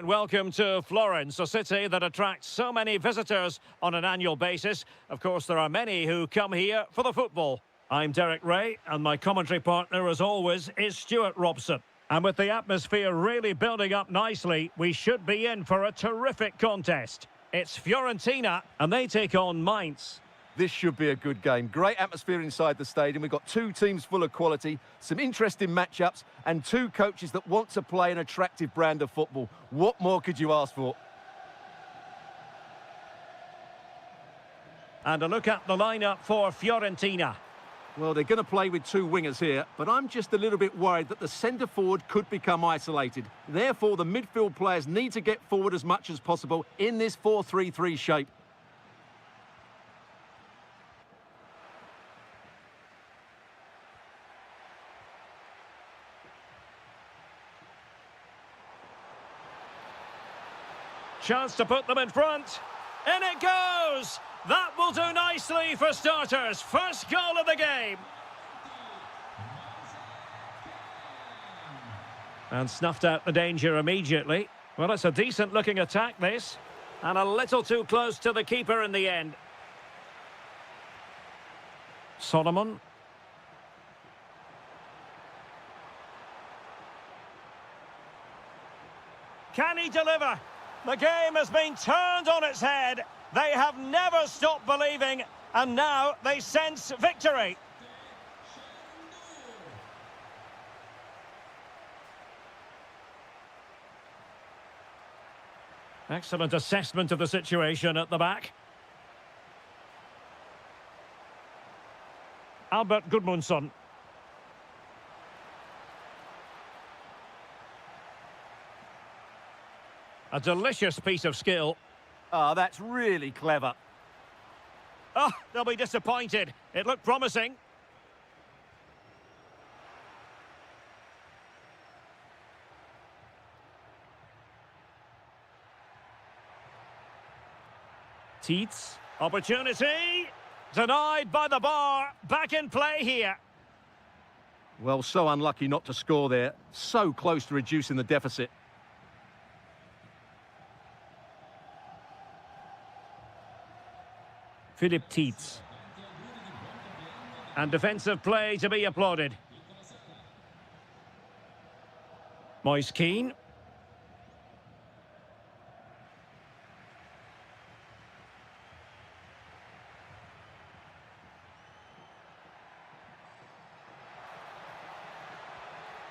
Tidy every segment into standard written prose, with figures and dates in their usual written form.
Welcome to Florence, a city that attracts so many visitors on an annual basis. Of course, there are many who come here for the football. I'm Derek Ray, and my commentary partner, as always, is Stuart Robson. And with the atmosphere really building up nicely, we should be in for a terrific contest. It's Fiorentina, and they take on Mainz. This should be a good game. Great atmosphere inside the stadium. We've got two teams full of quality, some interesting matchups, and two coaches that want to play an attractive brand of football. What more could you ask for? And a look at the lineup for Fiorentina. Well, they're going to play with two wingers here, but I'm just a little bit worried that the centre forward could become isolated. Therefore, the midfield players need to get forward as much as possible in this 4-3-3 shape. Chance to put them in front. In it goes! That will do nicely for starters. First goal of the game. And snuffed out the danger immediately. Well, it's a decent-looking attack, this. And a little too close to the keeper in the end. Solomon. Can he deliver? The game has been turned on its head. They have never stopped believing, and now they sense victory. Excellent assessment of the situation at the back. Albert Gudmundsson. A delicious piece of skill. Ah, that's really clever. Oh, they'll be disappointed. It looked promising. Teets. Opportunity. Denied by the bar. Back in play here. Well, so unlucky not to score there. So close to reducing the deficit. Philip Teets. And defensive play to be applauded. Moise Keane.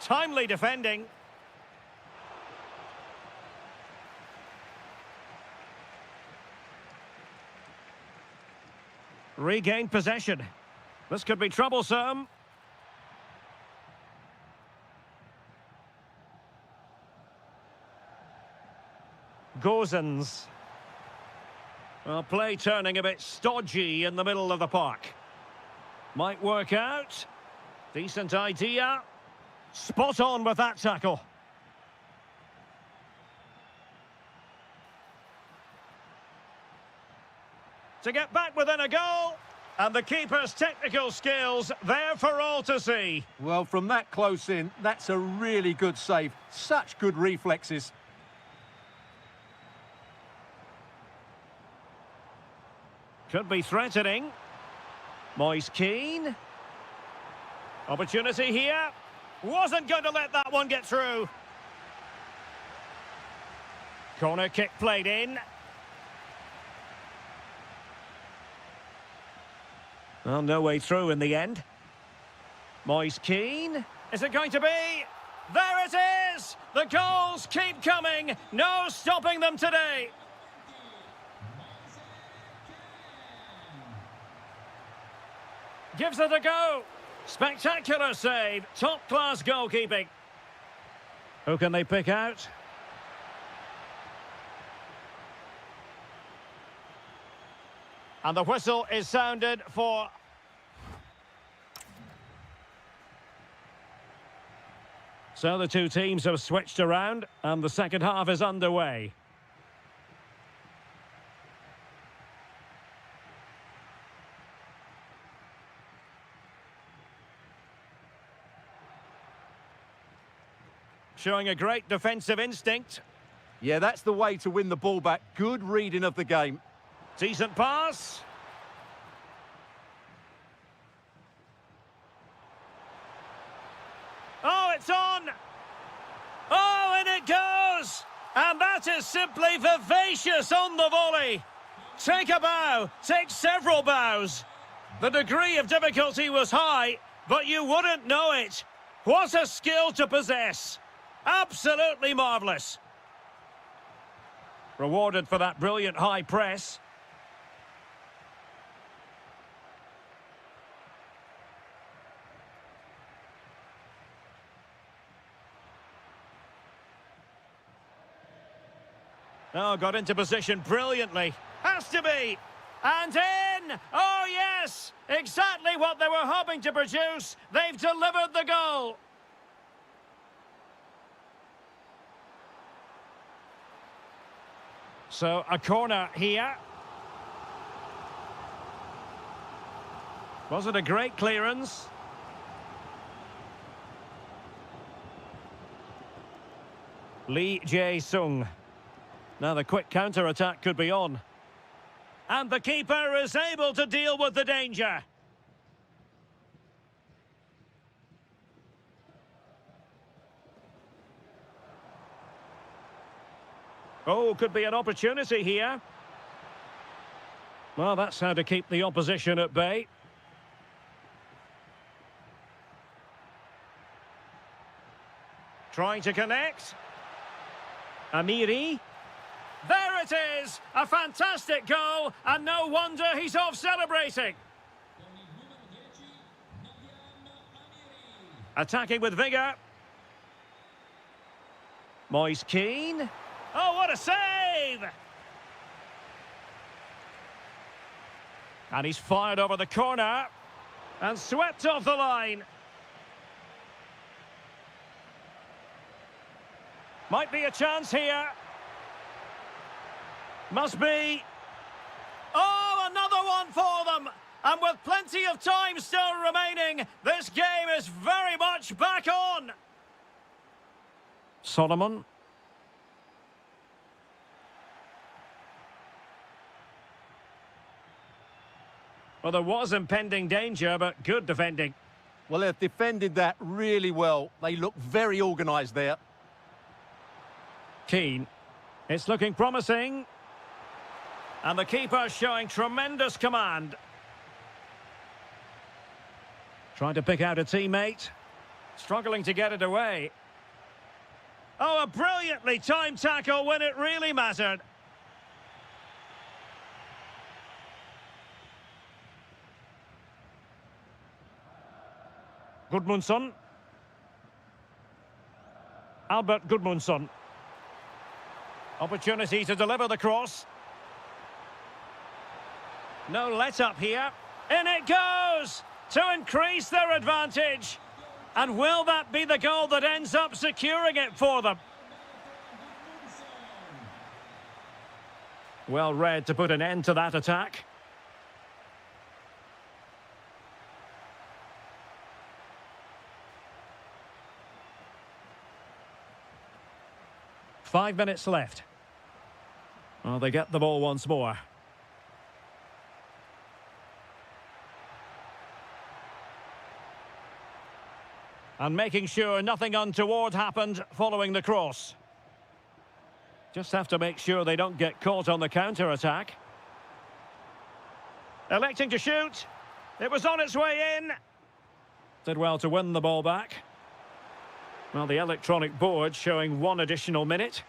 Timely defending. Regained possession. This could be troublesome. Gozens. Well, play turning a bit stodgy in the middle of the park. Might work out. Decent idea. Spot on with that tackle. To get back within a goal, and the keeper's technical skills there for all to see. Well, from that close in, that's a really good save. Such good reflexes. Could be threatening. Moise Keane. Opportunity here. Wasn't going to let that one get through. Corner kick played in. Well, no way through in the end. Moise Keane. Is it going to be? There it is! The goals keep coming. No stopping them today. Gives it a go. Spectacular save. Top-class goalkeeping. Who can they pick out? And the whistle is sounded for... So the two teams have switched around, and the second half is underway. Showing a great defensive instinct. Yeah, that's the way to win the ball back. Good reading of the game. Decent pass. Oh, it's on! Oh, and it goes! And that is simply vivacious on the volley. Take a bow, take several bows. The degree of difficulty was high, but you wouldn't know it. What a skill to possess. Absolutely marvellous. Rewarded for that brilliant high press. Oh, got into position brilliantly. Has to be. And in! Oh, yes! Exactly what they were hoping to produce. They've delivered the goal. So, a corner here. Was it a great clearance? Lee Jae-sung. Now the quick counter-attack could be on. And the keeper is able to deal with the danger. Oh, could be an opportunity here. Well, that's how to keep the opposition at bay. Trying to connect. Amiri. There it is! A fantastic goal, and no wonder he's off celebrating. Attacking with vigour. Moise Keane. Oh, what a save! And he's fired over the corner. And swept off the line. Might be a chance here. Must be. Oh, another one for them. And with plenty of time still remaining, this game is very much back on. Solomon. Well, there was impending danger, but good defending. Well, they've defended that really well. They look very organised there. Keane. It's looking promising. And the keeper showing tremendous command. Trying to pick out a teammate. Struggling to get it away. Oh, a brilliantly timed tackle when it really mattered. Gudmundsson. Albert Gudmundsson. Opportunity to deliver the cross. No let-up here. In it goes! To increase their advantage. And will that be the goal that ends up securing it for them? Well read to put an end to that attack. Five minutes left. Well, they get the ball once more. And making sure nothing untoward happened following the cross. Just have to make sure they don't get caught on the counter-attack. Electing to shoot. It was on its way in. Did well to win the ball back. Well, the electronic board showing one additional minute.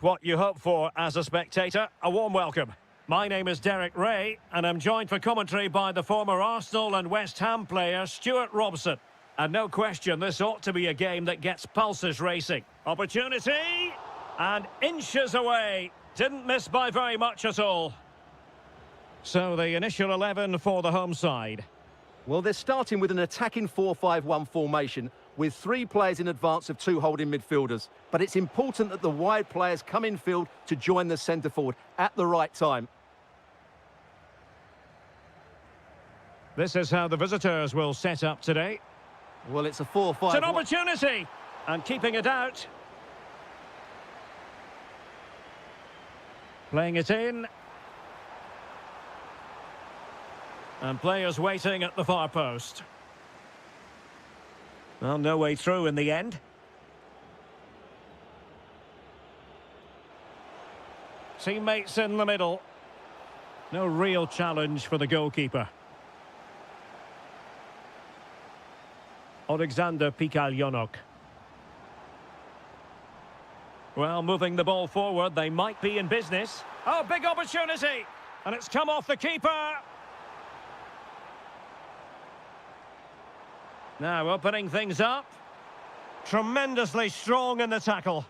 What you hope for as a spectator, a warm welcome. My name is Derek Ray, and I'm joined for commentary by the former Arsenal and West Ham player Stuart Robson. And no question, this ought to be a game that gets pulses racing. Opportunity, and inches away. Didn't miss by very much at all. So the initial 11 for the home side. Well, they're starting with an attacking 4-5-1 formation with 3 players in advance of 2 holding midfielders. But it's important that the wide players come in field to join the centre forward at the right time. This is how the visitors will set up today. Well, it's a 4-5. It's an opportunity, and keeping it out. Playing it in. And players waiting at the far post. Well, no way through in the end. Teammates in the middle. No real challenge for the goalkeeper. Alexander Pikaljonok. Well, moving the ball forward, they might be in business. Oh, big opportunity! And it's come off the keeper. Now opening things up. Tremendously strong in the tackle.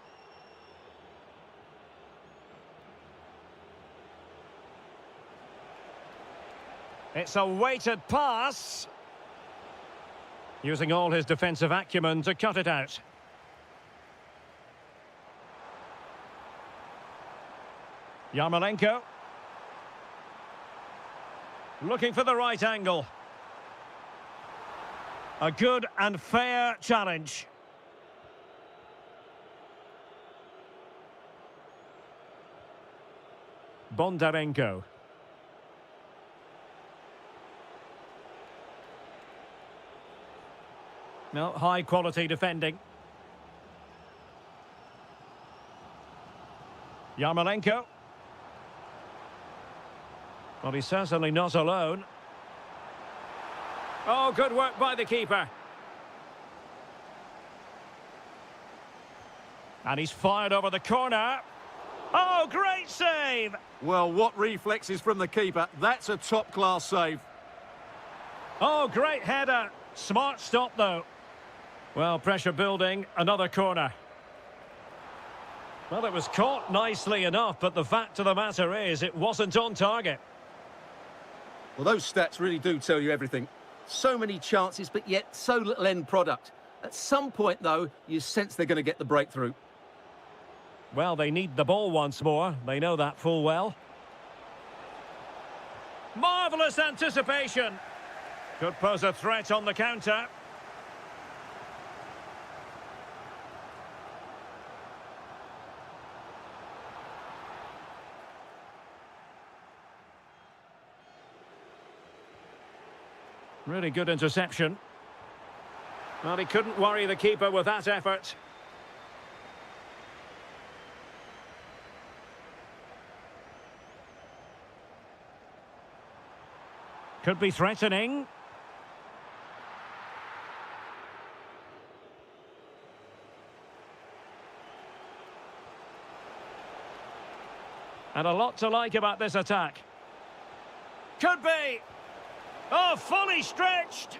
It's a weighted pass. Using all his defensive acumen to cut it out. Yarmolenko. Looking for the right angle. A good and fair challenge. Bondarenko. No, high quality defending. Yarmolenko. Well, he's certainly not alone. Oh, good work by the keeper. And he's fired over the corner. Oh, great save! Well, what reflexes from the keeper. That's a top-class save. Oh, great header. Smart stop, though. Well, pressure building, another corner. Well, it was caught nicely enough, but the fact of the matter is it wasn't on target. Well, those stats really do tell you everything. So many chances, but yet so little end product. At some point, though, you sense they're going to get the breakthrough. Well, they need the ball once more. They know that full well. Marvellous anticipation. Could pose a threat on the counter. Really good interception. Well, he couldn't worry the keeper with that effort. Could be threatening. And a lot to like about this attack. Could be! Oh, fully stretched!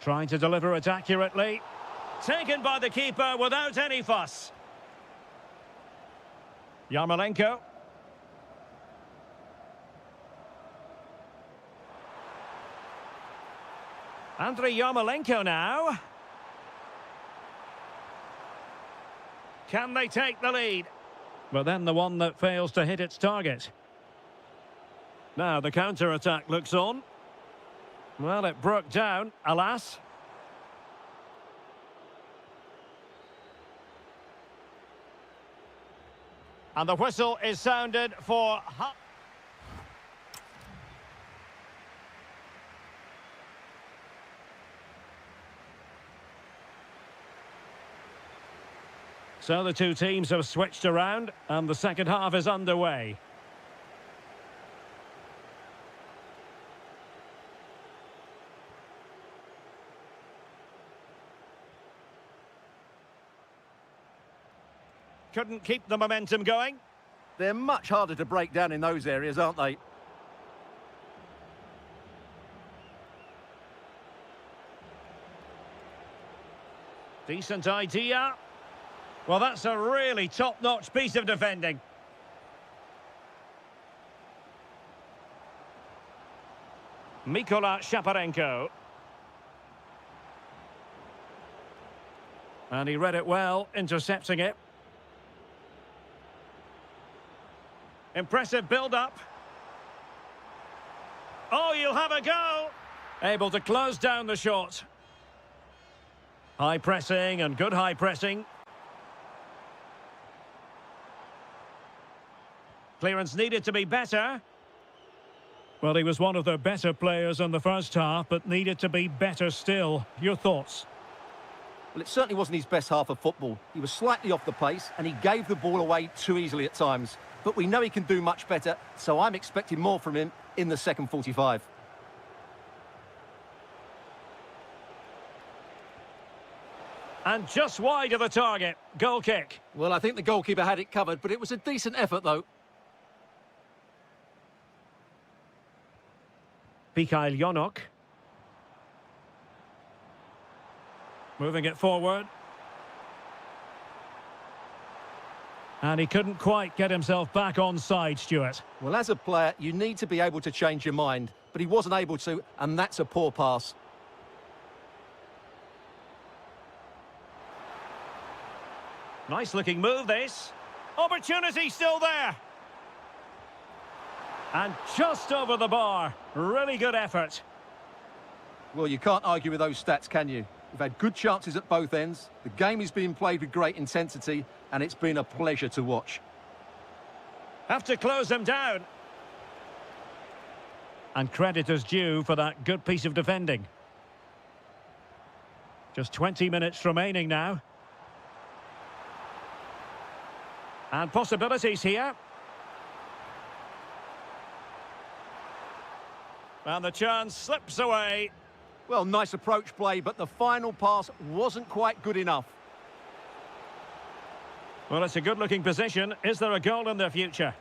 Trying to deliver it accurately. Taken by the keeper without any fuss. Yarmolenko. Andrei Yarmolenko now. Can they take the lead? But then the one that fails to hit its target. Now the counter-attack looks on. Well, it broke down, alas. And the whistle is sounded for... So the two teams have switched around, and the second half is underway. Couldn't keep the momentum going. They're much harder to break down in those areas, aren't they? Decent idea. Well, that's a really top-notch piece of defending. Mikola Shaparenko. And he read it well, intercepting it. Impressive build-up. Oh, you'll have a go. Able to close down the shot. High pressing and good high pressing. Clearance needed to be better. Well, he was one of their better players in the first half, but needed to be better still. Your thoughts? Well, it certainly wasn't his best half of football. He was slightly off the pace and he gave the ball away too easily at times. But we know he can do much better, so I'm expecting more from him in the second 45. And just wide of the target. Goal kick. Well, I think the goalkeeper had it covered, but it was a decent effort, though. Mikhail Yonok. Moving it forward. And he couldn't quite get himself back on side, Stuart. Well, as a player, you need to be able to change your mind, but he wasn't able to, and that's a poor pass. Nice-looking move, this. Opportunity still there. And just over the bar. Really good effort. Well, you can't argue with those stats, can you? We've had good chances at both ends. The game is being played with great intensity, and it's been a pleasure to watch. Have to close them down. And credit is due for that good piece of defending. Just 20 minutes remaining now. And possibilities here. And the chance slips away. Well, nice approach play, but the final pass wasn't quite good enough. Well, it's a good-looking position. Is there a goal in their future?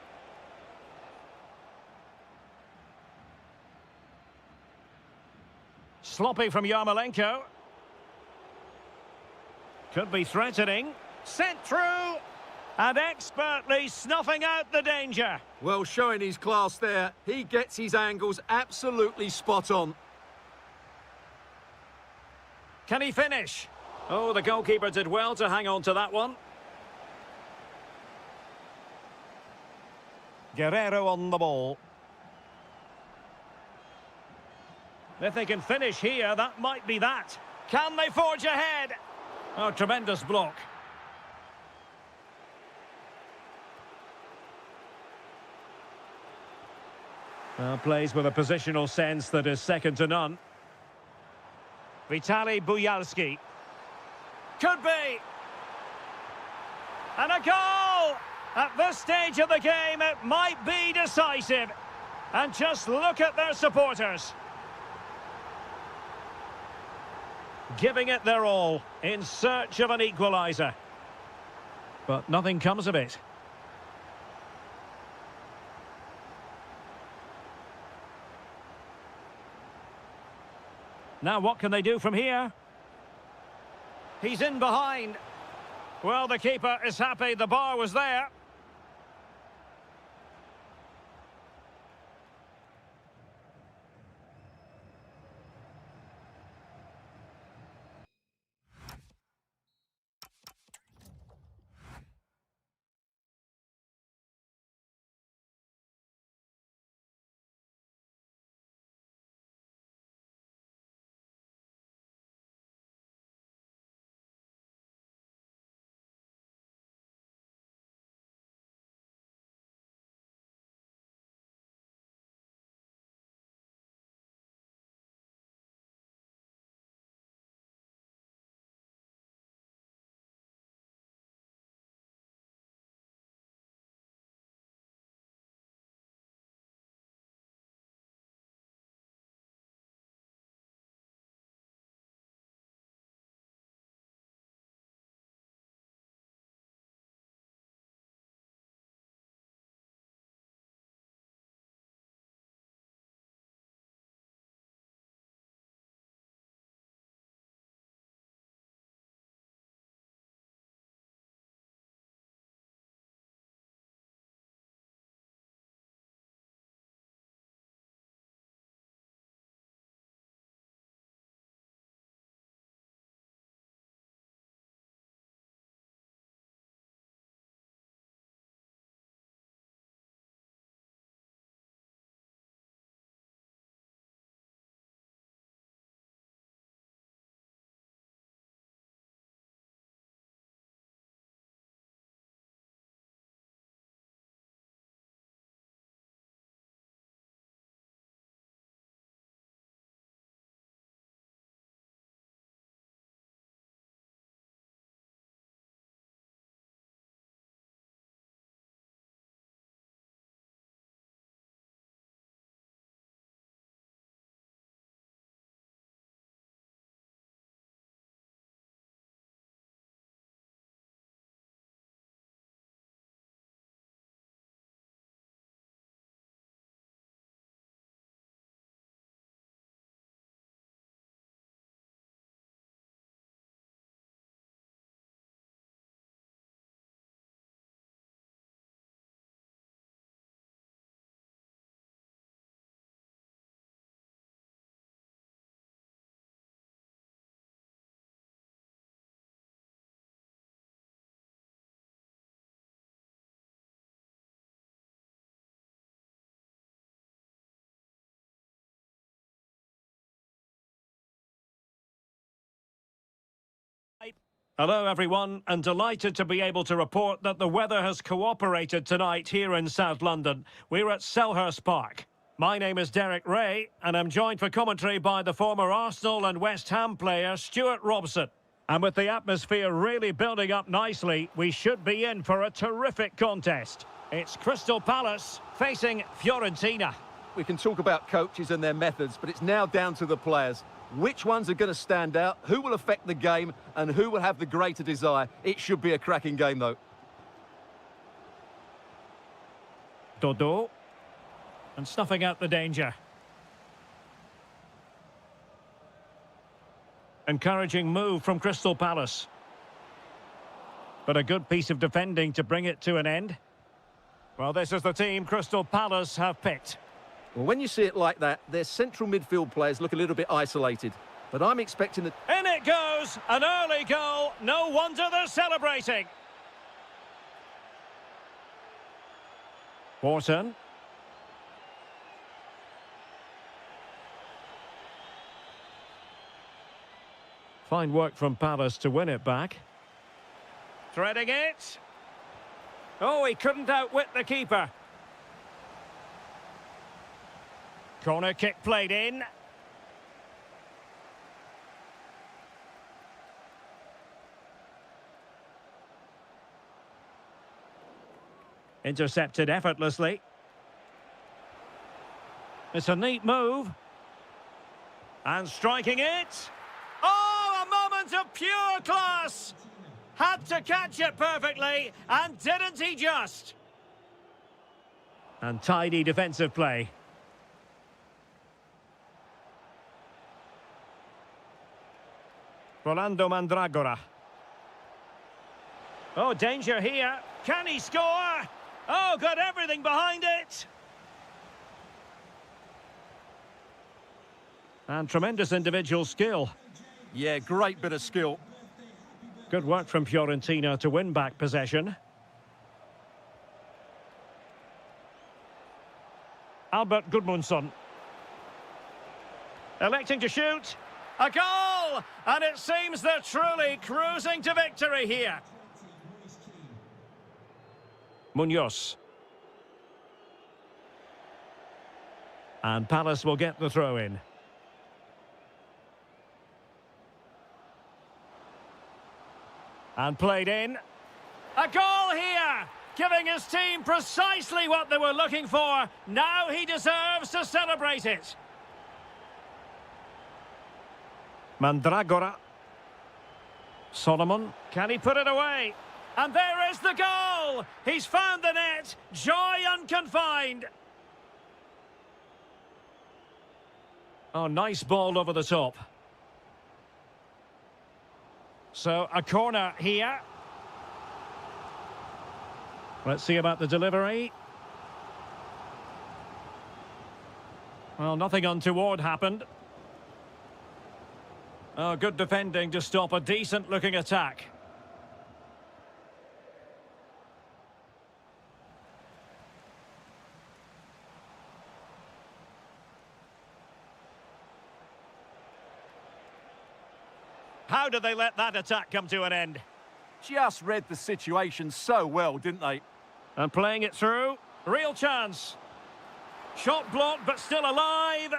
Sloppy from Yarmolenko. Could be threatening. Sent through. And expertly snuffing out the danger. Well, showing his class there. He gets his angles absolutely spot on. Can he finish? Oh, the goalkeeper did well to hang on to that one. Guerrero on the ball. If they can finish here, that might be that. Can they forge ahead? Oh, tremendous block. Plays with a positional sense that is second to none. Vitaly Buyalski. Could be. And a goal! At this stage of the game, it might be decisive. And just look at their supporters. Giving it their all in search of an equaliser. But nothing comes of it. Now what can they do from here? He's in behind. Well, the keeper is happy the bar was there. Hello everyone, and delighted to be able to report that the weather has cooperated tonight here in South London. We're at Selhurst Park. My name is Derek Ray, and I'm joined for commentary by the former Arsenal and West Ham player Stuart Robson. And with the atmosphere really building up nicely, we should be in for a terrific contest. It's Crystal Palace facing Fiorentina. We can talk about coaches and their methods, but it's now down to the players. Which ones are going to stand out, who will affect the game, and who will have the greater desire? It should be a cracking game, though. Dodo. And snuffing out the danger. Encouraging move from Crystal Palace. But a good piece of defending to bring it to an end. Well, this is the team Crystal Palace have picked. Well, when you see it like that, their central midfield players look a little bit isolated. But I'm expecting that... In it goes! An early goal. No wonder they're celebrating. Wharton. Fine work from Palace to win it back. Threading it. Oh, he couldn't outwit the keeper. Corner kick played in. Intercepted effortlessly. It's a neat move. And striking it. Oh, a moment of pure class! Had to catch it perfectly, and didn't he just? And tidy defensive play. Rolando Mandragora. Oh, danger here. Can he score? Oh, got everything behind it. And tremendous individual skill. Yeah, great bit of skill. Good work from Fiorentina to win back possession. Albert Gudmundsson. Electing to shoot. A goal! And it seems they're truly cruising to victory here. Munoz. And Palace will get the throw in. And played in. A goal here! Giving his team precisely what they were looking for. Now he deserves to celebrate it. Mandragora. Solomon. Can he put it away? And there is the goal! He's found the net. Joy unconfined. Oh, nice ball over the top. So, a corner here. Let's see about the delivery. Well, nothing untoward happened. Oh, good defending to stop a decent-looking attack. How did they let that attack come to an end? Just read the situation so well, didn't they? And playing it through. Real chance. Shot blocked, but still alive.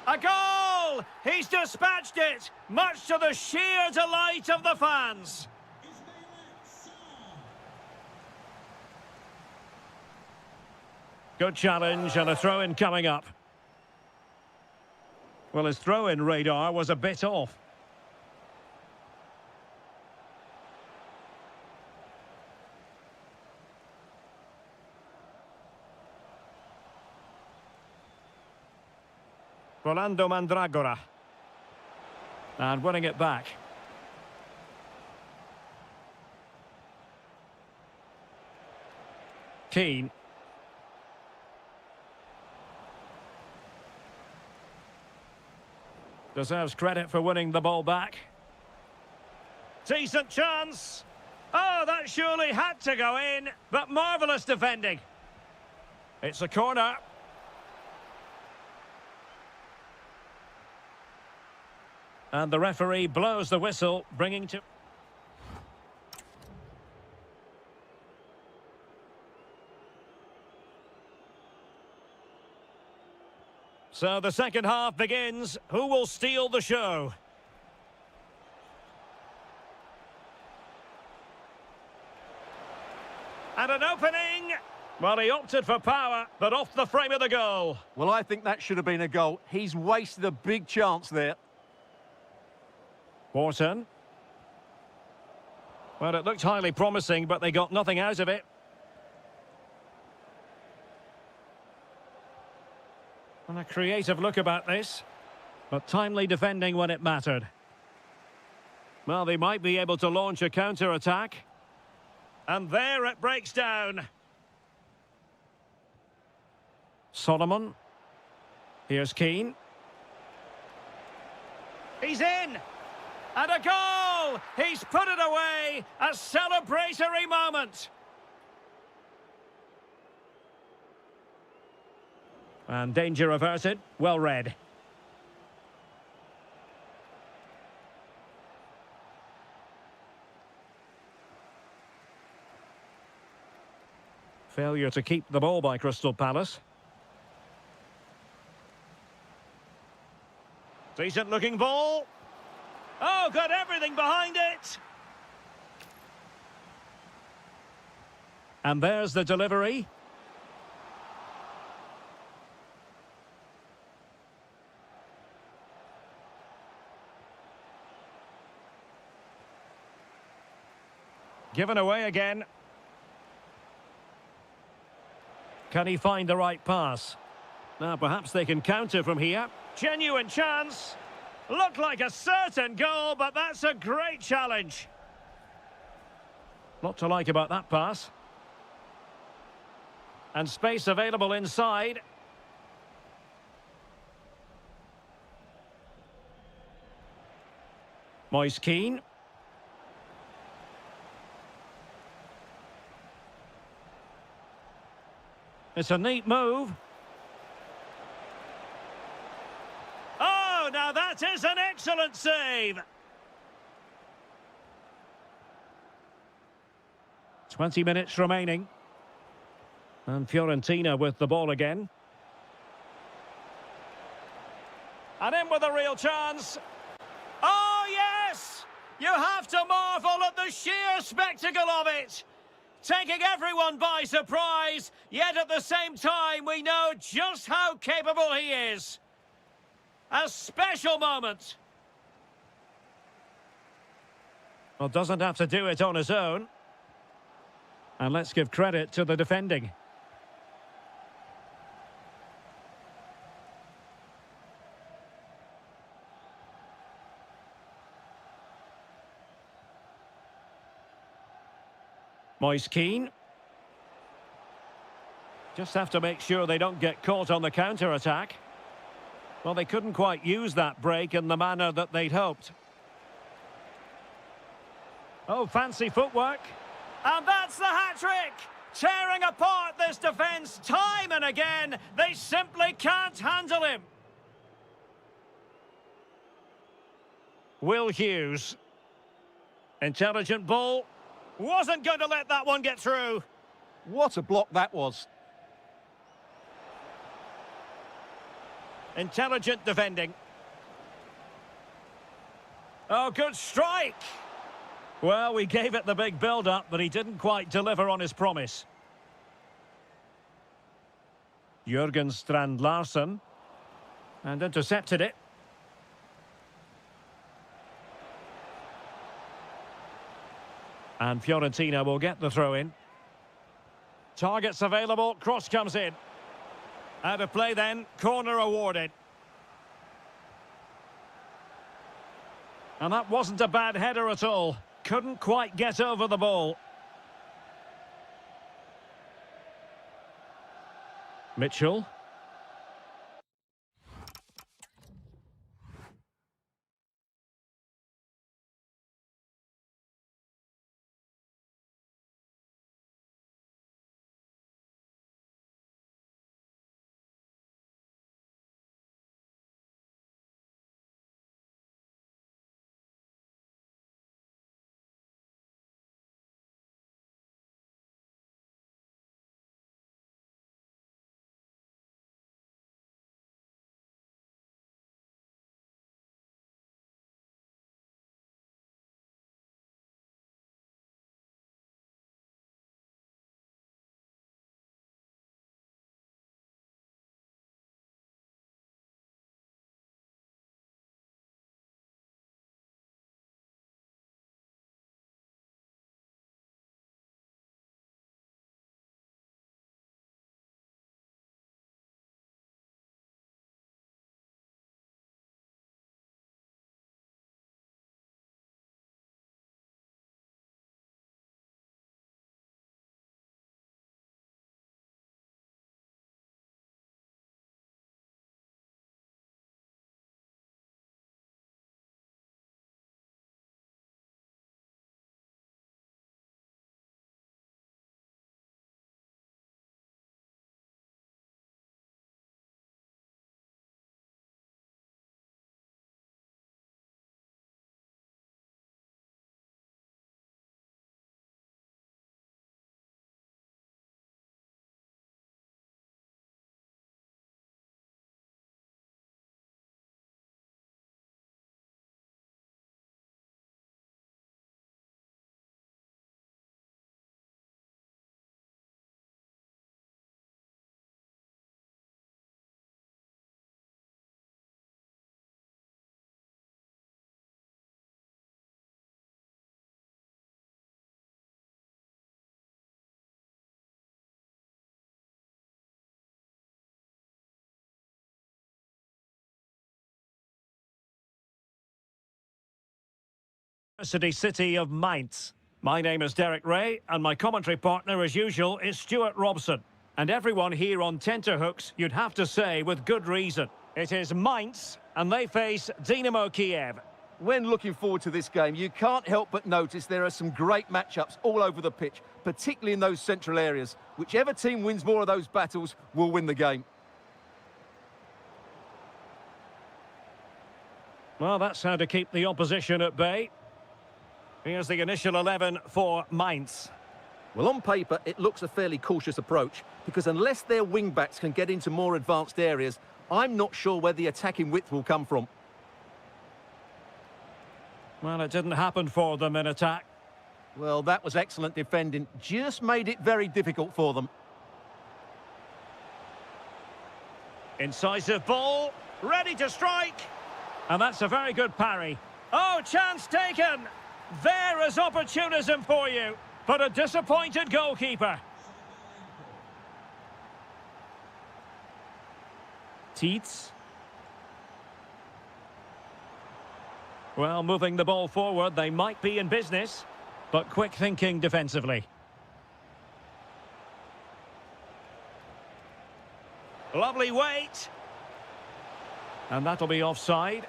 A goal! He's dispatched it, much to the sheer delight of the fans. Good challenge and a throw-in coming up. Well, his throw-in radar was a bit off. Rolando Mandragora. And winning it back. Keane. Deserves credit for winning the ball back. Decent chance. Oh, that surely had to go in, but marvellous defending. It's a corner. And the referee blows the whistle, bringing to... So the second half begins. Who will steal the show? And an opening. Well, he opted for power, but off the frame of the goal. Well, I think that should have been a goal. He's wasted a big chance there. Wharton. Well, it looked highly promising, but they got nothing out of it. And a creative look about this, but timely defending when it mattered. Well, they might be able to launch a counter-attack. And there it breaks down. Solomon. Here's Keane. He's in! And a goal! He's put it away! A celebratory moment! And danger averted. Well read. Failure to keep the ball by Crystal Palace. Decent looking ball. Oh, got everything behind it. And there's the delivery. Given away again. Can he find the right pass? Now, perhaps they can counter from here. Genuine chance. Looked like a certain goal, but that's a great challenge. Lot to like about that pass. And space available inside. Moise Keane. It's a neat move. Oh, now that is an excellent save. 20 minutes remaining. And Fiorentina with the ball again. And in with a real chance. Oh, yes! You have to marvel at the sheer spectacle of it. Taking everyone by surprise, yet at the same time we know just how capable he is. A special moment. Well, doesn't have to do it on his own. And let's give credit to the defending. Moise Keane. Just have to make sure they don't get caught on the counter-attack. Well, they couldn't quite use that break in the manner that they'd hoped. Oh, fancy footwork. And that's the hat-trick! Tearing apart this defence time and again. They simply can't handle him. Will Hughes. Intelligent ball. Wasn't going to let that one get through. What a block that was. Intelligent defending. Oh, good strike. Well, we gave it the big build-up, but he didn't quite deliver on his promise. Jürgen Strand Larsen. And intercepted it. And Fiorentina will get the throw-in. Targets available, cross comes in. Out of play then, corner awarded. And that wasn't a bad header at all. Couldn't quite get over the ball. Mitchell. City of Mainz. My name is Derek Ray, and my commentary partner, as usual, is Stuart Robson. And everyone here on tenterhooks, you'd have to say, with good reason. It is Mainz, and they face Dynamo Kiev. When looking forward to this game, you can't help but notice there are some great matchups all over the pitch, particularly in those central areas. Whichever team wins more of those battles will win the game. Well, that's how to keep the opposition at bay. Here's the initial 11 for Mainz. Well, on paper, it looks a fairly cautious approach, because unless their wing-backs can get into more advanced areas, I'm not sure where the attacking width will come from. Well, it didn't happen for them in attack. Well, that was excellent defending. Just made it very difficult for them. Incisive ball, ready to strike. And that's a very good parry. Oh, chance taken. There is opportunism for you, but a disappointed goalkeeper. Tietz. Well, moving the ball forward, they might be in business, but quick thinking defensively. Lovely weight. And that'll be offside.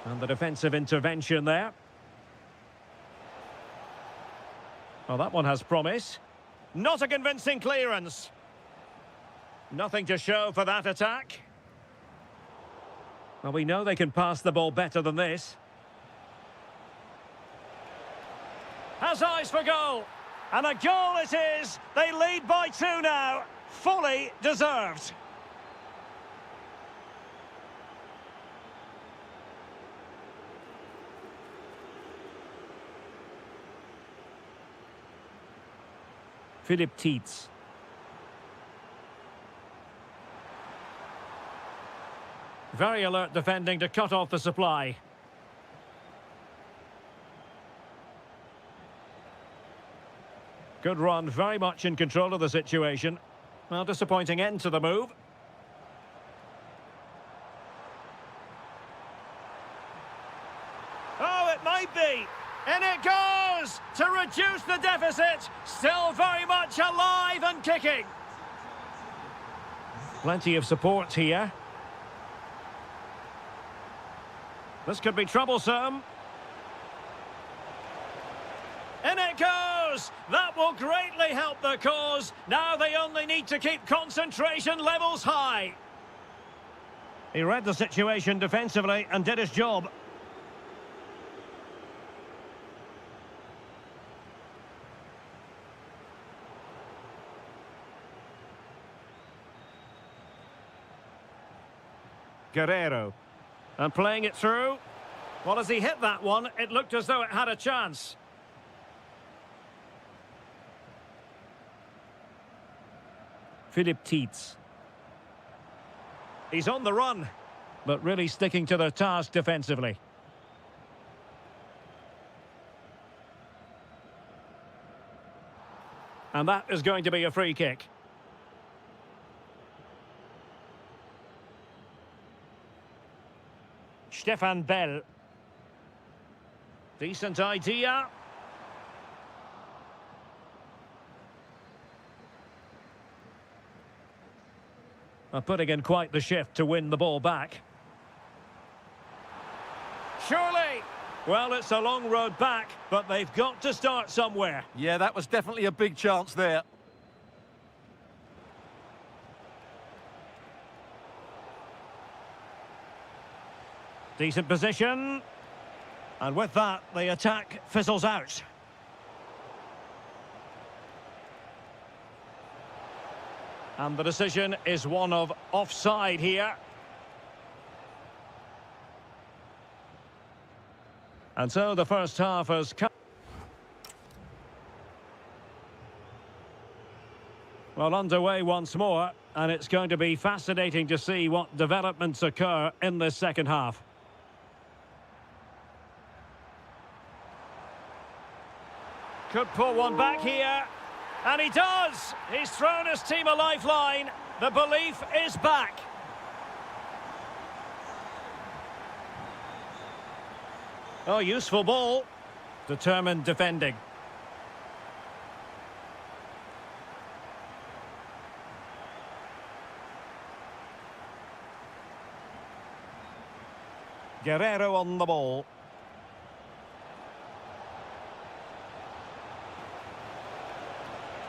And the defensive intervention there. Well, that one has promise. Not a convincing clearance. Nothing to show for that attack. Well, we know they can pass the ball better than this. Has eyes for goal. And a goal it is. They lead by 2 now. Fully deserved. Philip Tietz. Very alert defending to cut off the supply. Good run, very much in control of the situation. Well, disappointing end to the move. Oh, it might be. And it goes to reduce the deficit. Still very much alive and kicking. Plenty of support here. This could be troublesome. In it goes! That will greatly help the cause. Now they only need to keep concentration levels high. He read the situation defensively and did his job. Guerrero. And playing it through. Well, as he hit that one, it looked as though it had a chance. Philip Tietz. He's on the run, but really sticking to their task defensively. And that is going to be a free kick. Stefan Bell. Decent idea. Putting in quite the shift to win the ball back. Surely! Well, it's a long road back, but they've got to start somewhere. Yeah, that was definitely a big chance there. Decent position. And with that, the attack fizzles out. And the decision is one of offside here. And so the first half has come. Well, underway once more, and it's going to be fascinating to see what developments occur in this second half. Could pull one back here. And he does! He's thrown his team a lifeline. The belief is back. Oh, useful ball. Determined defending. Guerrero on the ball.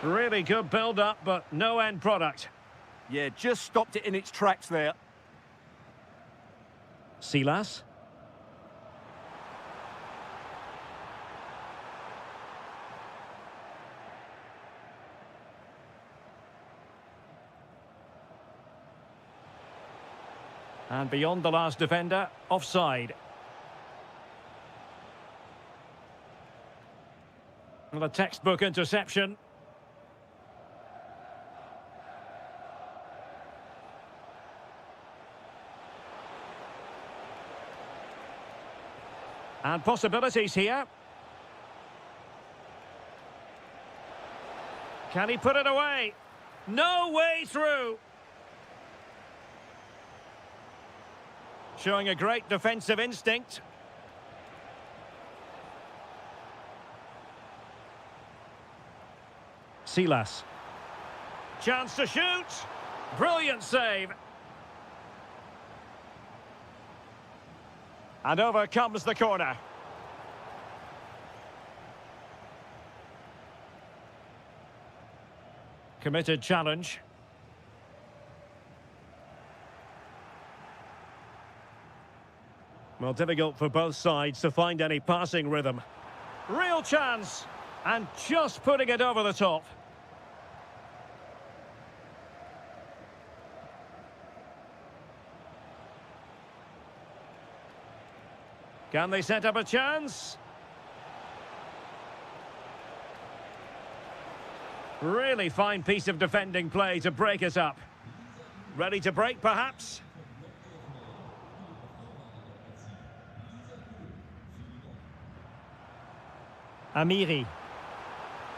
Really good build-up, but no end product. Yeah, just stopped it in its tracks there. Silas. And beyond the last defender, offside. Well, a textbook interception. And possibilities here. Can he put it away? No way through. Showing a great defensive instinct. Silas. Chance to shoot. Brilliant save. And over comes the corner. Committed challenge. Well, difficult for both sides to find any passing rhythm. Real chance. And just putting it over the top. Can they set up a chance? Really fine piece of defending play to break it up. Ready to break, perhaps? Amiri.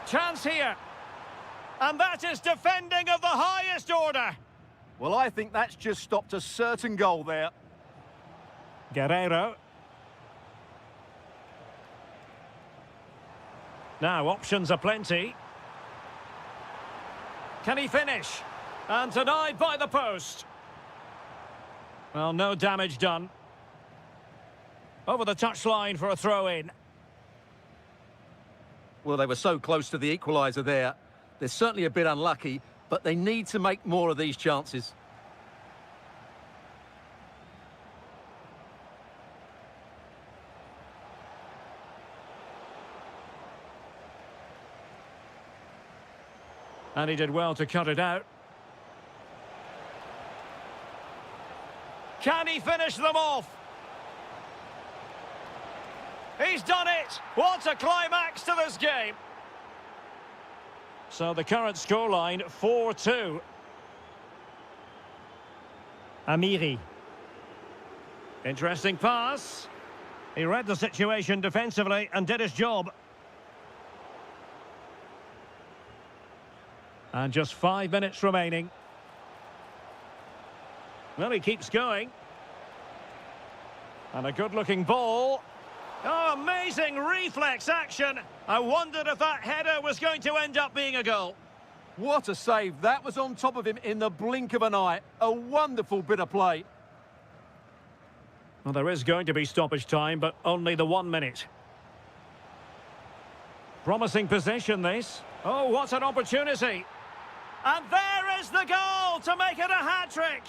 Chance here. And that is defending of the highest order. Well, I think that's just stopped a certain goal there. Guerrero. Now, options are plenty. Can he finish? And denied by the post. Well, no damage done. Over the touchline for a throw-in. Well, they were so close to the equaliser there. They're certainly a bit unlucky, but they need to make more of these chances. And he did well to cut it out. Can he finish them off? He's done it! What a climax to this game! So the current scoreline, 4-2. Amiri. Interesting pass. He read the situation defensively and did his job. And just 5 minutes remaining. Well, he keeps going. And a good-looking ball. Oh, amazing reflex action. I wondered if that header was going to end up being a goal. What a save. That was on top of him in the blink of an eye. A wonderful bit of play. Well, there is going to be stoppage time, but only the 1 minute. Promising possession, this. Oh, what an opportunity. And there is the goal to make it a hat-trick.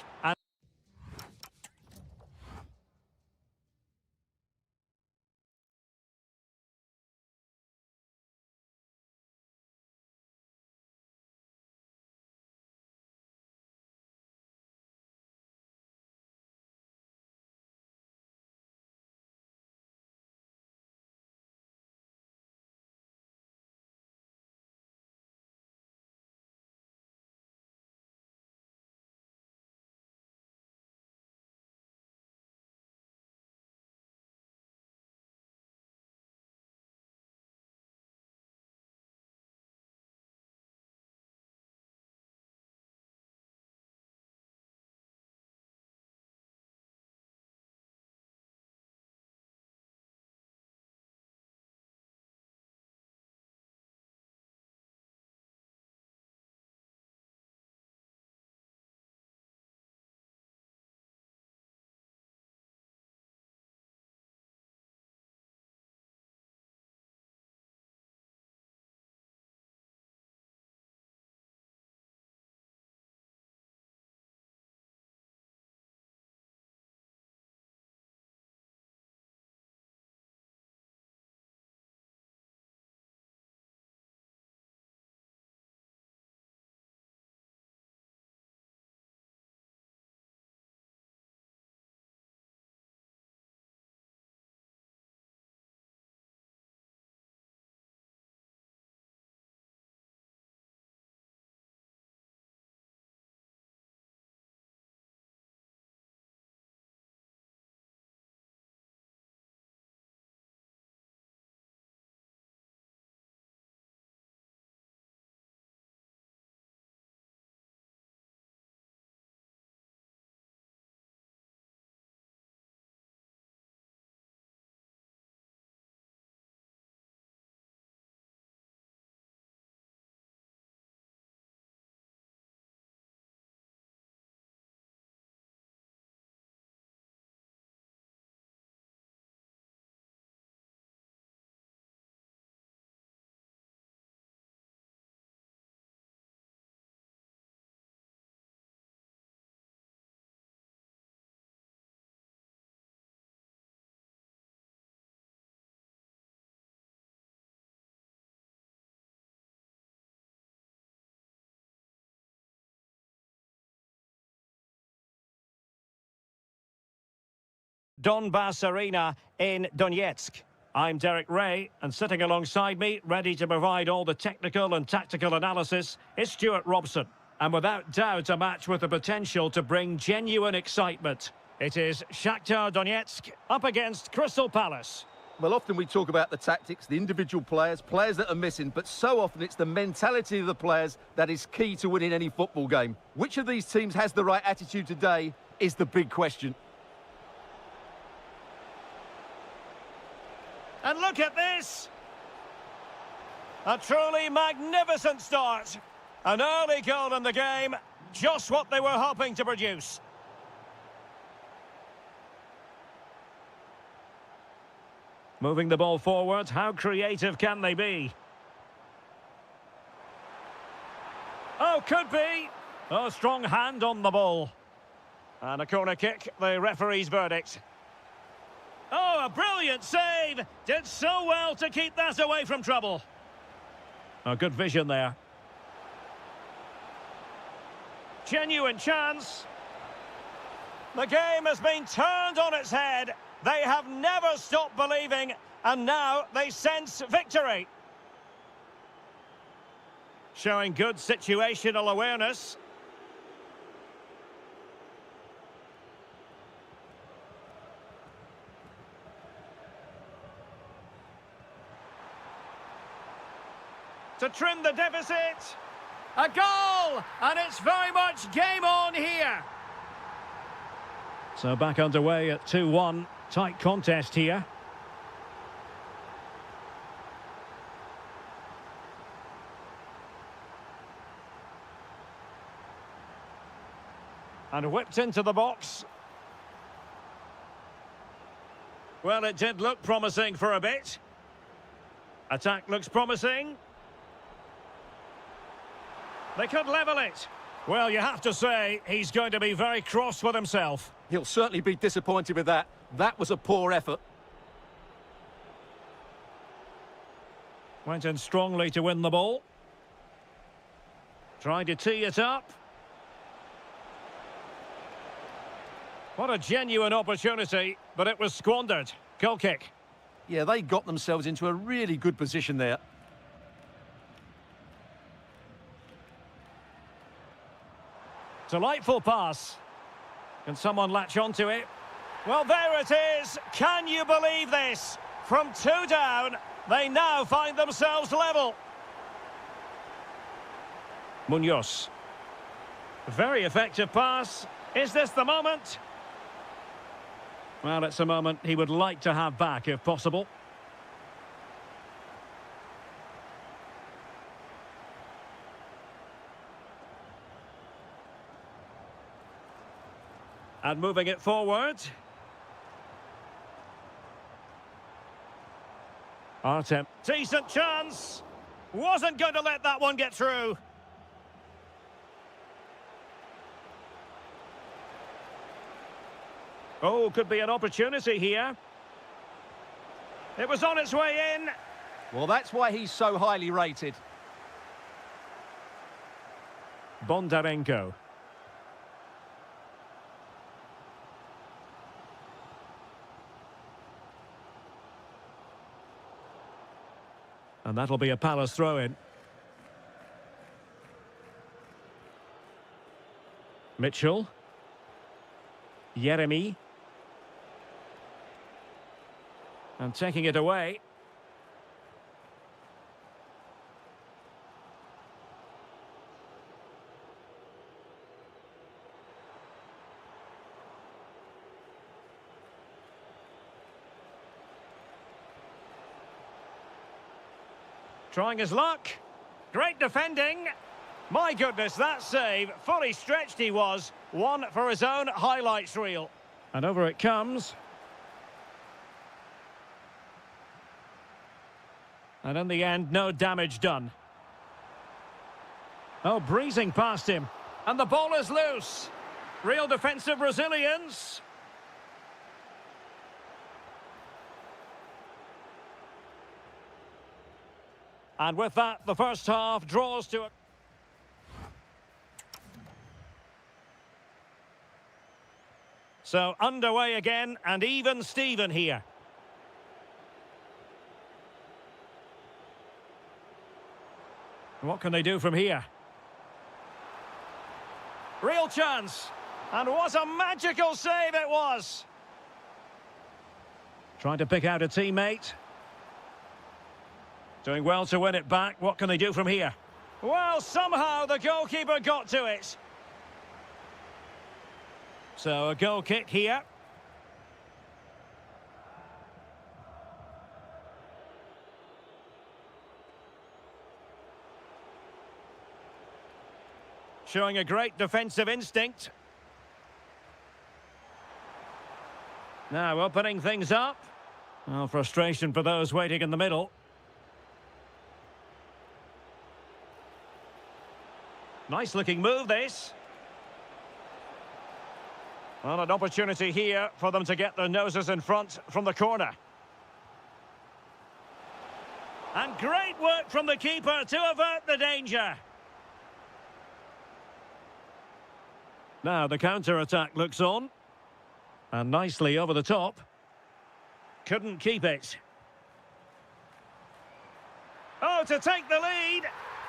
Donbass Arena in Donetsk. I'm Derek Ray, and sitting alongside me, ready to provide all the technical and tactical analysis, is Stuart Robson. And without doubt, a match with the potential to bring genuine excitement. It is Shakhtar Donetsk up against Crystal Palace. Well, often we talk about the tactics, the individual players that are missing, but so often it's the mentality of the players that is key to winning any football game. Which of these teams has the right attitude today is the big question. And look at this! A truly magnificent start. An early goal in the game, just what they were hoping to produce. Moving the ball forward, how creative can they be? Oh, could be. Oh, strong hand on the ball. And a corner kick, the referee's verdict. Oh, a brilliant save! Did so well to keep that away from trouble. A good vision there. Genuine chance. The game has been turned on its head. They have never stopped believing, and now they sense victory. Showing good situational awareness. To trim the deficit. A goal! And it's very much game on here. So back underway at 2-1. Tight contest here. And whipped into the box. Well, it did look promising for a bit. Attack looks promising. They could level it. Well, you have to say, he's going to be very cross with himself. He'll certainly be disappointed with that. That was a poor effort. Went in strongly to win the ball. Tried to tee it up. What a genuine opportunity, but it was squandered. Goal kick. Yeah, they got themselves into a really good position there. Delightful pass. Can someone latch onto it? Well, there it is. Can you believe this? From 2 down, they now find themselves level. Munoz. Very effective pass. Is this the moment? Well, it's a moment he would like to have back if possible. And moving it forward. Artem. Decent chance. Wasn't going to let that one get through. Oh, could be an opportunity here. It was on its way in. Well, that's why he's so highly rated. Bondarenko. And that'll be a Palace throw-in. Mitchell. Yeremy. And taking it away. Trying his luck. Great defending. My goodness, that save. Fully stretched he was. One for his own highlights reel. And over it comes. And in the end, no damage done. Oh, breezing past him. And the ball is loose. Real defensive resilience. And with that, the first half draws to a... So underway again, and even Steven here. What can they do from here? Real chance. And what a magical save it was. Trying to pick out a teammate. Doing well to win it back. What can they do from here? Well, somehow the goalkeeper got to it. So a goal kick here. Showing a great defensive instinct. Now opening things up. Well, frustration for those waiting in the middle. Nice looking move, this. Well, an opportunity here for them to get their noses in front from the corner. And great work from the keeper to avert the danger. Now the counter-attack looks on. And nicely over the top. Couldn't keep it. Oh, to take the lead.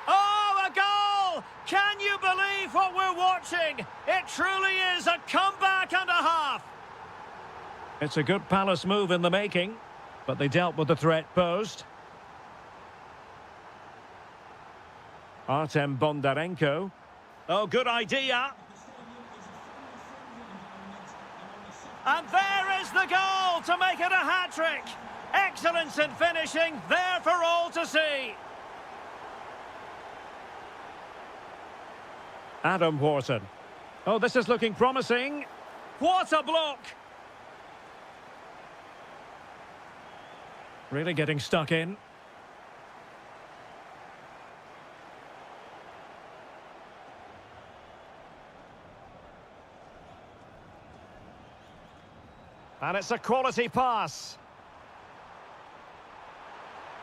Oh, a goal! Can you believe what we're watching? It truly is a comeback and a half. It's a good Palace move in the making, but they dealt with the threat posed. Artem Bondarenko. Oh, good idea. And there is the goal to make it a hat-trick. Excellence in finishing, there for all to see. Adam Wharton. Oh, this is looking promising. What a block! Really getting stuck in. And it's a quality pass.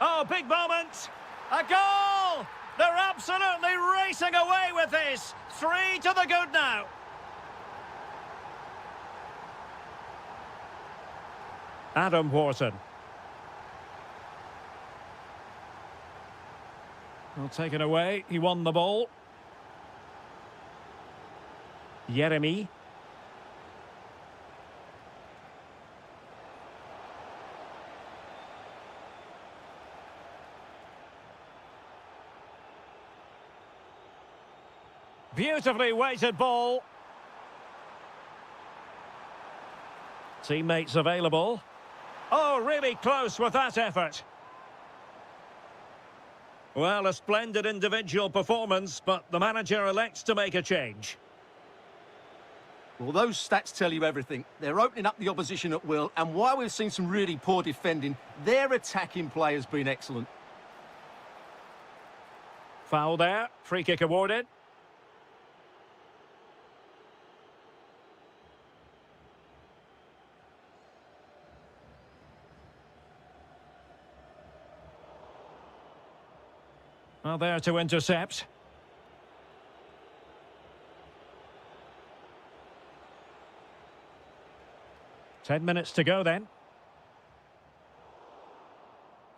Oh, big moment. A goal! They're absolutely racing away with this. 3 to the good now. Adam Wharton. Well, taken away. He won the ball. Jeremy. Beautifully weighted ball. Teammates available. Oh, really close with that effort. Well, a splendid individual performance, but the manager elects to make a change. Well, those stats tell you everything. They're opening up the opposition at will, and while we've seen some really poor defending, their attacking play has been excellent. Foul there. Free kick awarded. Well, there to intercept. Ten minutes to go then.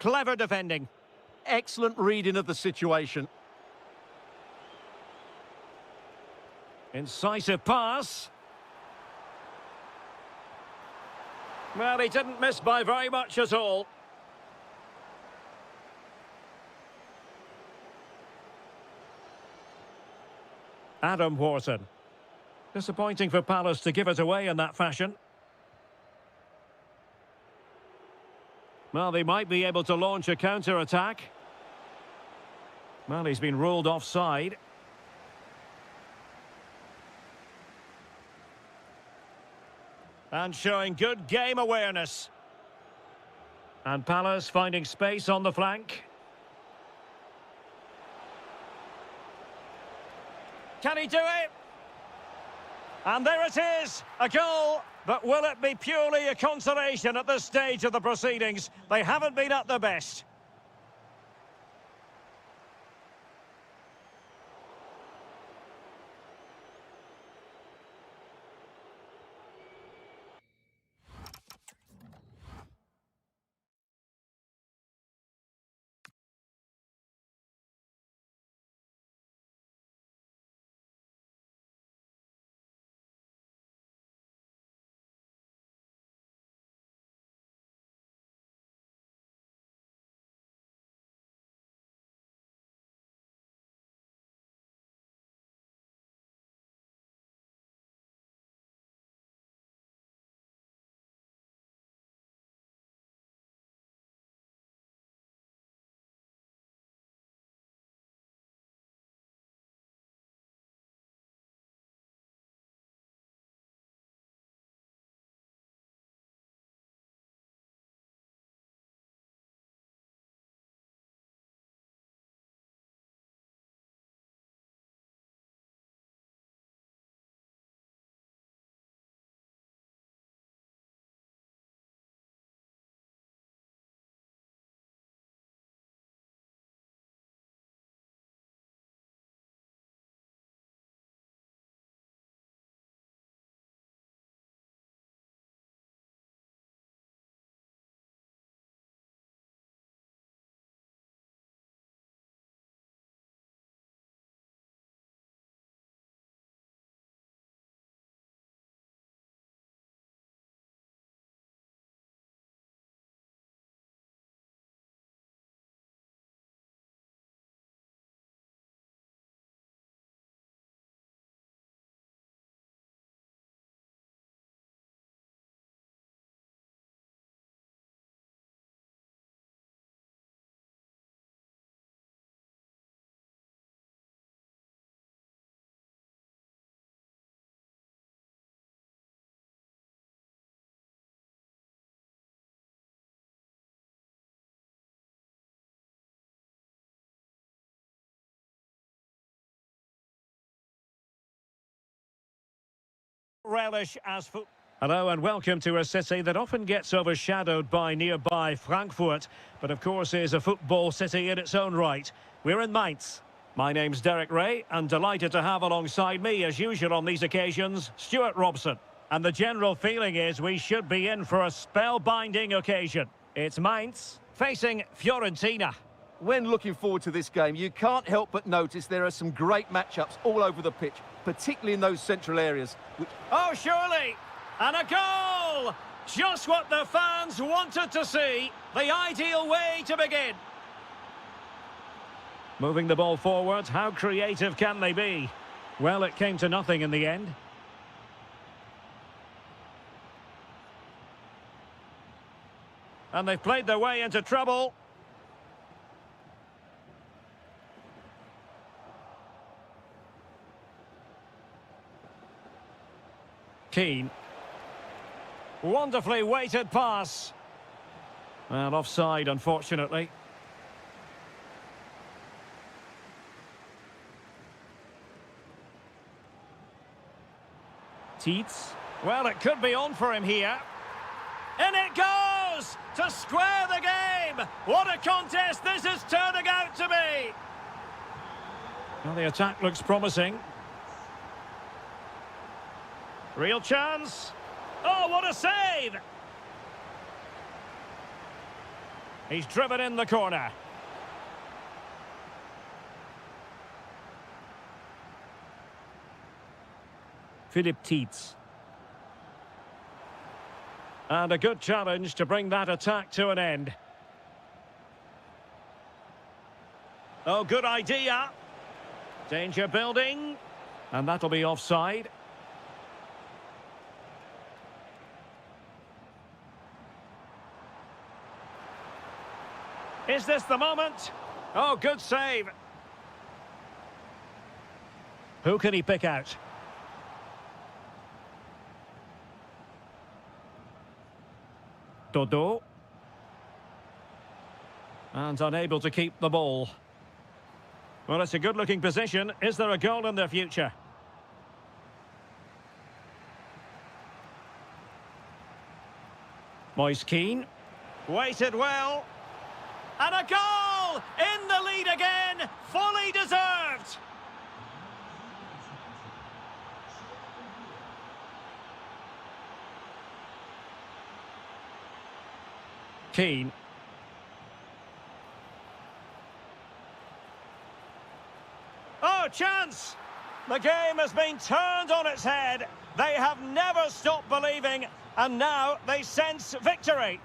Clever defending. Excellent reading of the situation. Incisive pass. Well, he didn't miss by very much at all. Adam Wharton. Disappointing for Palace to give it away in that fashion. Well, they might be able to launch a counter-attack. Well, he's been ruled offside. And showing good game awareness. And Palace finding space on the flank. Can he do it? And there it is, a goal. But will it be purely a consolation at this stage of the proceedings? They haven't been at their best. relish as foot. Hello and welcome to a city that often gets overshadowed by nearby Frankfurt, but of course is a football city in its own right. We're in Mainz. My name's Derek Ray, and delighted to have alongside me, as usual on these occasions, Stuart Robson. And the general feeling is we should be in for a spellbinding occasion. It's Mainz facing Fiorentina. When looking forward to this game, you can't help but notice there are some great matchups all over the pitch, particularly in those central areas. Oh, surely! And a goal! Just what the fans wanted to see. The ideal way to begin. Moving the ball forward, how creative can they be? Well, it came to nothing in the end. And they've played their way into trouble. Keane. Wonderfully weighted pass. Well, offside, unfortunately. Teets. Well, it could be on for him here. And it goes to square the game. What a contest this is turning out to be. Well, the attack looks promising. Real chance. Oh, what a save! He's driven in the corner. Philip Teets. And a good challenge to bring that attack to an end. Oh, good idea. Danger building. And that'll be offside. Is this the moment? Oh, good save. Who can he pick out? Dodo. And unable to keep the ball. Well, it's a good-looking position. Is there a goal in their future? Moise Keane. Waited well. And a goal! In the lead again! Fully deserved! Keane. Oh, chance! The game has been turned on its head. They have never stopped believing, and now they sense victory.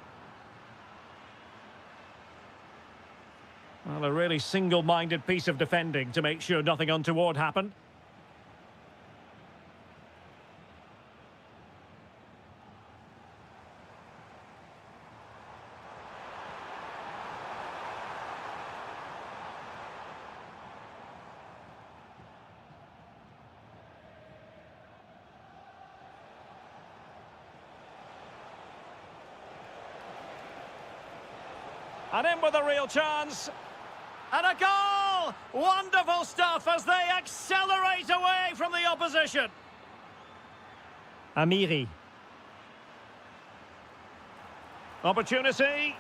Well, a really single-minded piece of defending to make sure nothing untoward happened. And in with a real chance. And a goal! Wonderful stuff as they accelerate away from the opposition. Amiri. Opportunity.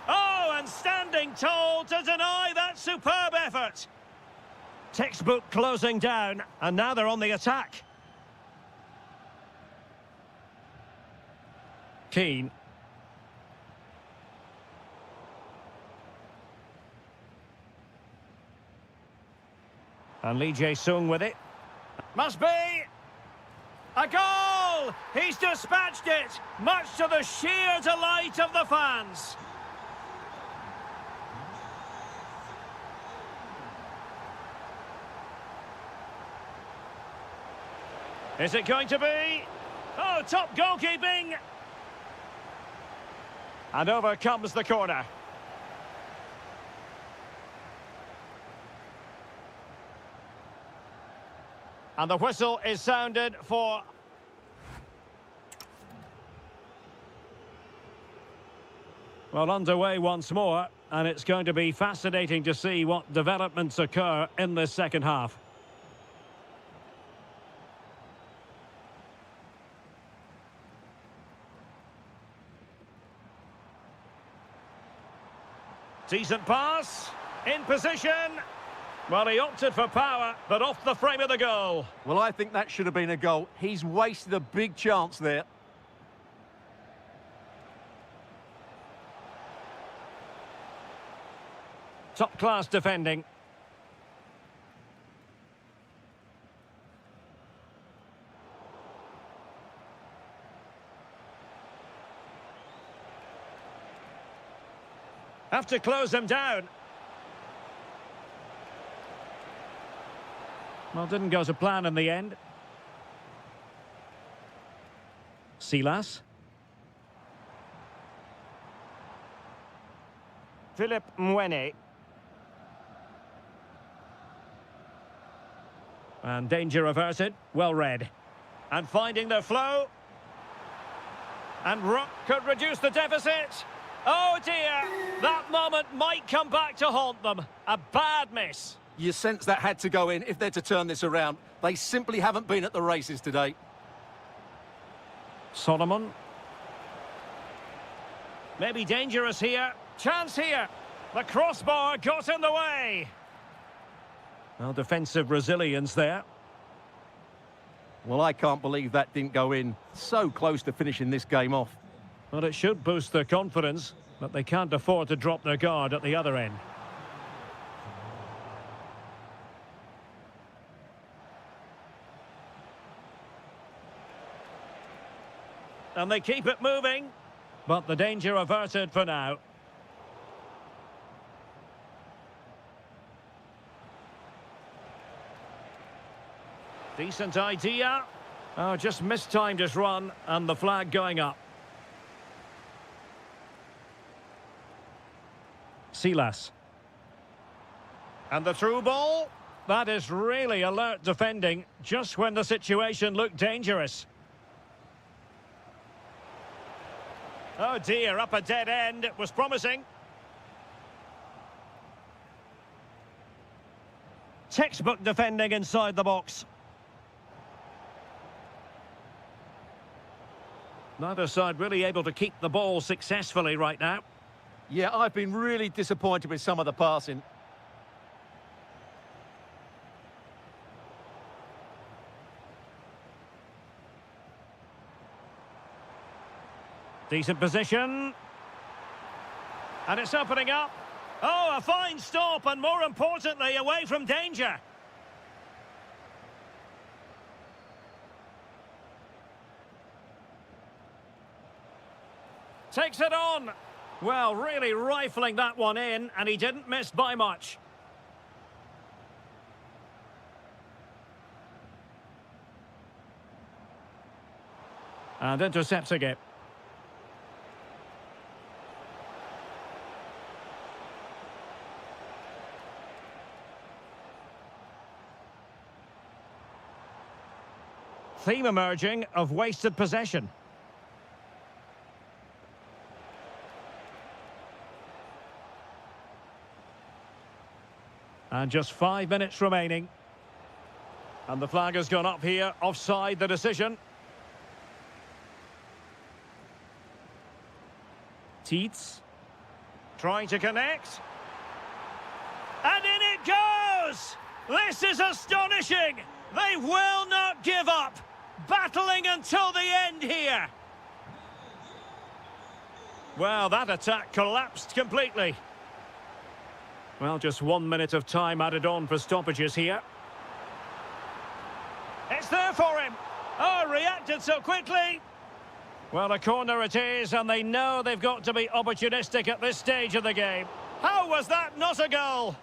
Oh, and standing tall to deny that superb effort. Textbook closing down, and now they're on the attack. Keane. And Lee Jae-sung with it. Must be a goal! He's dispatched it, much to the sheer delight of the fans. Is it going to be? Oh, top goalkeeping! And over comes the corner. And the whistle is sounded for... Well, underway once more, and it's going to be fascinating to see what developments occur in this second half. Decent pass. In position. Well, he opted for power, but off the frame of the goal. Well, I think that should have been a goal. He's wasted a big chance there. Top-class defending. Have to close him down. Well, didn't go to plan in the end. Silas. Philip Mwene. And danger averted. Well read. And finding their flow. And Rock could reduce the deficit. Oh dear, that moment might come back to haunt them. A bad miss. You sense that had to go in if they're to turn this around. They simply haven't been at the races today. Solomon. Maybe dangerous here. Chance here. The crossbar got in the way. Well, defensive resilience there. Well, I can't believe that didn't go in. So close to finishing this game off. Well, it should boost their confidence, but they can't afford to drop their guard at the other end. And they keep it moving, but the danger averted for now. Decent idea. Oh, just mistimed his run, and the flag going up. Silas. And the through ball. That is really alert defending, just when the situation looked dangerous. Oh dear, up a dead end. It was promising. Textbook defending inside the box. Neither side really able to keep the ball successfully right now. Yeah, I've been really disappointed with some of the passing. Decent position. And it's opening up. Oh, a fine stop, and more importantly, away from danger. Takes it on. Well, really rifling that one in, and he didn't miss by much. And intercepting it. Theme emerging of wasted possession. And just 5 minutes remaining. And the flag has gone up here, offside the decision. Teets. Trying to connect. And in it goes! This is astonishing! They will not give up! Battling until the end here! Well, that attack collapsed completely. Well, just 1 minute of time added on for stoppages here. It's there for him. Oh, reacted so quickly. Well, a corner it is, and they know they've got to be opportunistic at this stage of the game. How was that not a goal?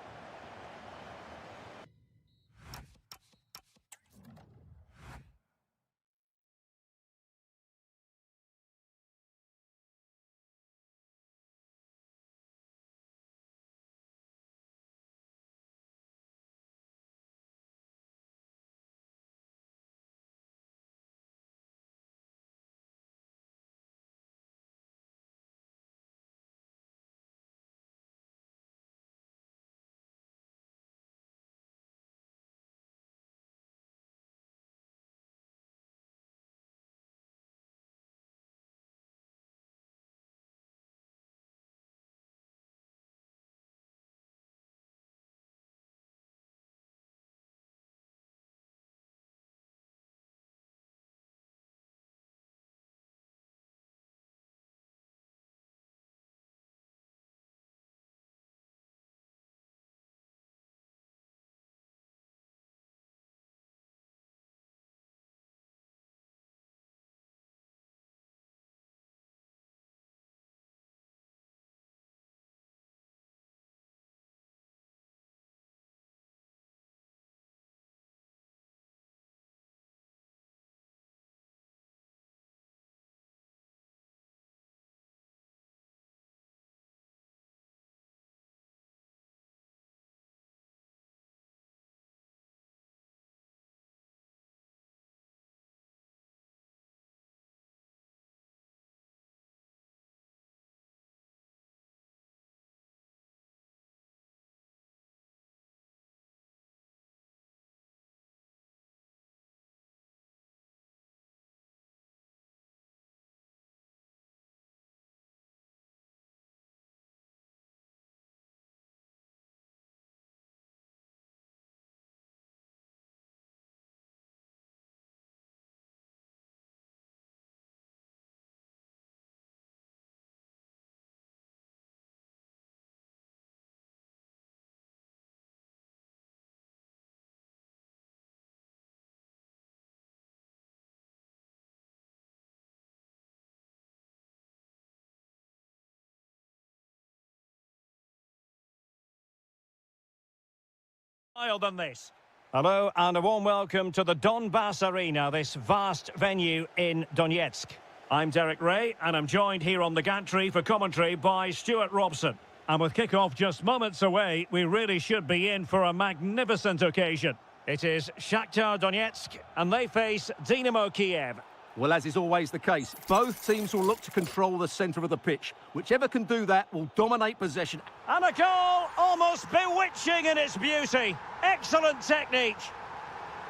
than this. Hello and a warm welcome to the Donbass Arena, this vast venue in Donetsk. I'm Derek Ray and I'm joined here on the gantry for commentary by Stuart Robson. And with kick-off just moments away, we really should be in for a magnificent occasion. It is Shakhtar Donetsk and they face Dynamo Kiev. Well, as is always the case, both teams will look to control the centre of the pitch. Whichever can do that will dominate possession. And a goal almost bewitching in its beauty. Excellent technique.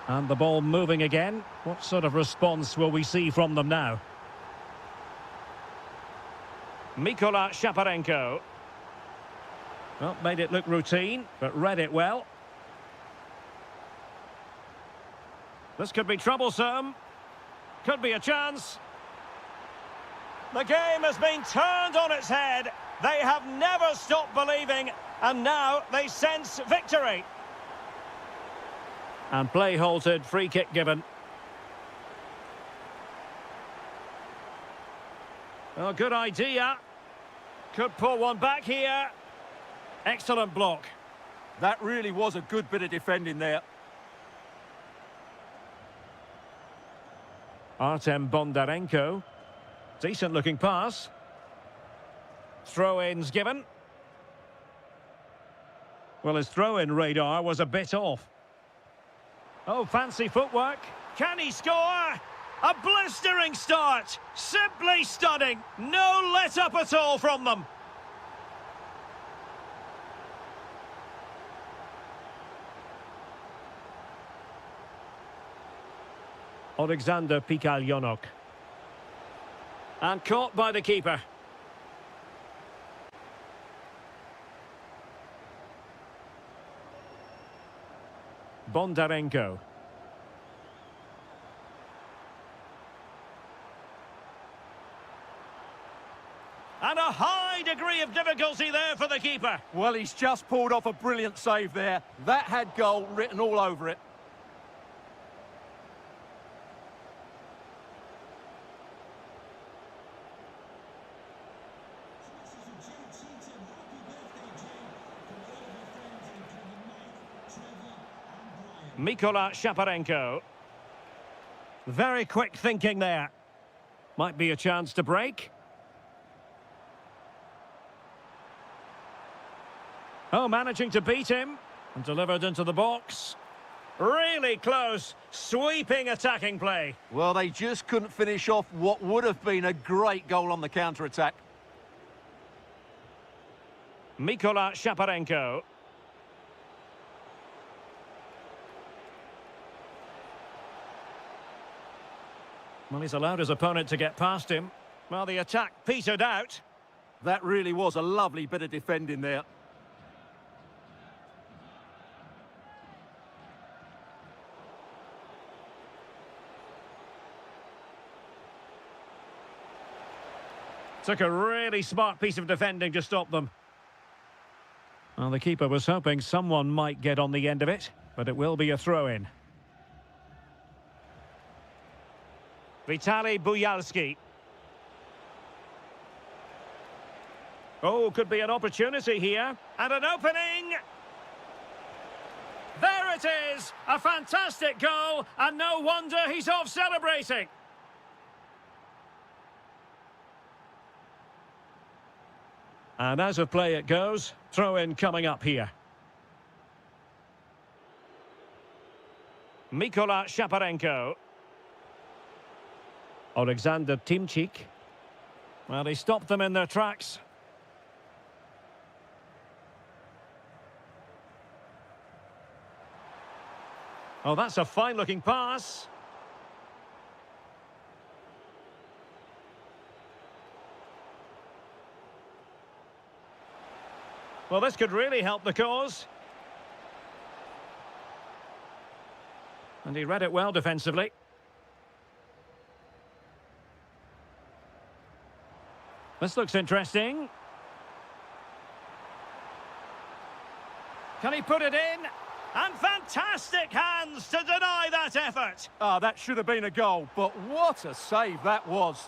And the ball moving again. What sort of response will we see from them now? Mykola Shaparenko. Well, made it look routine, but read it well. This could be troublesome. Could be a chance. The game has been turned on its head. They have never stopped believing, and now they sense victory. And play halted, free kick given. Oh, good idea. Could pull one back here. Excellent block. That really was a good bit of defending there. Artem Bondarenko. Decent looking pass. Throw-ins given. Well, his throw-in radar was a bit off. Oh, fancy footwork. Can he score? A blistering start. Simply stunning. No let-up at all from them. Alexander Pikalyonok. And caught by the keeper. Bondarenko. And a high degree of difficulty there for the keeper. Well, he's just pulled off a brilliant save there. That had goal written all over it. Mykola Shaparenko. Very quick thinking there. Might be a chance to break. Oh, managing to beat him. And delivered into the box. Really close. Sweeping attacking play. Well, they just couldn't finish off what would have been a great goal on the counter-attack. Mykola Shaparenko. Well, he's allowed his opponent to get past him. Well, the attack petered out. That really was a lovely bit of defending there. Took a really smart piece of defending to stop them. Well, the keeper was hoping someone might get on the end of it, but it will be a throw-in. Vitaly Buyalski. Oh, could be an opportunity here. And an opening! There it is! A fantastic goal, and no wonder he's off celebrating. And as of play it goes, throw-in coming up here. Mykola Shaparenko. Alexander Timchik. Well, he stopped them in their tracks. Oh, that's a fine-looking pass. Well, this could really help the cause. And he read it well defensively. This looks interesting. Can he put it in? And fantastic hands to deny that effort. Ah, that should have been a goal, but what a save that was.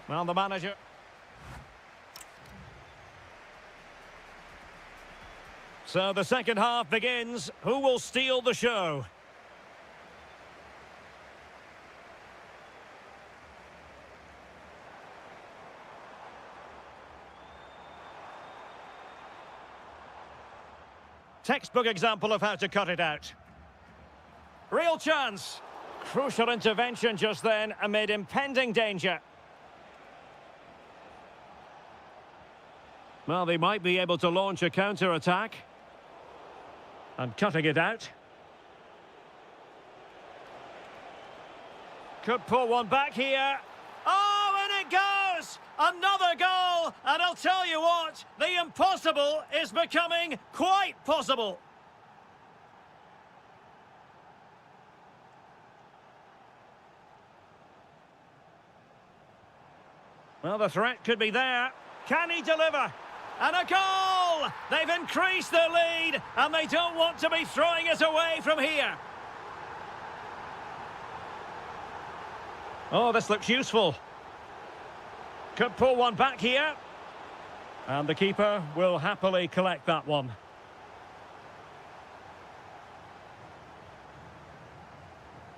Well, the manager... So the second half begins. Who will steal the show? Textbook example of how to cut it out. Real chance. Crucial intervention just then amid impending danger. Well, they might be able to launch a counter-attack. And cutting it out. Could pull one back here. Oh, and it goes! Another goal! And I'll tell you what, the impossible is becoming quite possible. Well, the threat could be there. Can he deliver? And a goal! They've increased their lead, and they don't want to be throwing it away from here. Oh, this looks useful. Could pull one back here. And the keeper will happily collect that one.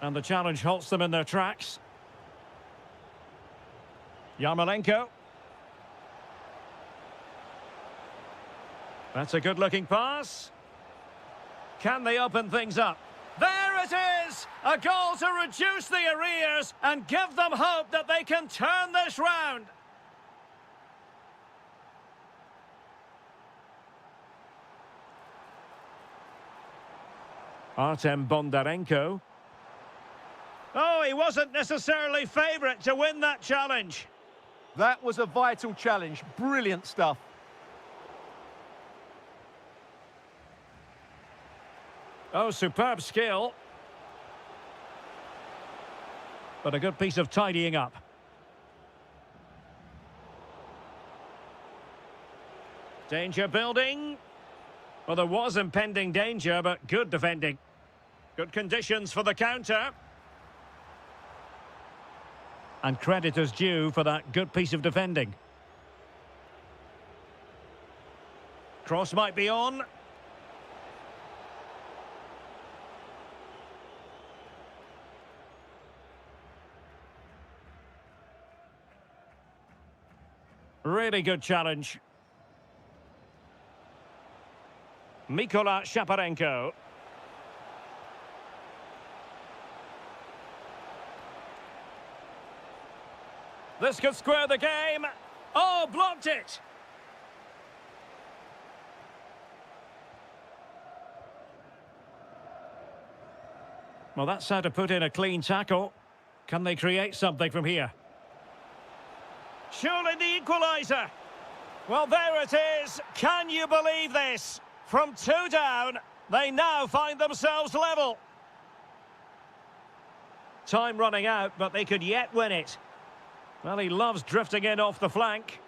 And the challenge halts them in their tracks. Yarmolenko. That's a good-looking pass. Can they open things up? There it is! A goal to reduce the arrears and give them hope that they can turn this round. Artem Bondarenko. Oh, he wasn't necessarily favourite to win that challenge. That was a vital challenge. Brilliant stuff. Oh, superb skill. But a good piece of tidying up. Danger building. Well, there was impending danger, but good defending. Good conditions for the counter. And credit is due for that good piece of defending. Cross might be on. Really good challenge. Mykola Shaparenko. This could square the game. Oh, blocked it. Well, that's how to put in a clean tackle. Can they create something from here? Surely the equaliser. Well, there it is. Can you believe this? From 2 down, they now find themselves level. Time running out, but they could yet win it. Well, he loves drifting in off the flank.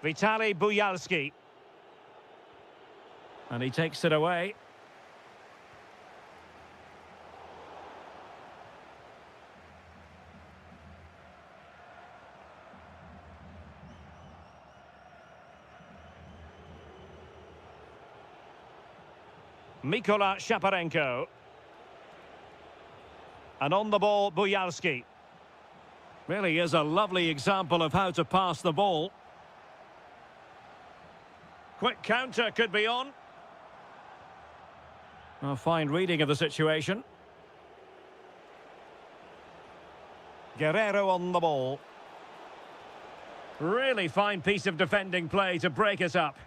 Vitaly Buyalski. And he takes it away. Mykola Shaparenko. And on the ball, Buyalski. Really is a lovely example of how to pass the ball. Quick counter could be on. A fine reading of the situation. Guerrero on the ball. Really fine piece of defending play to break it up.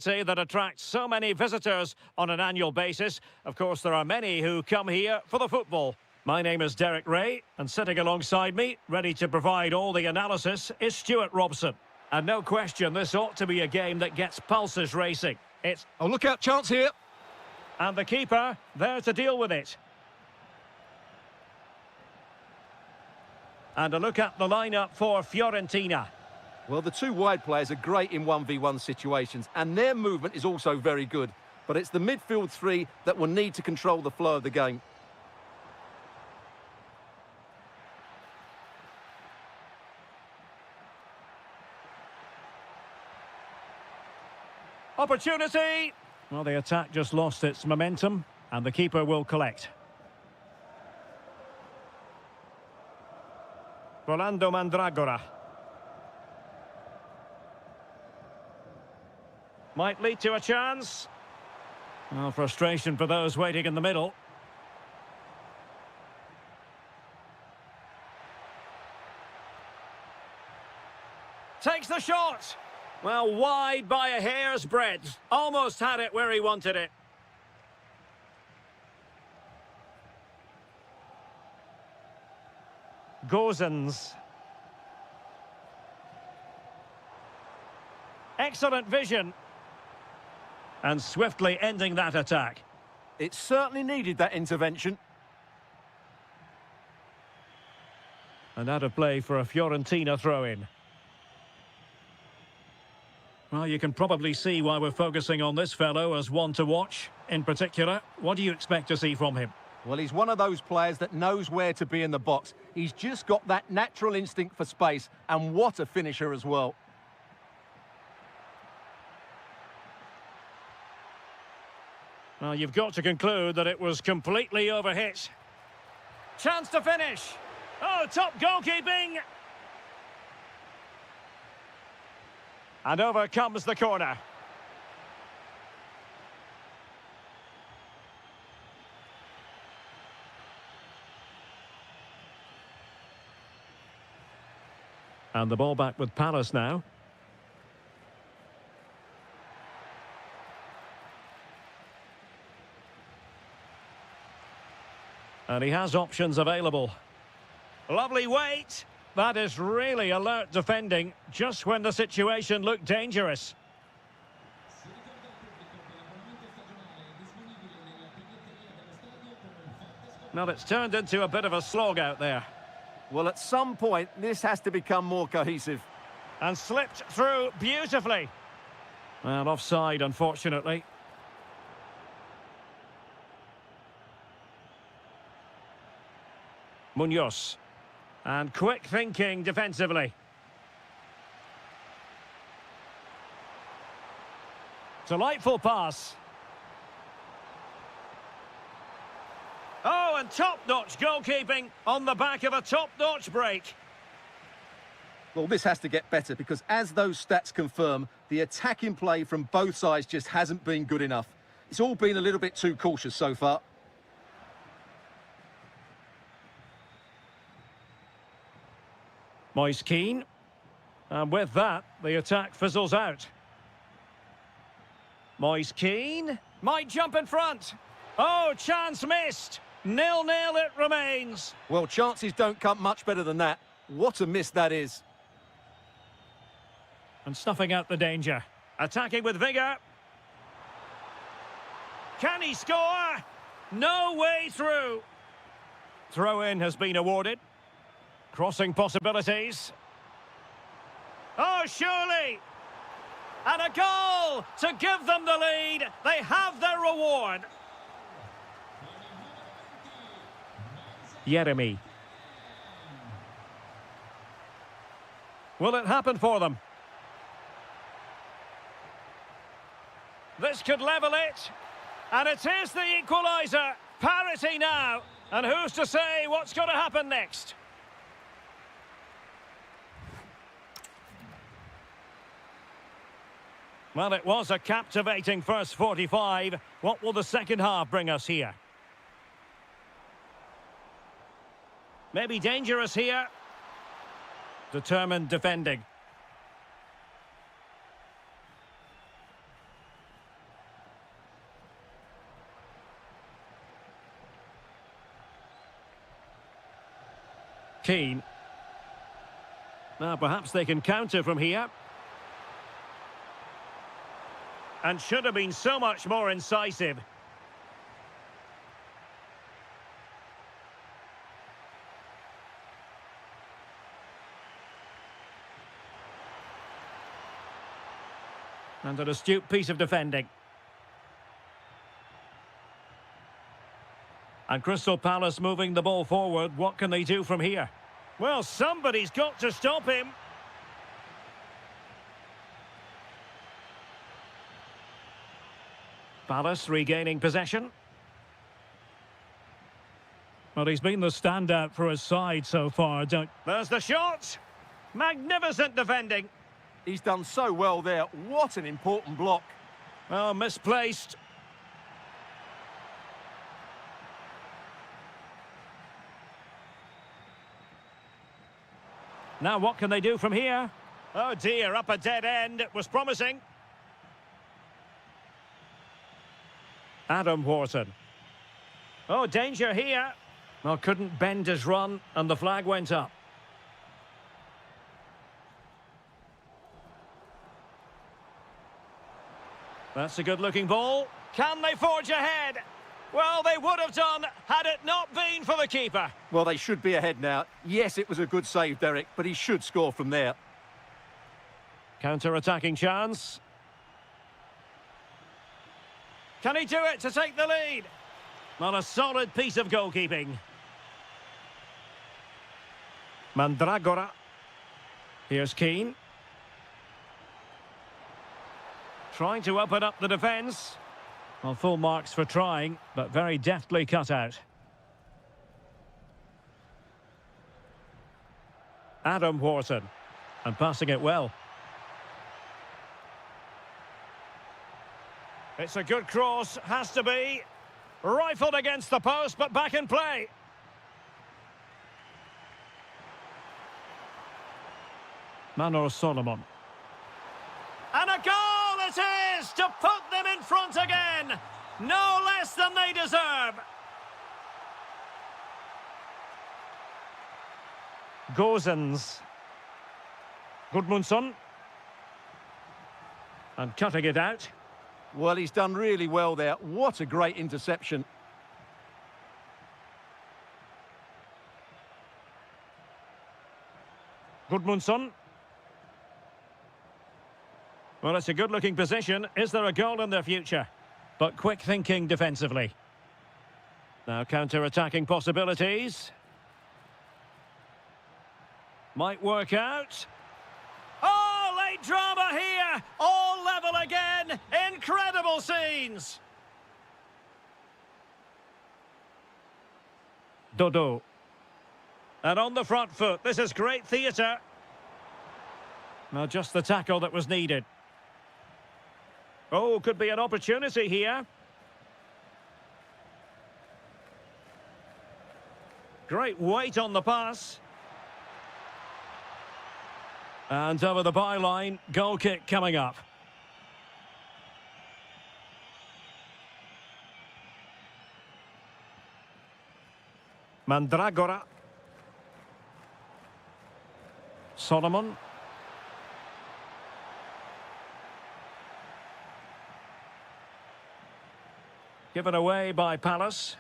City that attracts so many visitors on an annual basis. Of course, there are many who come here for the football. My name is Derek Ray, and sitting alongside me, ready to provide all the analysis, is Stuart Robson. And no question, this ought to be a game that gets pulses racing. It's... Oh, look out, chance here. And the keeper there to deal with it. And a look at the lineup for Fiorentina. Well, the two wide players are great in 1v1 situations, and their movement is also very good. But it's the midfield three that will need to control the flow of the game. Opportunity! Well, the attack just lost its momentum, and the keeper will collect. Rolando Mandragora. Might lead to a chance. Well, frustration for those waiting in the middle. Takes the shot. Well, wide by a hair's breadth. Almost had it where he wanted it. Gozens. Excellent vision. And swiftly ending that attack. It certainly needed that intervention. And out of play for a Fiorentina throw-in. Well, you can probably see why we're focusing on this fellow as one to watch. In particular, what do you expect to see from him? Well, he's one of those players that knows where to be in the box. He's just got that natural instinct for space, and what a finisher as well. Well, you've got to conclude that it was completely overhit. Chance to finish. Oh, top goalkeeping. And over comes the corner. And the ball back with Palace now. And he has options available. Lovely weight. That is really alert defending, just when the situation looked dangerous. Well, it's turned into a bit of a slog out there. Well, at some point, this has to become more cohesive. And slipped through beautifully. Well, offside, unfortunately. Munoz. And quick thinking defensively. Delightful pass. Oh, and top-notch goalkeeping on the back of a top-notch break. Well, this has to get better because as those stats confirm, the attacking play from both sides just hasn't been good enough. It's all been a little bit too cautious so far. Moise Keane. And with that, the attack fizzles out. Moise Keane might jump in front. Oh, chance missed. 0-0 it remains. Well, chances don't come much better than that. What a miss that is. And snuffing out the danger. Attacking with vigour. Can he score? No way through. Throw-in has been awarded. Crossing possibilities. Oh, surely! And a goal to give them the lead. They have their reward. Jeremy. Will it happen for them? This could level it. And it is the equaliser. Parity now. And who's to say what's going to happen next? Well, it was a captivating first 45. What will the second half bring us here? Maybe dangerous here. Determined defending. Keane. Now perhaps they can counter from here. And should have been so much more incisive. And an astute piece of defending. And Crystal Palace moving the ball forward. What can they do from here? Well, somebody's got to stop him. Palace regaining possession. Well, he's been the standout for his side so far. There's the shot. Magnificent defending. He's done so well there. What an important block. Oh, misplaced. Now what can they do from here? Oh dear, up a dead end. It was promising. Adam Wharton. Oh, danger here. Well, couldn't bend his run, and the flag went up. That's a good-looking ball. Can they forge ahead? Well, they would have done had it not been for the keeper. Well, they should be ahead now. Yes, it was a good save, Derek, but he should score from there. Counter-attacking chance. Can he do it to take the lead? Well, a solid piece of goalkeeping. Mandragora. Here's Keane. Trying to open up the defence. Well, full marks for trying, but very deftly cut out. Adam Wharton. And passing it well. It's a good cross, has to be. Rifled against the post, but back in play. Manor Solomon. And a goal it is to put them in front again. No less than they deserve. Gozens. Gudmundsson. And cutting it out. Well, he's done really well there. What a great interception. Gudmundsson. Well, it's a good-looking position. Is there a goal in their future? But quick thinking defensively. Now counter-attacking possibilities. Might work out. Oh, late drama here. All level again. Incredible scenes. Dodo. And on the front foot. This is great theatre. Now just the tackle that was needed. Oh, could be an opportunity here. Great weight on the pass. And over the byline, goal kick coming up. Mandragora. Solomon. Given away by Palace.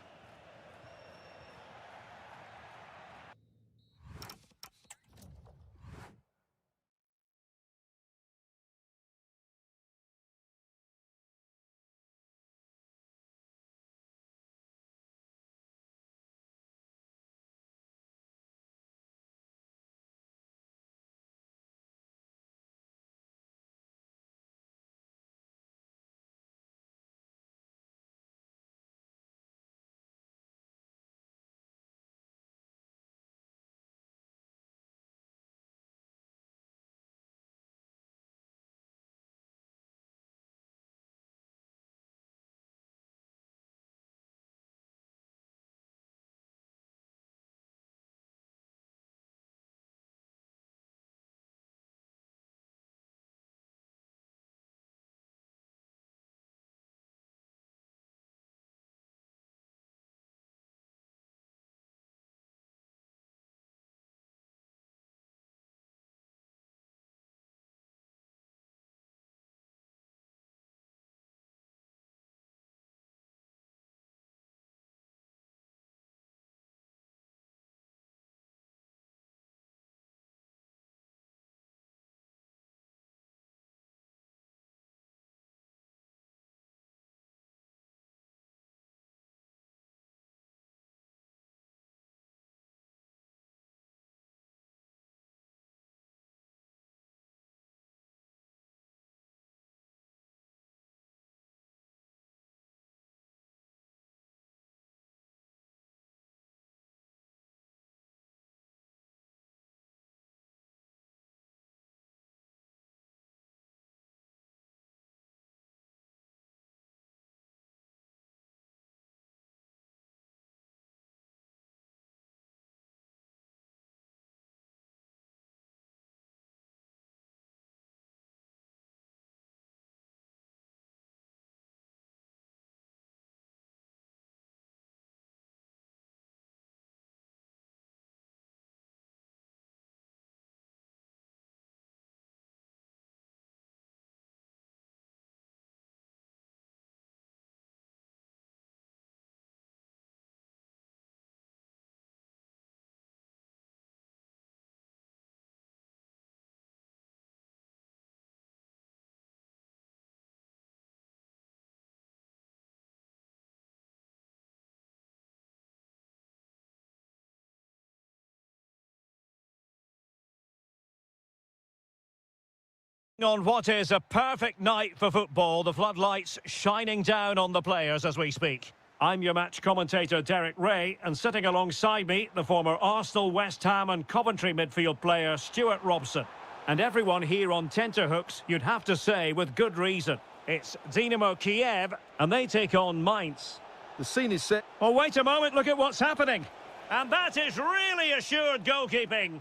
On what is a perfect night for football, the floodlights shining down on the players as we speak. I'm your match commentator Derek Ray, and sitting alongside me, the former Arsenal, West Ham and Coventry midfield player Stuart Robson. And everyone here on tenterhooks, you'd have to say with good reason. It's Dynamo Kiev, and they take on Mainz. The scene is set. Oh, wait a moment, look at what's happening. And that is really assured goalkeeping.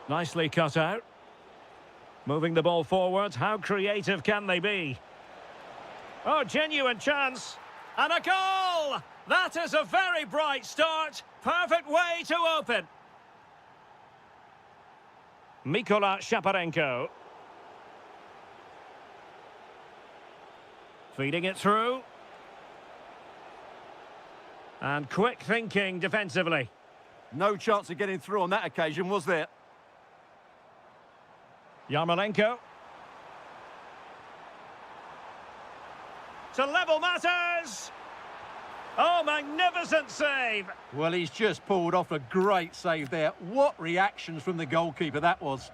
Nicely cut out. Moving the ball forward, how creative can they be? Oh, genuine chance. And a goal! That is a very bright start. Perfect way to open. Mikola Shaparenko. Feeding it through. And quick thinking defensively. No chance of getting through on that occasion, was there? Yarmolenko. To level matters. Oh, magnificent save. Well, he's just pulled off a great save there. What reactions from the goalkeeper that was.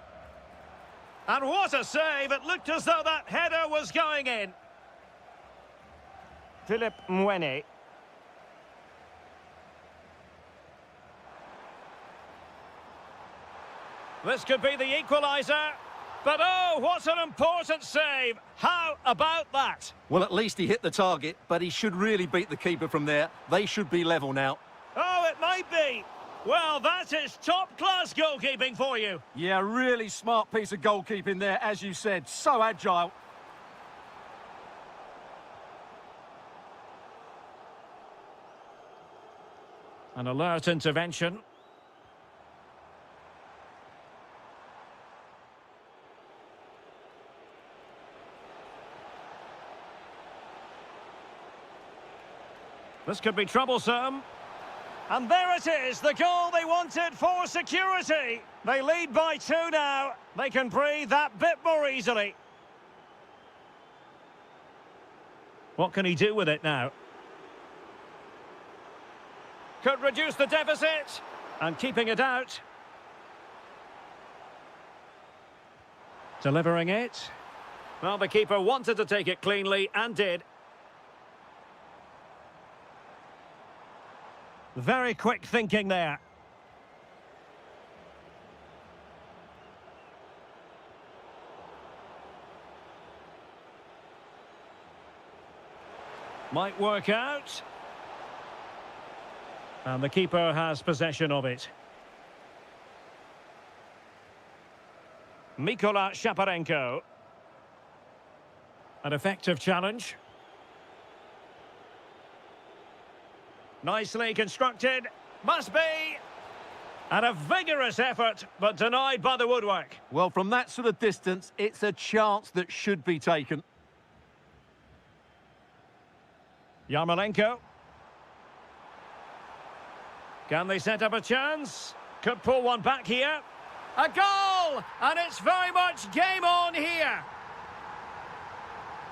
And what a save. It looked as though that header was going in. Philip Mwene. This could be the equaliser. But oh, what an important save. How about that? Well, at least he hit the target, but he should really beat the keeper from there. They should be level now. Oh, it might be. Well, that is top-class goalkeeping for you. Yeah, really smart piece of goalkeeping there, as you said. So agile. An alert intervention. This could be troublesome. And there it is, the goal they wanted for security. They lead by 2 now. They can breathe that bit more easily. What can he do with it now? Could reduce the deficit. And keeping it out. Delivering it. Well, the keeper wanted to take it cleanly and did. Very quick thinking there. Might work out. And the keeper has possession of it. Mikola Shaparenko. An effective challenge. Nicely constructed. Must be. And a vigorous effort, but denied by the woodwork. Well, from that sort of distance, it's a chance that should be taken. Yarmolenko. Can they set up a chance? Could pull one back here. A goal! And it's very much game on here.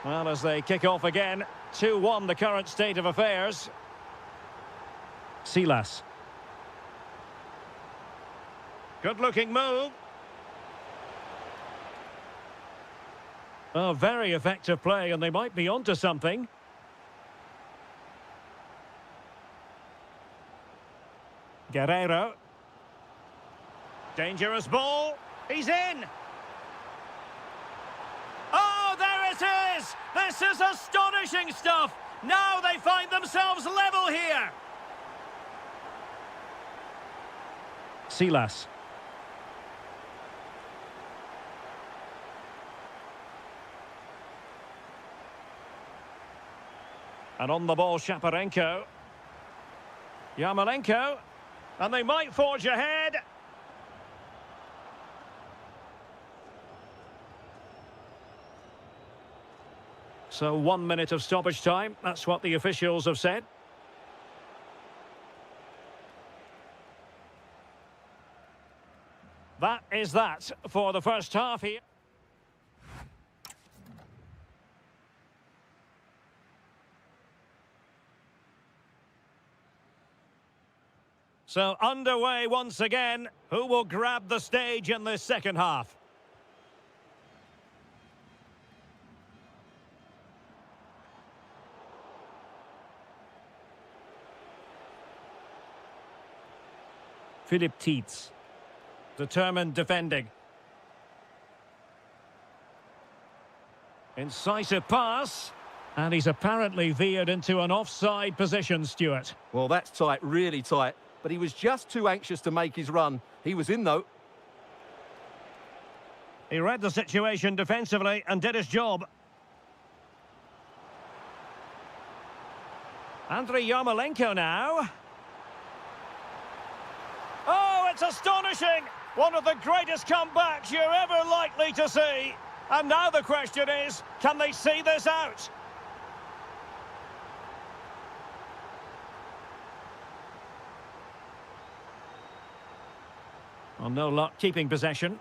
Well, as they kick off again, 2-1 the current state of affairs. Silas. Good-looking move. Oh, very effective play, and they might be onto something. Guerrero. Dangerous ball. He's in. Oh, there it is! This is astonishing stuff! Now they find themselves level here. Silas. And on the ball, Shaparenko. Yarmolenko. And they might forge ahead. So 1 minute of stoppage time. That's what the officials have said. That is that for the first half here. So underway once again. Who will grab the stage in this second half? Philip Tietz. Determined defending. Incisive pass. And he's apparently veered into an offside position, Stuart. Well, that's tight, really tight. But he was just too anxious to make his run. He was in, though. He read the situation defensively and did his job. Andriy Yarmolenko now. Oh, it's astonishing! One of the greatest comebacks you're ever likely to see. And now the question is, can they see this out? Well, no luck keeping possession.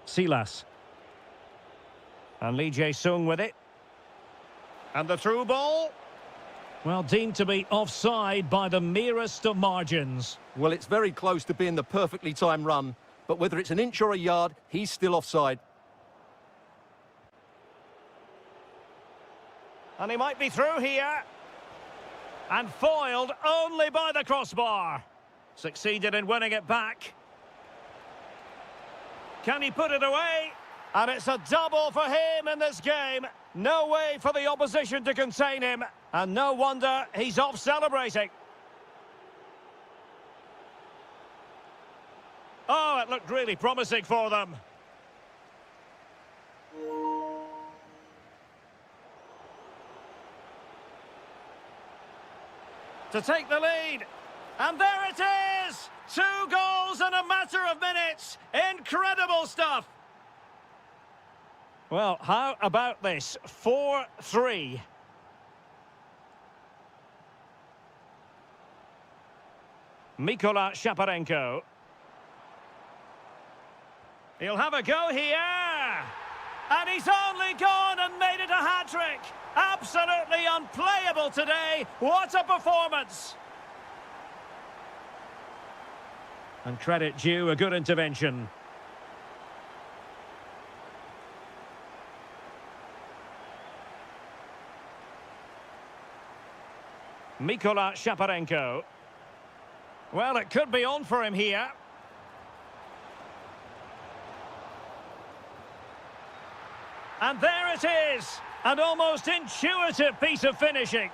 Silas. And Lee Jae-sung with it. And the through ball. Well, deemed to be offside by the merest of margins. Well, it's very close to being the perfectly timed run. But whether it's an inch or a yard, he's still offside. And he might be through here. And foiled only by the crossbar. Succeeded in winning it back. Can he put it away? And it's a double for him in this game. No way for the opposition to contain him. And no wonder he's off celebrating. Oh, it looked really promising for them. To take the lead. And there it is! 2 goals in a matter of minutes. Incredible stuff. Well, how about this? 4-3. Mykola Shaparenko. He'll have a go here. And he's only gone and made it a hat-trick. Absolutely unplayable today. What a performance. And credit due, a good intervention. Mykola Shaparenko. Well, it could be on for him here. And there it is. An almost intuitive piece of finishing.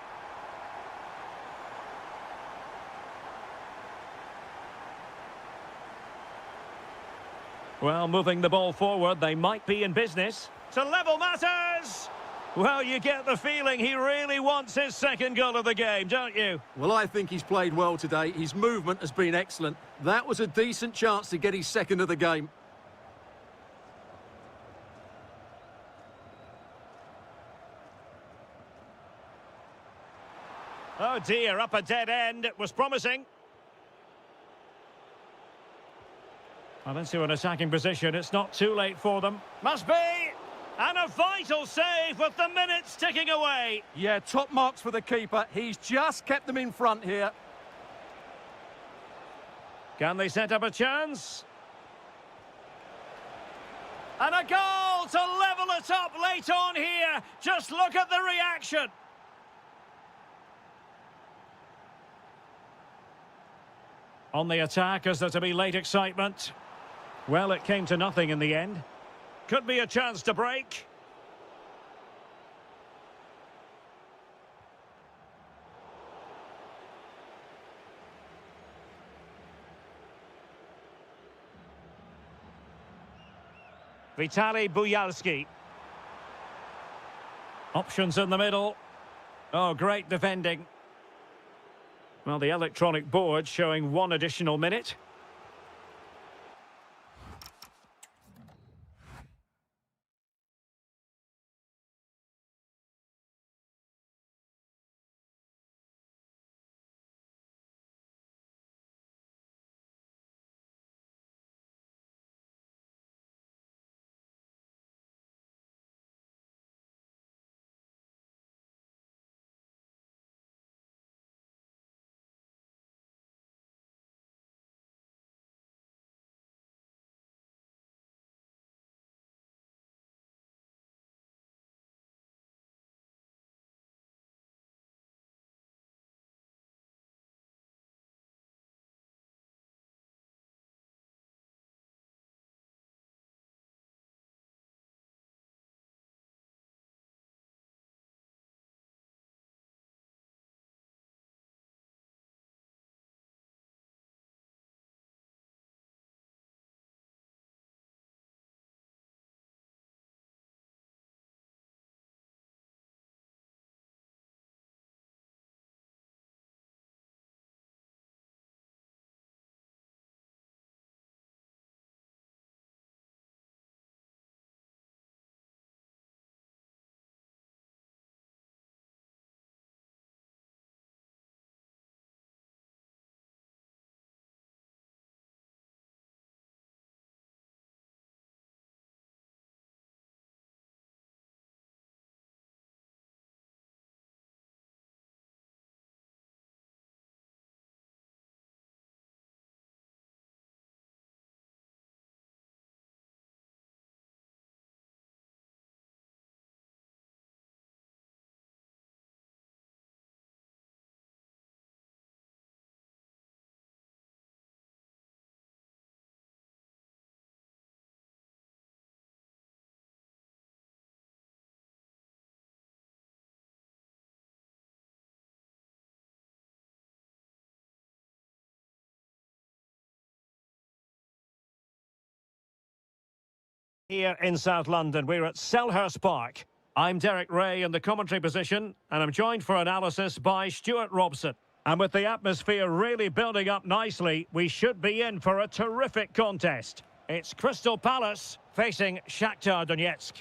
Well, moving the ball forward, they might be in business. To level matters! Well, you get the feeling he really wants his second goal of the game, don't you? Well, I think he's played well today. His movement has been excellent. That was a decent chance to get his second of the game. Oh dear, up a dead end. It was promising. Well, into an attacking position. It's not too late for them. Must be! And a vital save with the minutes ticking away. Yeah, top marks for the keeper. He's just kept them in front here. Can they set up a chance? And a goal to level it up late on here. Just look at the reaction. On the attack, is there to be late excitement? Well, it came to nothing in the end. Could be a chance to break. Vitaly Buyalski. Options in the middle. Oh, great defending. Well, the electronic board showing 1 additional minute. Here in South London, we're at Selhurst Park. I'm Derek Ray in the commentary position, and I'm joined for analysis by Stuart Robson. And with the atmosphere really building up nicely, we should be in for a terrific contest. It's Crystal Palace facing Shakhtar Donetsk.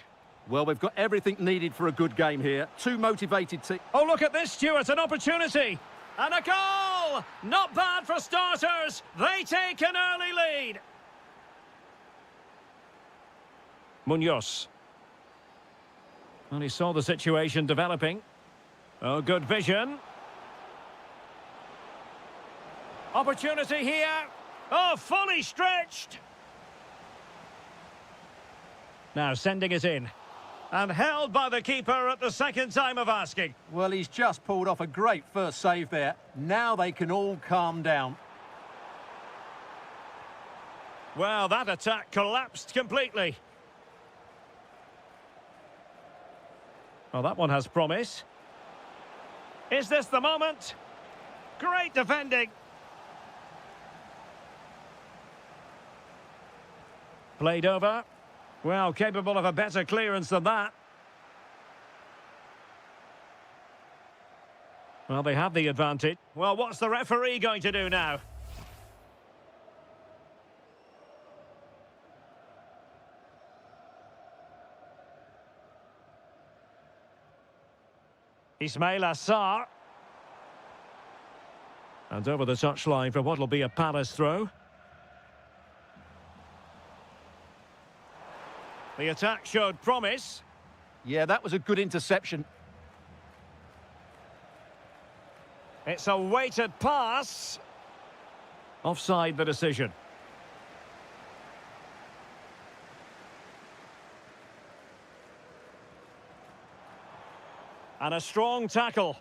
Well, we've got everything needed for a good game here. Two motivated teams. Oh, look at this, Stuart, an opportunity. And a goal! Not bad for starters. They take an early lead. Munoz. Well, he saw the situation developing. Oh, good vision. Opportunity here. Oh, fully stretched. Now sending it in. And held by the keeper at the second time of asking. Well, he's just pulled off a great first save there. Now they can all calm down. Well, that attack collapsed completely. Well, that one has promise. Is this the moment? Great defending. Played over. Well, capable of a better clearance than that. Well, they have the advantage. Well, what's the referee going to do now? Ismail Assar. And over the touchline for what will be a Palace throw. The attack showed promise. Yeah, that was a good interception. It's a weighted pass. Offside the decision. And a strong tackle.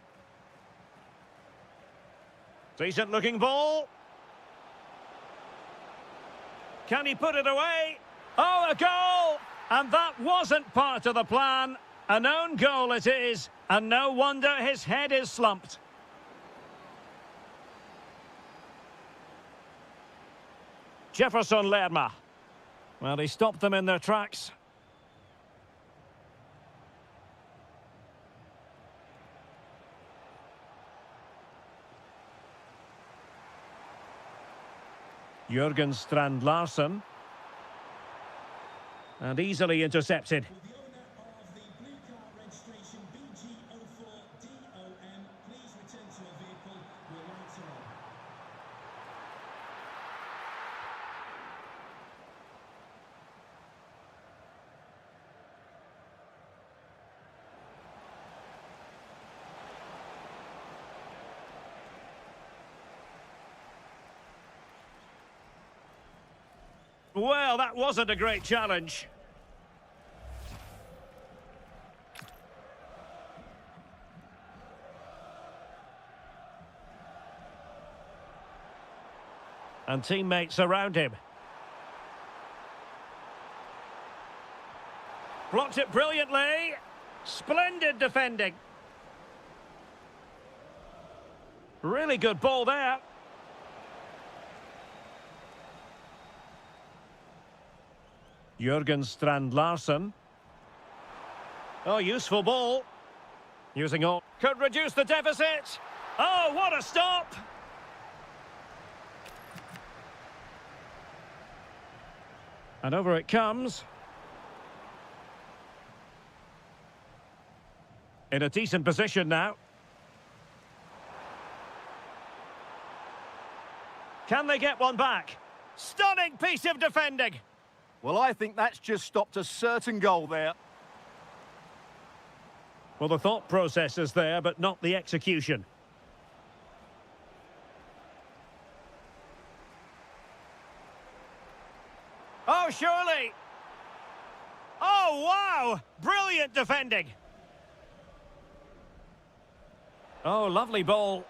Decent looking ball. Can he put it away? Oh, a goal! And that wasn't part of the plan. An own goal it is, and no wonder his head is slumped. Jefferson Lerma. Well, he stopped them in their tracks. Jürgen Strand Larsen. And easily intercepted. Well, that wasn't a great challenge. And teammates around him. Blocked it brilliantly. Splendid defending. Really good ball there. Jürgen Strand Larsen. Oh, useful ball. Using all. Could reduce the deficit. Oh, what a stop. And over it comes. In a decent position now. Can they get one back? Stunning piece of defending. Well, I think that's just stopped a certain goal there. Well, the thought process is there, but not the execution. Oh, surely. Oh, wow. Brilliant defending. Oh, lovely ball.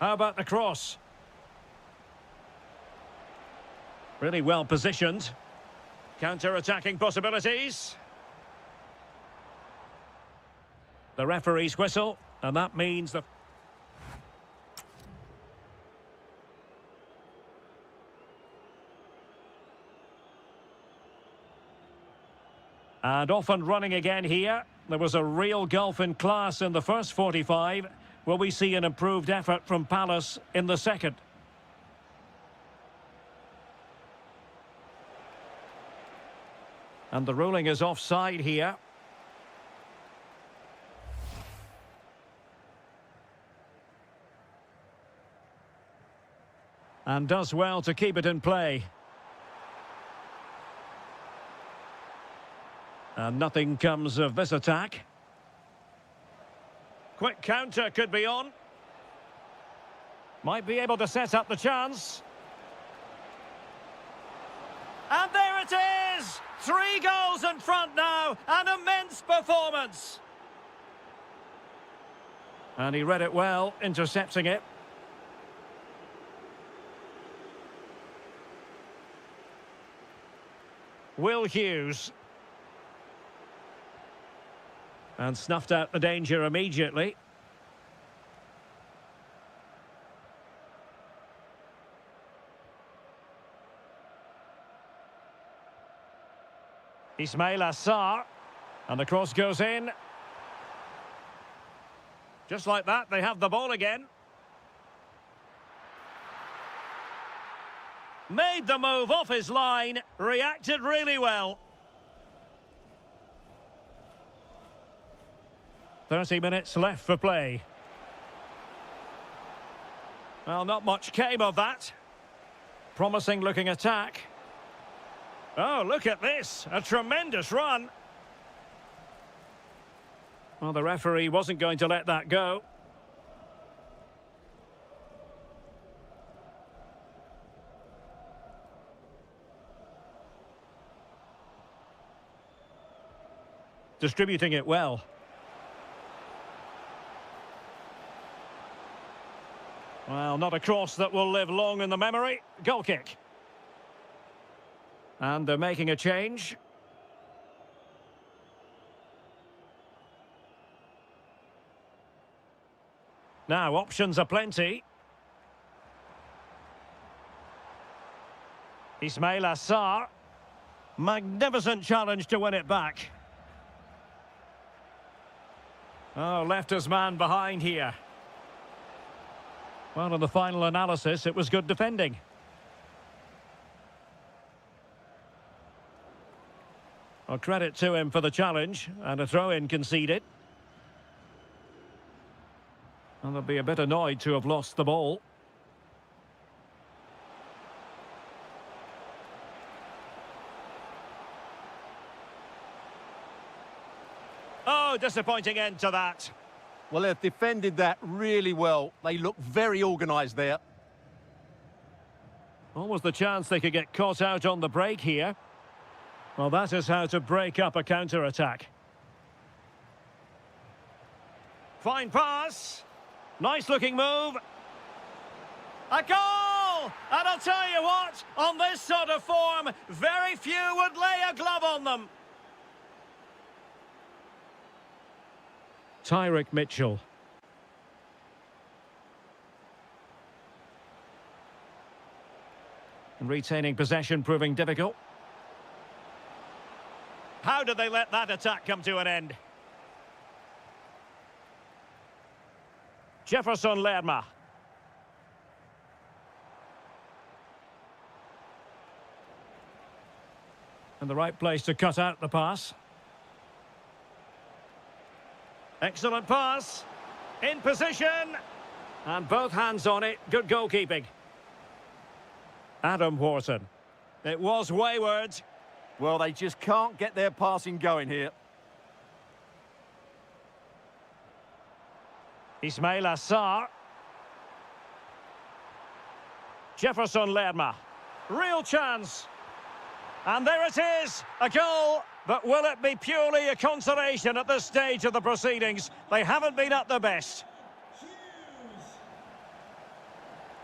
How about the cross? Really well positioned. Counter-attacking possibilities. The referee's whistle, and that means the... And off and running again here. There was a real gulf in class in the first 45. Will we see an improved effort from Palace in the second? And the ruling is offside here. And does well to keep it in play. And nothing comes of this attack. Quick counter could be on. Might be able to set up the chance. And there it is! 3 goals in front now. An immense performance. And he read it well, intercepting it. Will Hughes. And snuffed out the danger immediately. Ismail Assar. And the cross goes in. Just like that, they have the ball again. Made the move off his line. Reacted really well. 30 minutes left for play. Well, not much came of that. Promising looking attack. Oh, look at this. A tremendous run. Well, the referee wasn't going to let that go. Distributing it well. Well, not a cross that will live long in the memory. Goal kick. And they're making a change. Now, options are plenty. Ismail Assar. Magnificent challenge to win it back. Oh, left his man behind here. Well, in the final analysis, it was good defending. Well, credit to him for the challenge, and a throw-in conceded. And they'll be a bit annoyed to have lost the ball. Oh, disappointing end to that. Well, they've defended that really well. They look very organised there. Almost the chance they could get caught out on the break here. Well, that is how to break up a counter-attack. Fine pass. Nice-looking move. A goal! And I'll tell you what, on this sort of form, very few would lay a glove on them. Tyrick Mitchell. And retaining possession proving difficult. How did they let that attack come to an end? Jefferson Lerma. And the right place to cut out the pass. Excellent pass. In position. And both hands on it. Good goalkeeping. Adam Wharton. It was wayward. Well, they just can't get their passing going here. Ismail Assar. Jefferson Lerma. Real chance. And there it is. A goal. But will it be purely a consolation at this stage of the proceedings? They haven't been at their best.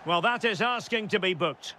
Well, that is asking to be booked.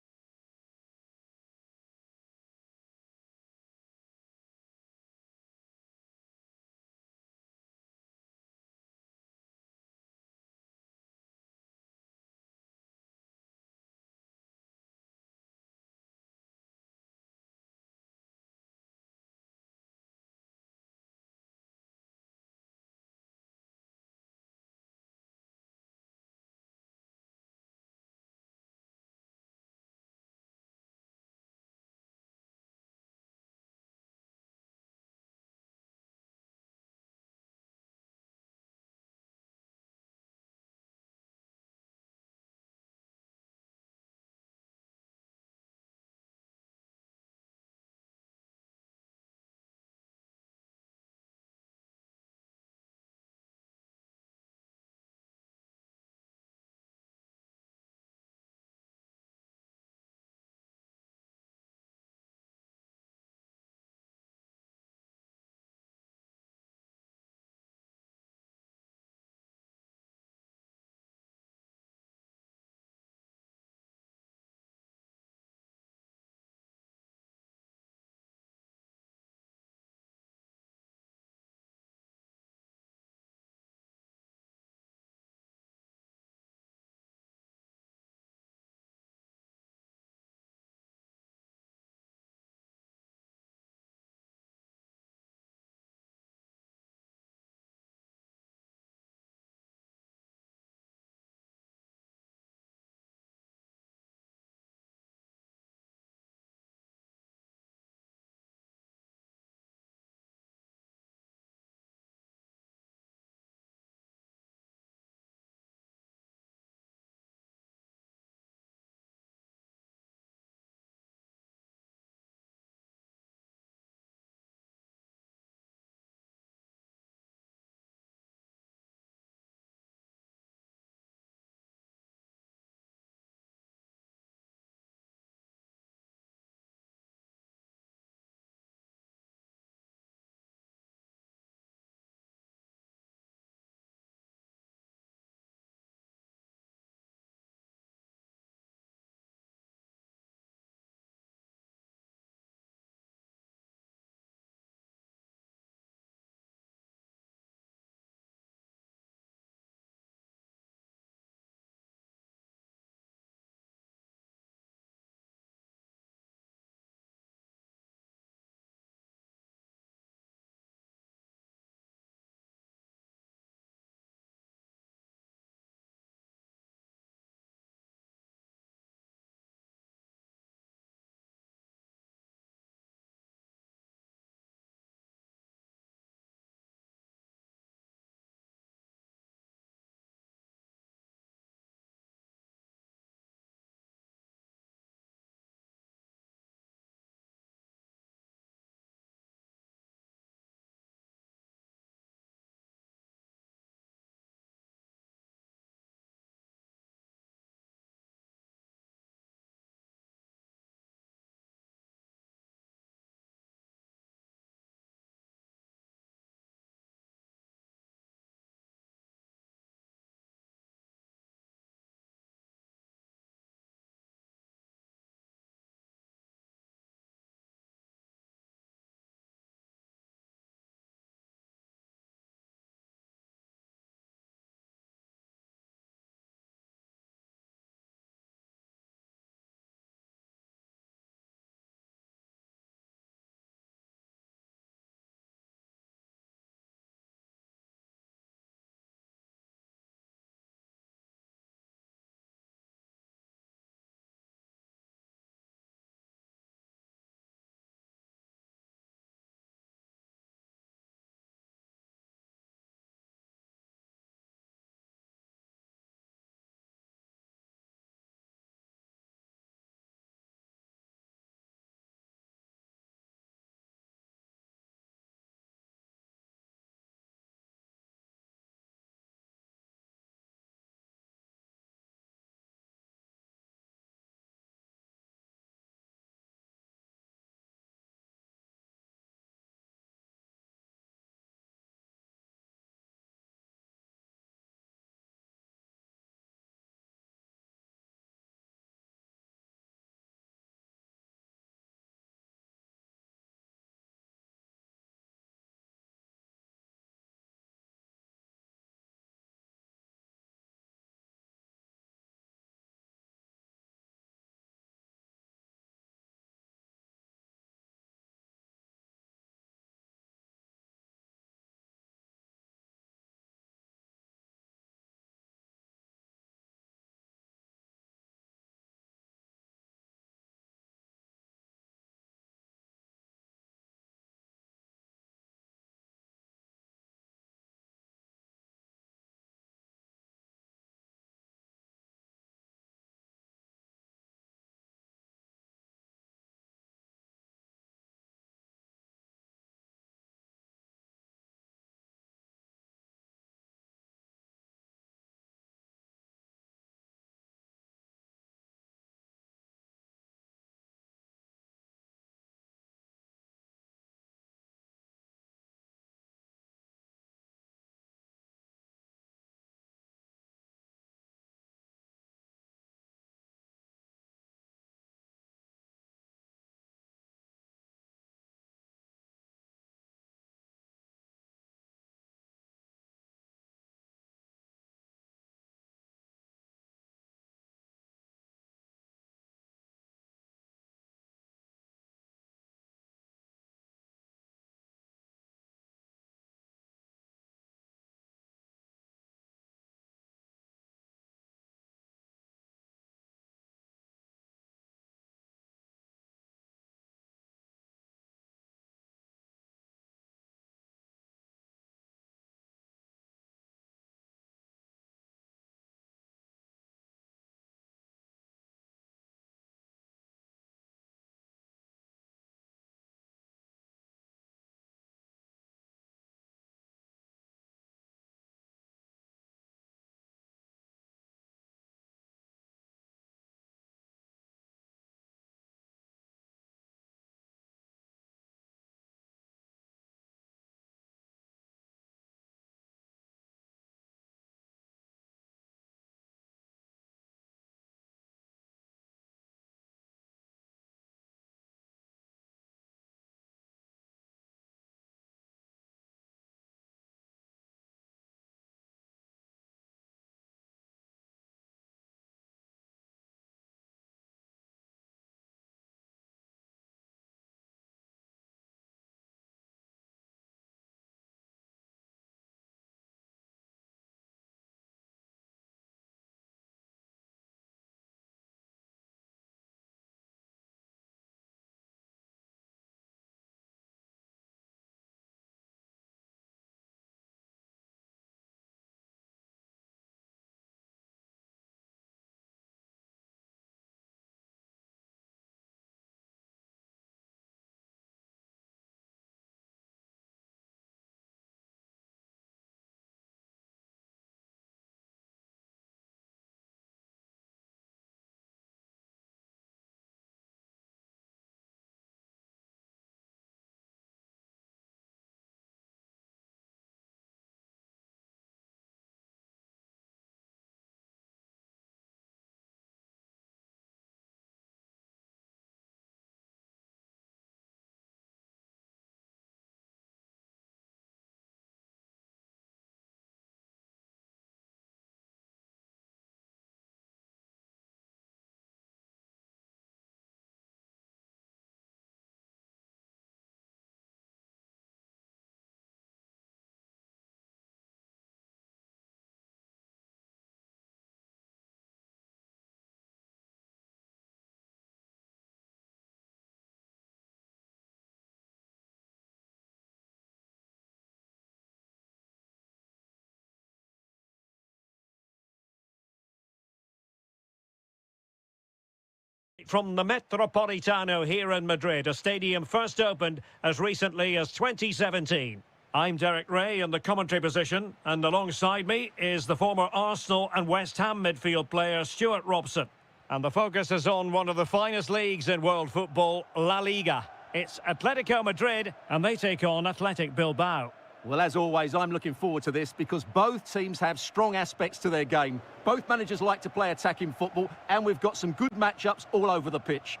straight from the Metropolitano here in Madrid, a stadium first opened as recently as 2017. I'm Derek Ray in the commentary position, and alongside me is the former Arsenal and West Ham midfield player Stuart Robson. And the focus is on one of the finest leagues in world football, La Liga. It's Atletico Madrid, and they take on Athletic Bilbao. Well, as always, I'm looking forward to this because both teams have strong aspects to their game. Both managers like to play attacking football, and we've got some good matchups all over the pitch.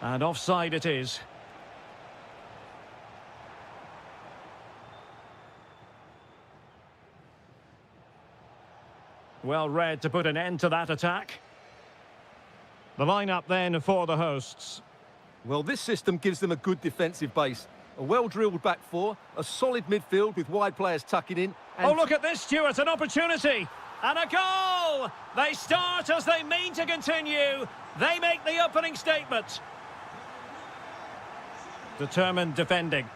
And offside it is. Well read to put an end to that attack. The lineup then for the hosts. Well, this system gives them a good defensive base. A well-drilled back four, a solid midfield with wide players tucking in. And oh, look at this, Stuart, an opportunity. And a goal! They start as they mean to continue. They make the opening statement. Determined defending.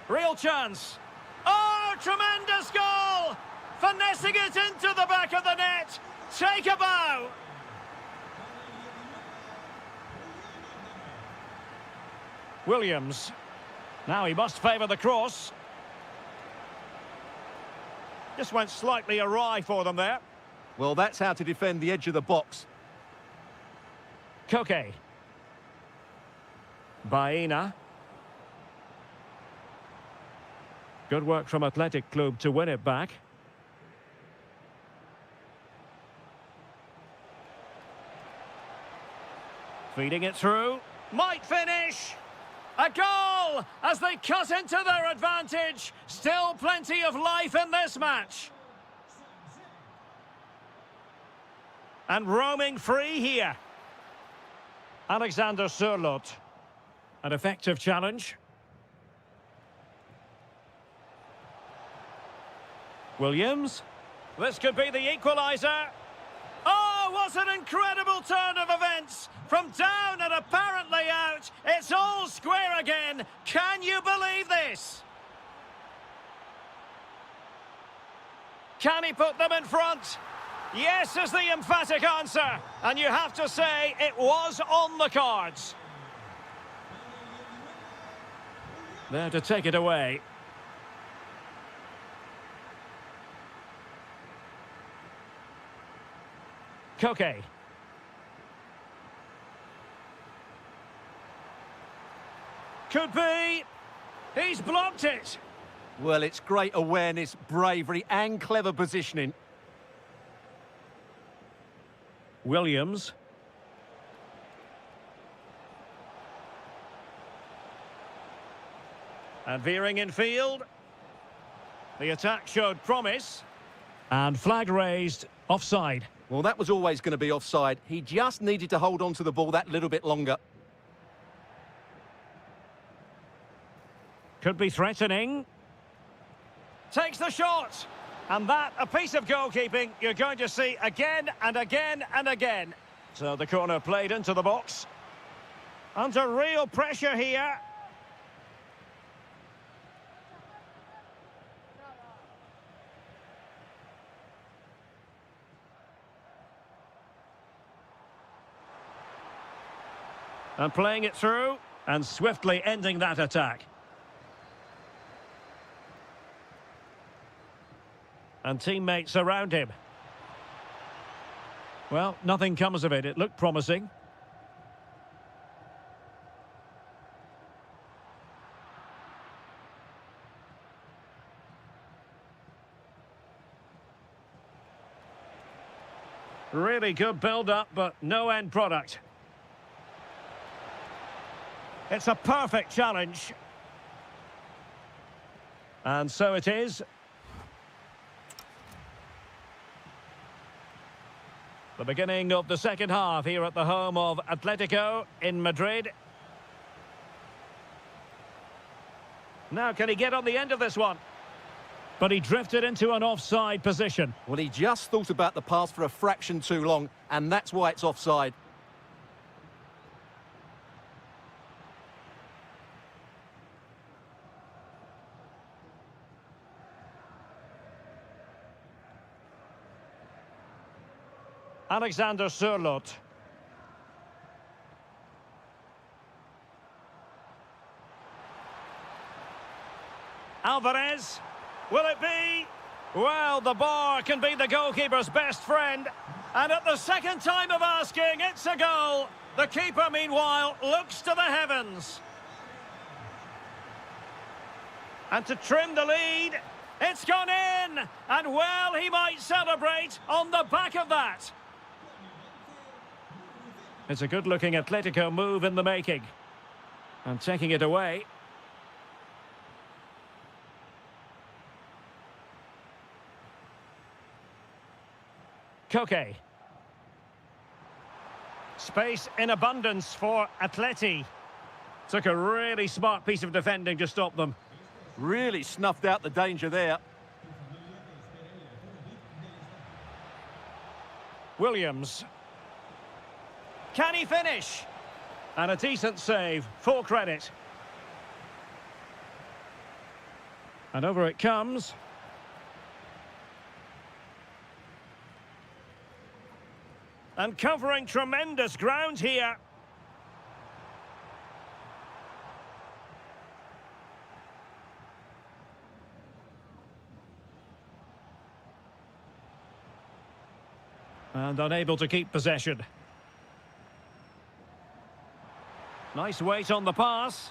Real chance. Oh, tremendous goal! Finessing it into the back of the net. Take a bow. Williams. Now he must favour the cross. Just went slightly awry for them there. well, that's how to defend the edge of the box. Koke. Baena. Good work from Athletic Club to win it back. Feeding it through. Might finish. A goal as they cut into their advantage. Still plenty of life in this match. And roaming free here. Alexander Sørloth. An effective challenge. Williams. This could be the equaliser. Oh, what an incredible turn of events. From down and apparently out, it's all square again. Can you believe this? Can he put them in front? Yes is the emphatic answer. And you have to say it was on the cards. There to take it away. Koke. Could be. He's blocked it. Well, it's great awareness, bravery and clever positioning. Williams. And veering in field. The attack showed promise. And flag raised, offside. Well, that was always going to be offside. He just needed to hold on to the ball that little bit longer. Could be threatening. Takes the shot. And that, a piece of goalkeeping you're going to see again and again and again. So the corner played into the box. Under real pressure here. And playing it through, and swiftly ending that attack. And teammates around him. Well, nothing comes of it. It looked promising. Really good build-up, but no end product. It's a perfect challenge. And so it is. The beginning of the second half here at the home of Atletico in Madrid. Now, can he get on the end of this one? But he drifted into an offside position. Well, he just thought about the pass for a fraction too long, and that's why it's offside. Alexander Sørloth. Alvarez. Will it be? Well, the bar can be the goalkeeper's best friend. And at the second time of asking, it's a goal. The keeper, meanwhile, looks to the heavens. And to trim the lead, it's gone in. And well, he might celebrate on the back of that. It's a good-looking Atletico move in the making. And taking it away. Koke. Space in abundance for Atleti. Took a really smart piece of defending to stop them. Really snuffed out the danger there. Williams. Can he finish? And a decent save, full credit. And over it comes. And covering tremendous ground here. And unable to keep possession. Nice weight on the pass.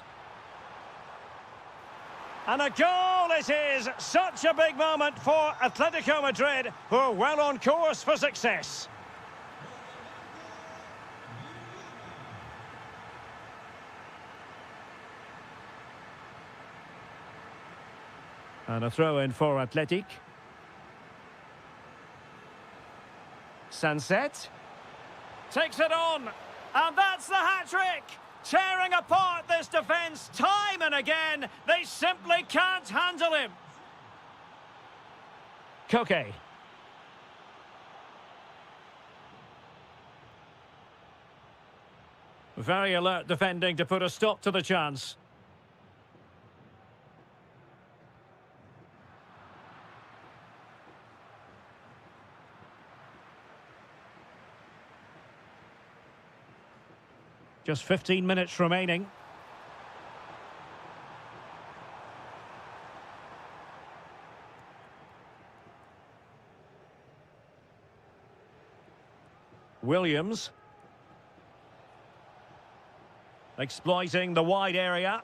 And a goal it is! Such a big moment for Atletico Madrid, who are well on course for success. And a throw-in for Athletic. Sunset. Takes it on. And that's the hat-trick! Tearing apart this defence time and again. They simply can't handle him. Koke. Very alert defending to put a stop to the chance. Just 15 minutes remaining. Williams. Exploiting the wide area.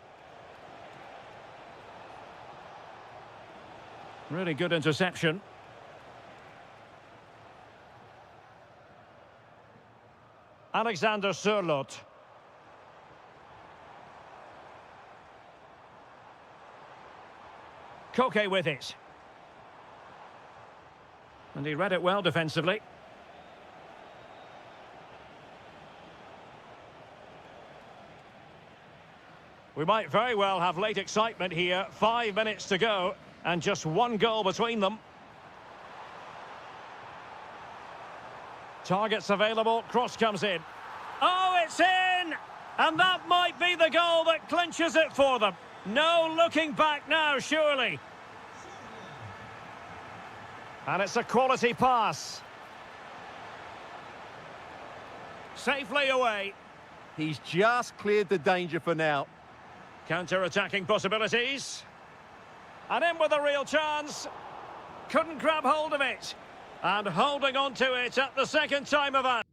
Really good interception. Alexander Sørloth. Koke with it. And he read it well defensively. We might very well have late excitement here. 5 minutes to go and just one goal between them. Targets available, cross comes in. Oh, it's in! And that might be the goal that clinches it for them. No looking back now, surely. And it's a quality pass. Safely away. He's just cleared the danger for now. Counter-attacking possibilities. And in with a real chance. Couldn't grab hold of it. And holding on to it at the second time of that.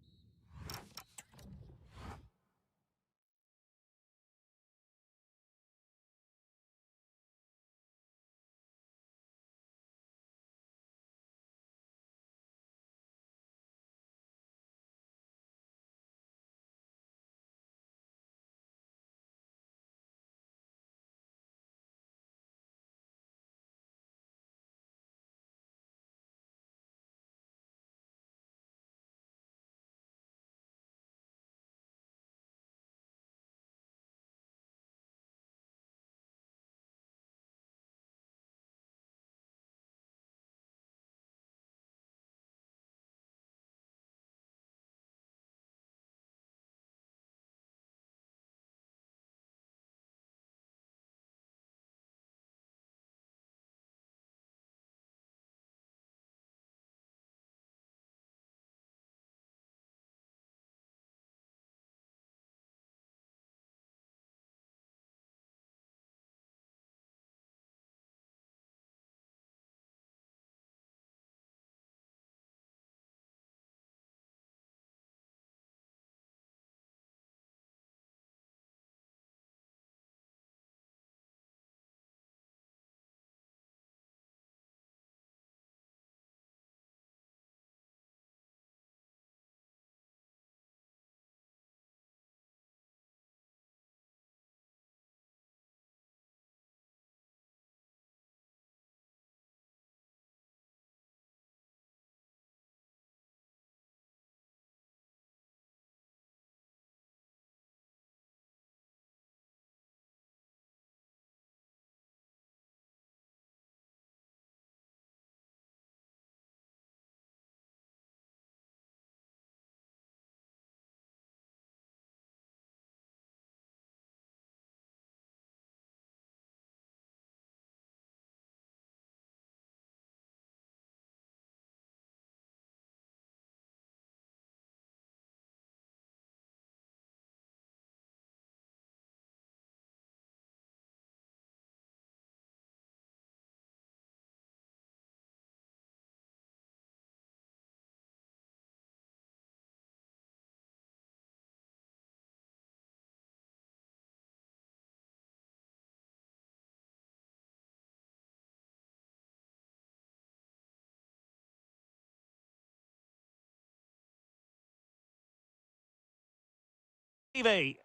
TV.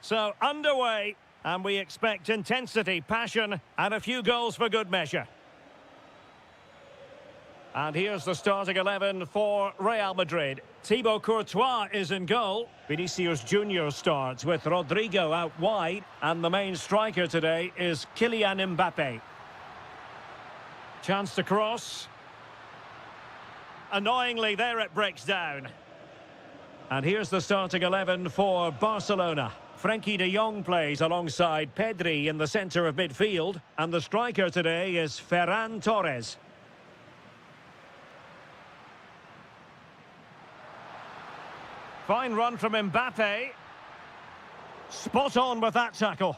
So, underway, and we expect intensity, passion, and a few goals for good measure. And here's the starting 11 for Real Madrid. Thibaut Courtois is in goal. Vinicius Junior starts with Rodrigo out wide. And the main striker today is Kylian Mbappe. Chance to cross. Annoyingly, there it breaks down. And here's the starting 11 for Barcelona. Frenkie de Jong plays alongside Pedri in the centre of midfield. And the striker today is Ferran Torres. Fine run from Mbappe. Spot on with that tackle.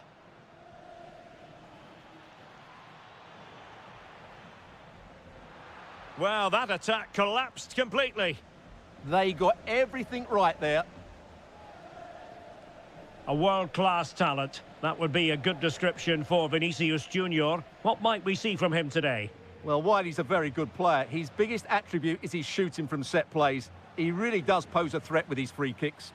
Well, that attack collapsed completely. They got everything right there. A world-class talent. That would be a good description for Vinicius Junior. What might we see from him today? Well, while he's a very good player, his biggest attribute is his shooting from set plays. He really does pose a threat with his free kicks.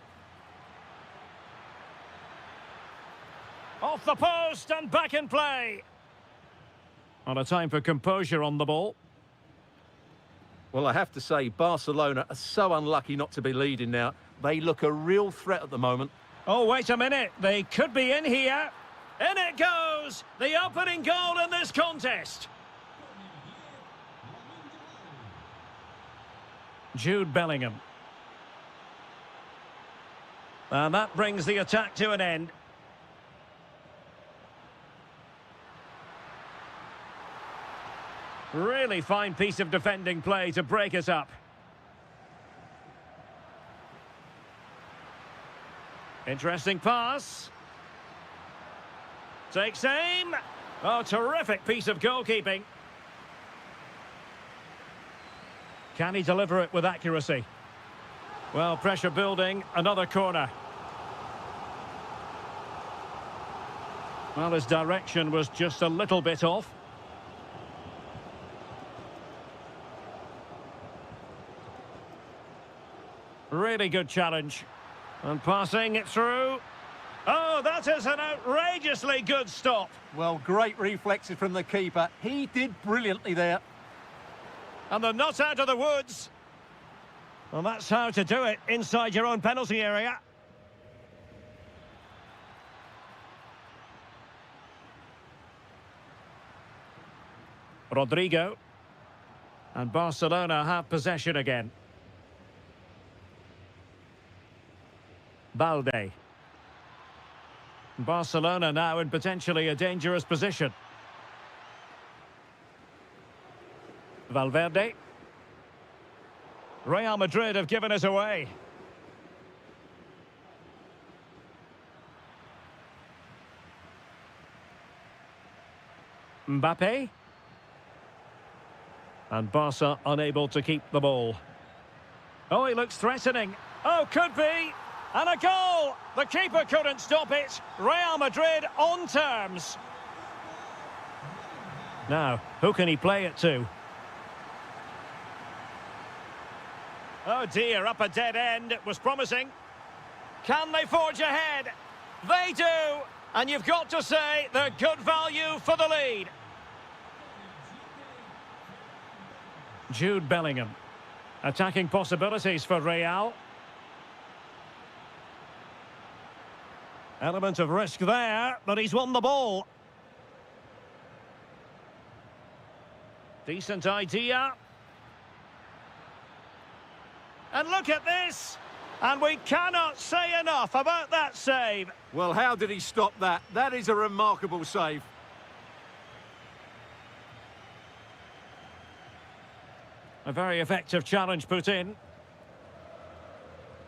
Off the post and back in play. On a time for composure on the ball. Well, I have to say, Barcelona are so unlucky not to be leading now. They look a real threat at the moment. Oh, wait a minute. They could be in here. In it goes. The opening goal in this contest. Jude Bellingham. And that brings the attack to an end. Really fine piece of defending play to break it up. Interesting pass. Takes aim. Oh, terrific piece of goalkeeping. Can he deliver it with accuracy? Well, pressure building, another corner. Well, his direction was just a little bit off. Really good challenge. And passing it through. Oh, that is an outrageously good stop. Well, great reflexes from the keeper. He did brilliantly there. And they're not out of the woods. Well, that's how to do it inside your own penalty area. Rodrigo. And Barcelona have possession again. Balde. Barcelona now in potentially a dangerous position. Valverde. Real Madrid have given it away. Mbappe. And Barca unable to keep the ball. Oh, he looks threatening. Oh, could be. And a goal! The keeper couldn't stop it. Real Madrid on terms. Now, who can he play it to? Oh dear, up a dead end. It was promising. Can they forge ahead? They do. And you've got to say they're good value for the lead. Jude Bellingham. Attacking possibilities for Real. Element of risk there, but he's won the ball. Decent idea. And look at this. And we cannot say enough about that save. Well, how did he stop that? That is a remarkable save. A very effective challenge put in.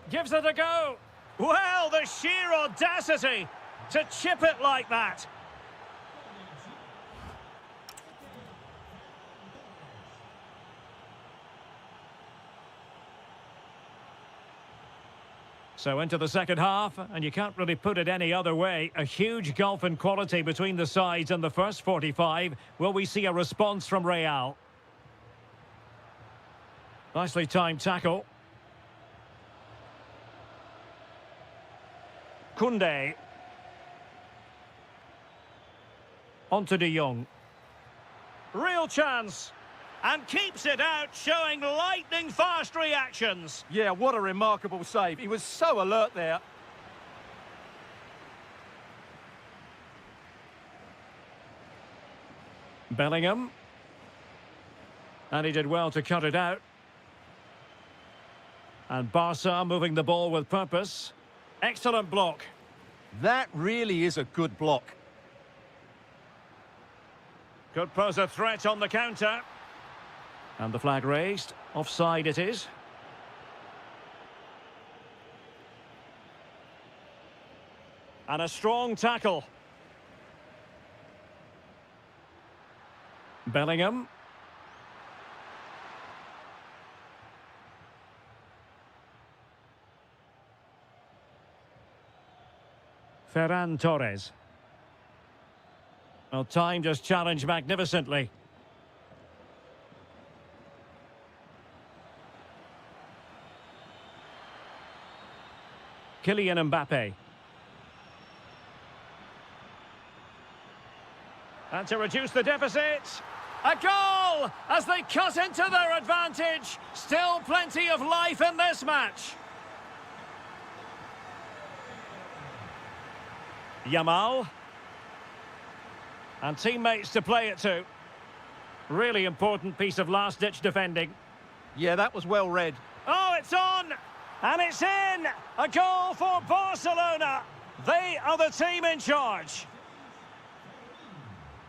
Gives it a go. Well, the sheer audacity to chip it like that. So into the second half, and you can't really put it any other way. A huge gulf in quality between the sides in the first 45. Will we see a response from Real? Nicely timed tackle. Koundé. On to De Jong. Real chance. And keeps it out, showing lightning-fast reactions. Yeah, what a remarkable save. He was so alert there. Bellingham. And he did well to cut it out. And Barca moving the ball with purpose. Excellent block. That really is a good block. Could pose a threat on the counter. And the flag raised. Offside it is. And a strong tackle. Bellingham. Ferran Torres. Well, time just challenged magnificently. Kylian Mbappe. And to reduce the deficit, a goal as they cut into their advantage. Still plenty of life in this match. Yamal. And teammates to play it to. Really important piece of last-ditch defending. Yeah, that was well read. Oh, it's on! And it's in! A goal for Barcelona! They are the team in charge.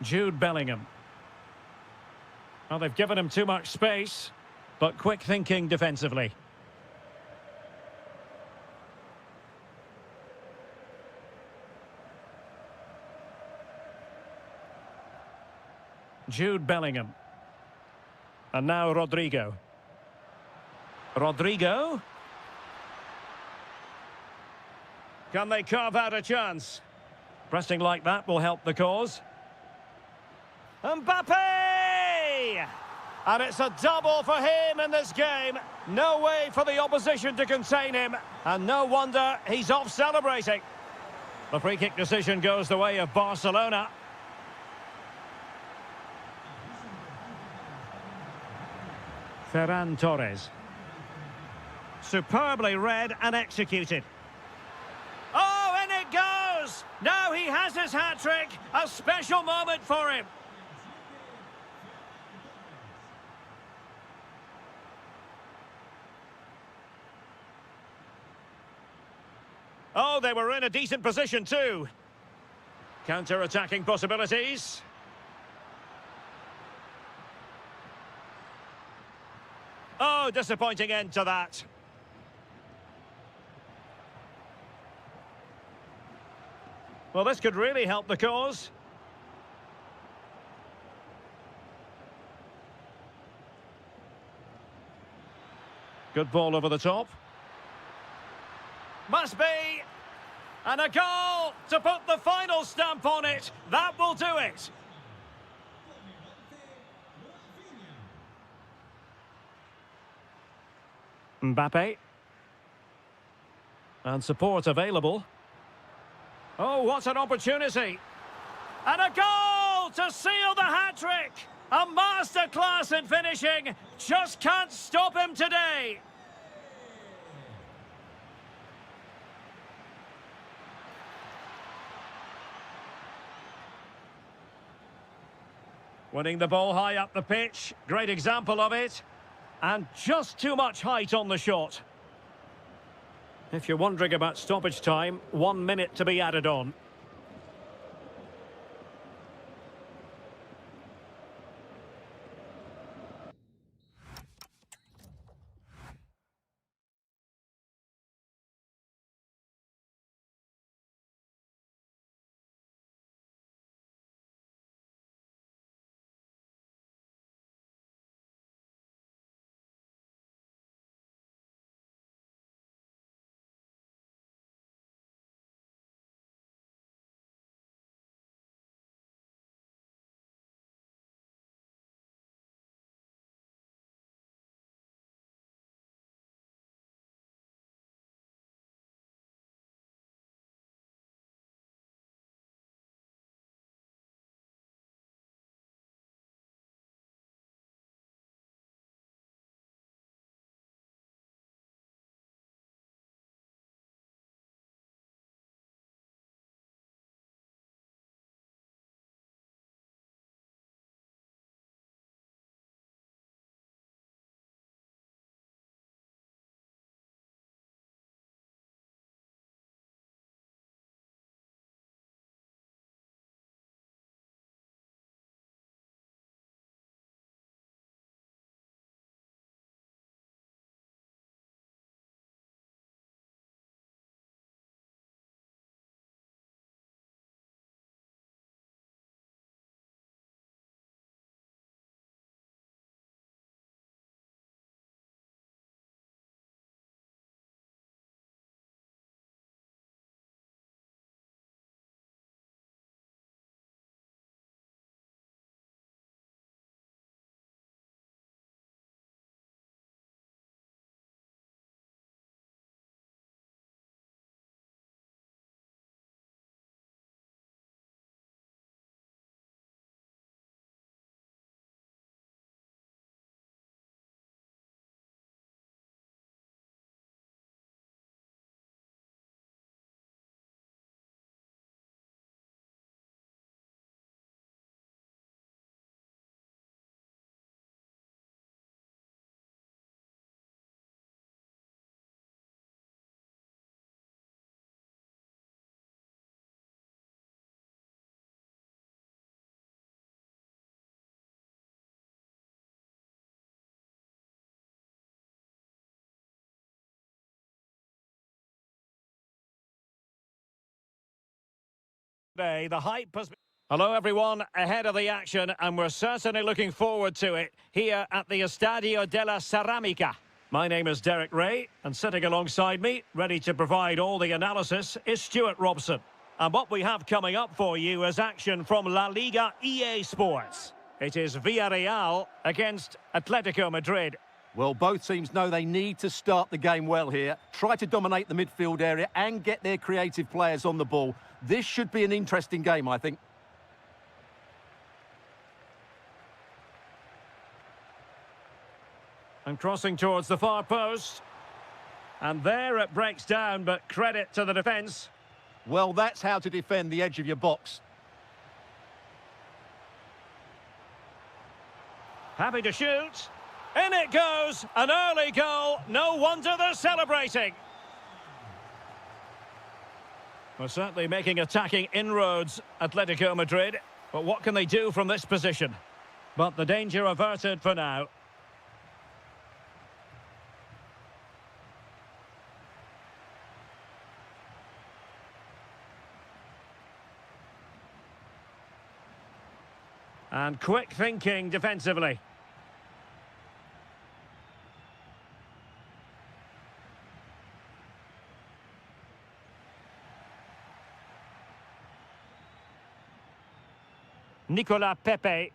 Jude Bellingham. Well, they've given him too much space, but quick thinking defensively. Jude Bellingham. And now Rodrigo. Rodrigo. Can they carve out a chance? Pressing like that will help the cause. Mbappe! And it's a double for him in this game. No way for the opposition to contain him. And no wonder he's off celebrating. The free kick decision goes the way of Barcelona. Ferran Torres. Superbly read and executed. Oh, in it goes! Now he has his hat-trick. A special moment for him. Oh, they were in a decent position too. Counter-attacking possibilities. Oh, disappointing end to that. Well, this could really help the cause. Good ball over the top. Must be. And a goal to put the final stamp on it. That will do it. Mbappe. And support available. Oh, what an opportunity. And a goal to seal the hat-trick. A masterclass in finishing. Just can't stop him today. Winning the ball high up the pitch. Great example of it. And just too much height on the shot. If you're wondering about stoppage time, 1 minute to be added on. The hype has been... Hello everyone, ahead of the action, and we're certainly looking forward to it here at the Estadio de la Ceramica. My name is Derek Ray, and sitting alongside me, ready to provide all the analysis, is Stuart Robson. And what we have coming up for you is action from La Liga EA Sports. It is Villarreal against Atletico Madrid. Well, both teams know they need to start the game well here, try to dominate the midfield area and get their creative players on the ball. This should be an interesting game, I think. And crossing towards the far post. And there it breaks down, but credit to the defence. Well, that's how to defend the edge of your box. Happy to shoot. In it goes, an early goal. No wonder they're celebrating. We're certainly making attacking inroads, Atletico Madrid. But what can they do from this position? But the danger averted for now. And quick thinking defensively. Nicolas Pepe.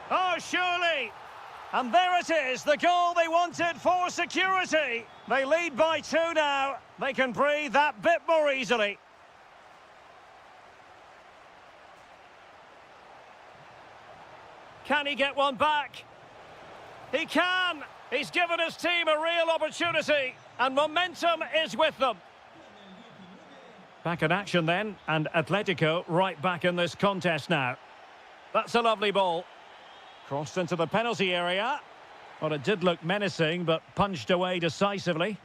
Oh, surely! And there it is, the goal they wanted for security. They lead by 2 now. They can breathe that bit more easily. Can he get one back? He can! He's given his team a real opportunity, and momentum is with them. Back in action then, and Atletico right back in this contest now. That's a lovely ball. Crossed into the penalty area. Well, it did look menacing, but punched away decisively.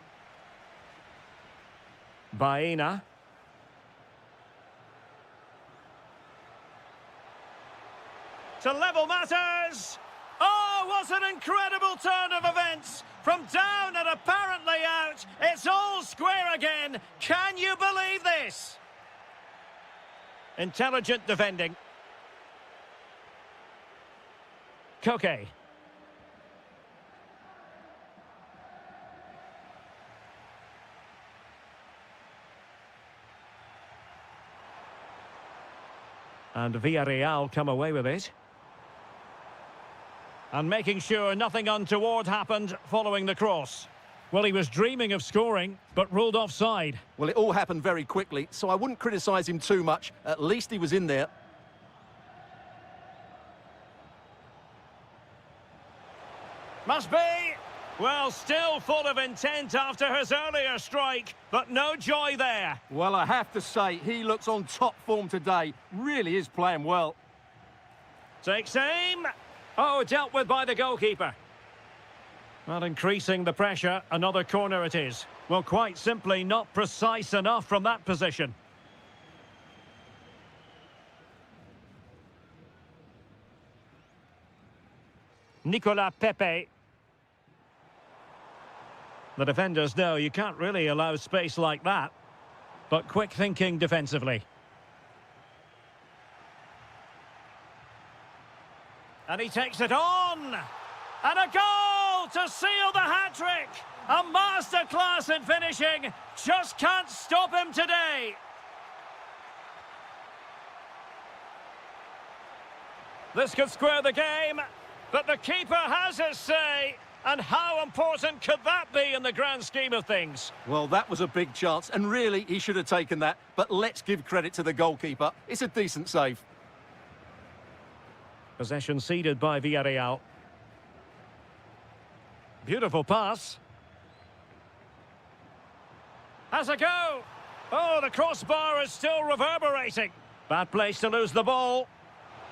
Baena. To level matters. Oh, what an incredible turn of events. From down and apparently out, it's all square again. Can you believe this? Intelligent defending. Koke. And Villarreal come away with it. And making sure nothing untoward happened following the cross. Well, he was dreaming of scoring, but ruled offside. Well, it all happened very quickly, so I wouldn't criticise him too much. At least he was in there. Must be. Well, still full of intent after his earlier strike, but no joy there. Well, I have to say, he looks on top form today. Really is playing well. Takes aim. Oh, dealt with by the goalkeeper. Well, increasing the pressure, another corner it is. Well, quite simply not precise enough from that position. Nicolas Pepe. The defenders know you can't really allow space like that. But quick thinking defensively. And he takes it on. And a goal to seal the hat-trick. A masterclass in finishing. Just can't stop him today. This could square the game, but the keeper has his say. And how important could that be in the grand scheme of things? Well, that was a big chance, and really, he should have taken that. But let's give credit to the goalkeeper. It's a decent save. Possession ceded by Villarreal. Beautiful pass. Has a go. Oh, the crossbar is still reverberating. Bad place to lose the ball.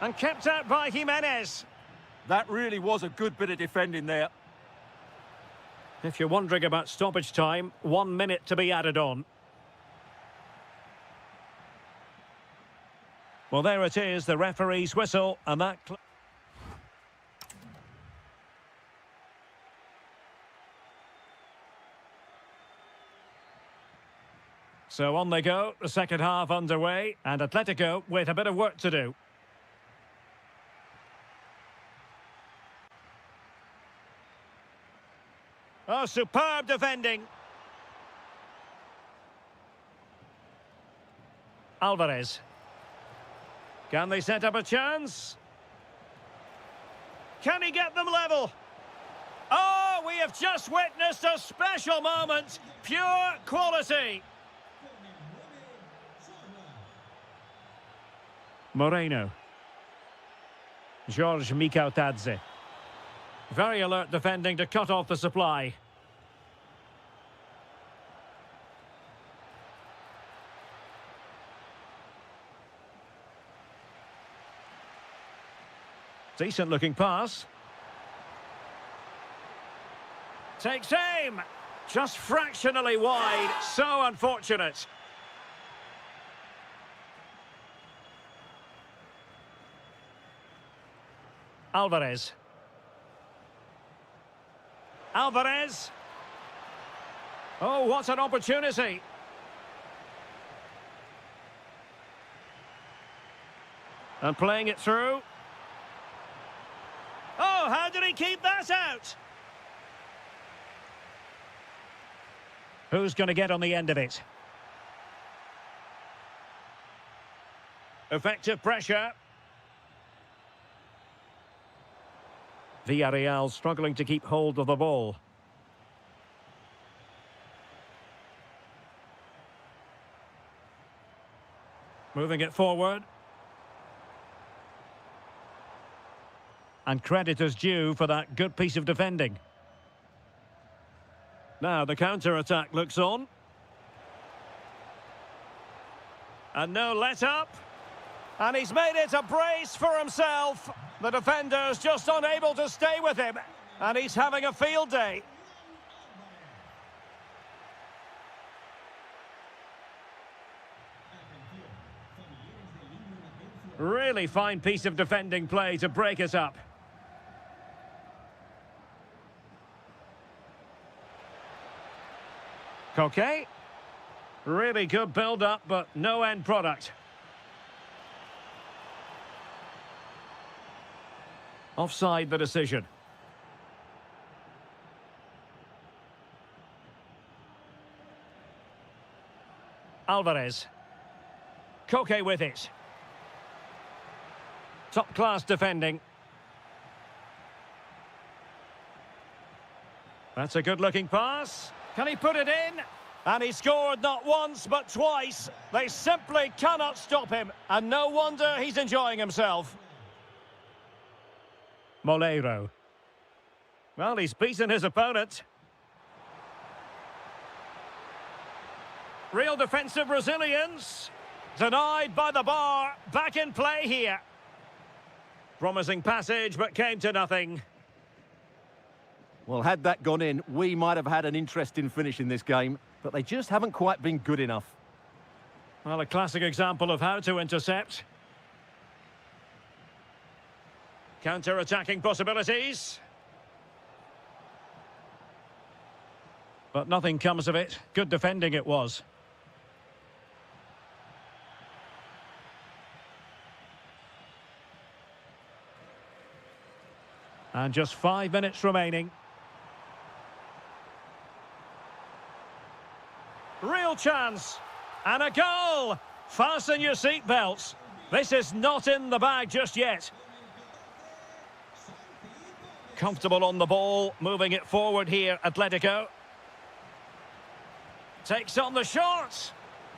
And kept out by Jimenez. That really was a good bit of defending there. If you're wondering about stoppage time, 1 minute to be added on. Well, there it is, the referee's whistle, and that... So on they go, the second half underway, and Atletico with a bit of work to do. Oh, superb defending. Alvarez. Can they set up a chance? Can he get them level? Oh, we have just witnessed a special moment. Pure quality. Moreno. George Mikautadze. Very alert defending to cut off the supply. Decent looking pass. Takes aim. Just fractionally wide. So unfortunate. Alvarez. Alvarez. Oh, what an opportunity. And playing it through. Oh, how did he keep that out? Who's going to get on the end of it? Effective pressure. Villarreal struggling to keep hold of the ball. Moving it forward. And credit is due for that good piece of defending. Now the counter-attack looks on. And no let-up. And he's made it a brace for himself. The defender's just unable to stay with him. And he's having a field day. Really fine piece of defending play to break it up. Koke. Really good build-up, but no end product. Offside the decision. Alvarez. Koke with it. Top-class defending. That's a good-looking pass. Can he put it in? And he scored not once, but twice. They simply cannot stop him. And no wonder he's enjoying himself. Moleiro. Well, he's beaten his opponent. Real defensive resilience. Denied by the bar. Back in play here. Promising passage, but came to nothing. Well, had that gone in, we might have had an interesting finish in this game, but they just haven't quite been good enough. Well, a classic example of how to intercept. Counter-attacking possibilities. But nothing comes of it. Good defending it was. And just 5 minutes remaining. Real chance. And a goal. Fasten your seatbelts. This is not in the bag just yet. Comfortable on the ball. Moving it forward here, Atletico. Takes on the shot.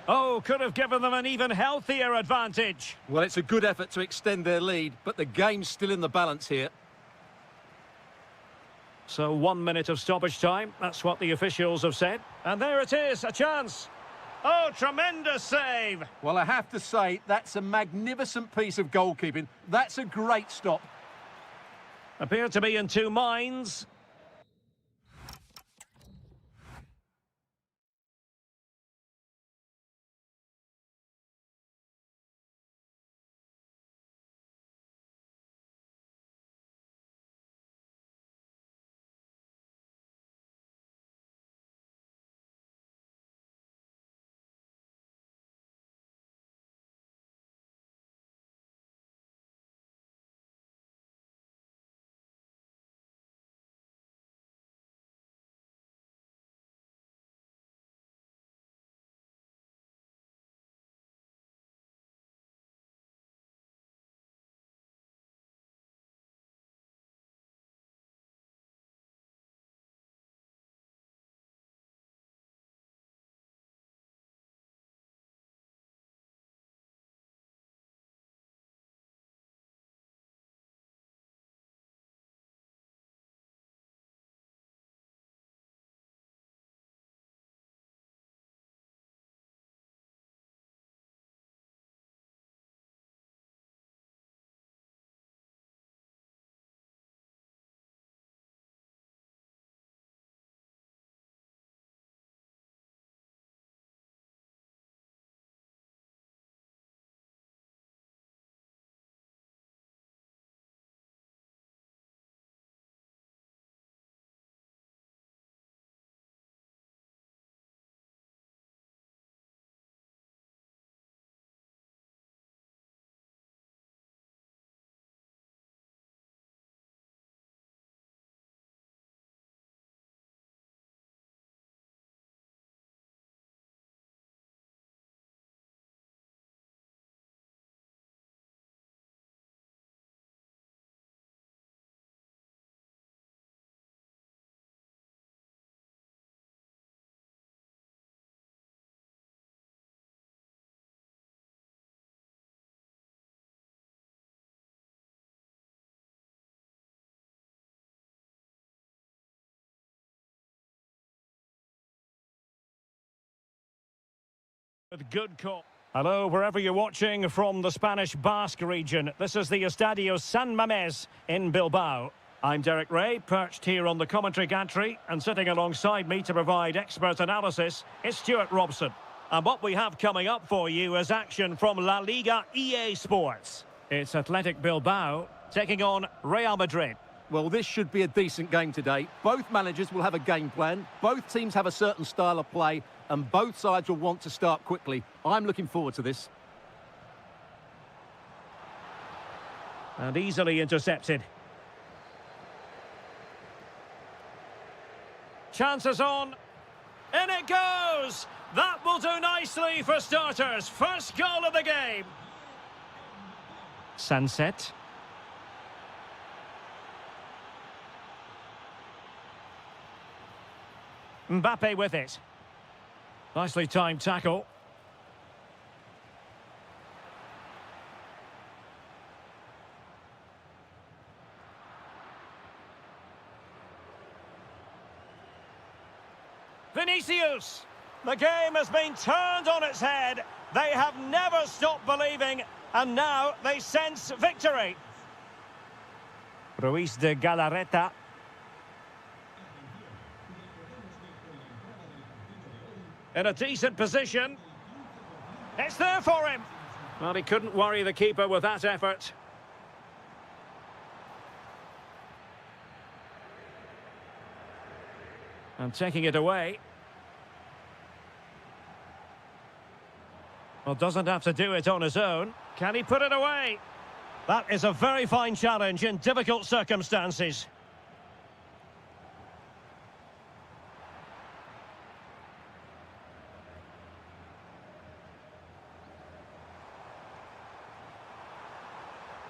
Oh, could have given them an even healthier advantage. Well, it's a good effort to extend their lead, but the game's still in the balance here. So 1 minute of stoppage time. That's what the officials have said. And there it is, a chance. Oh, tremendous save. Well, I have to say, that's a magnificent piece of goalkeeping. That's a great stop. Appear to be in two minds. With good call. Hello, wherever you're watching from the Spanish Basque region. This is the Estadio San Mamés in Bilbao. I'm Derek Ray, perched here on the commentary gantry, and sitting alongside me to provide expert analysis is Stuart Robson. And what we have coming up for you is action from La Liga EA Sports. It's Athletic Bilbao taking on Real Madrid. Well, this should be a decent game today. Both managers will have a game plan. Both teams have a certain style of play, and both sides will want to start quickly. I'm looking forward to this. And easily intercepted. Chances on. In it goes! That will do nicely for starters. First goal of the game. Sunset. Mbappe with it. Nicely timed tackle. Vinicius! The game has been turned on its head. They have never stopped believing, and now they sense victory. Ruiz de Galarreta. In a decent position. It's there for him. Well, he couldn't worry the keeper with that effort. And taking it away. Well, doesn't have to do it on his own. Can he put it away? That is a very fine challenge in difficult circumstances.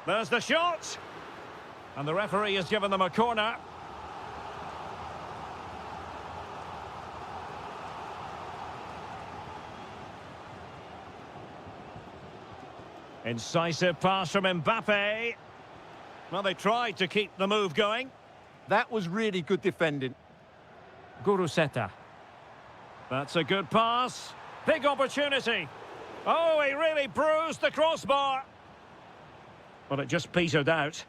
There's the shot. And the referee has given them a corner. Incisive pass from Mbappe. Well, they tried to keep the move going. That was really good defending. Guruseta. That's a good pass. Big opportunity. Oh, he really bruised the crossbar. But it just petered out.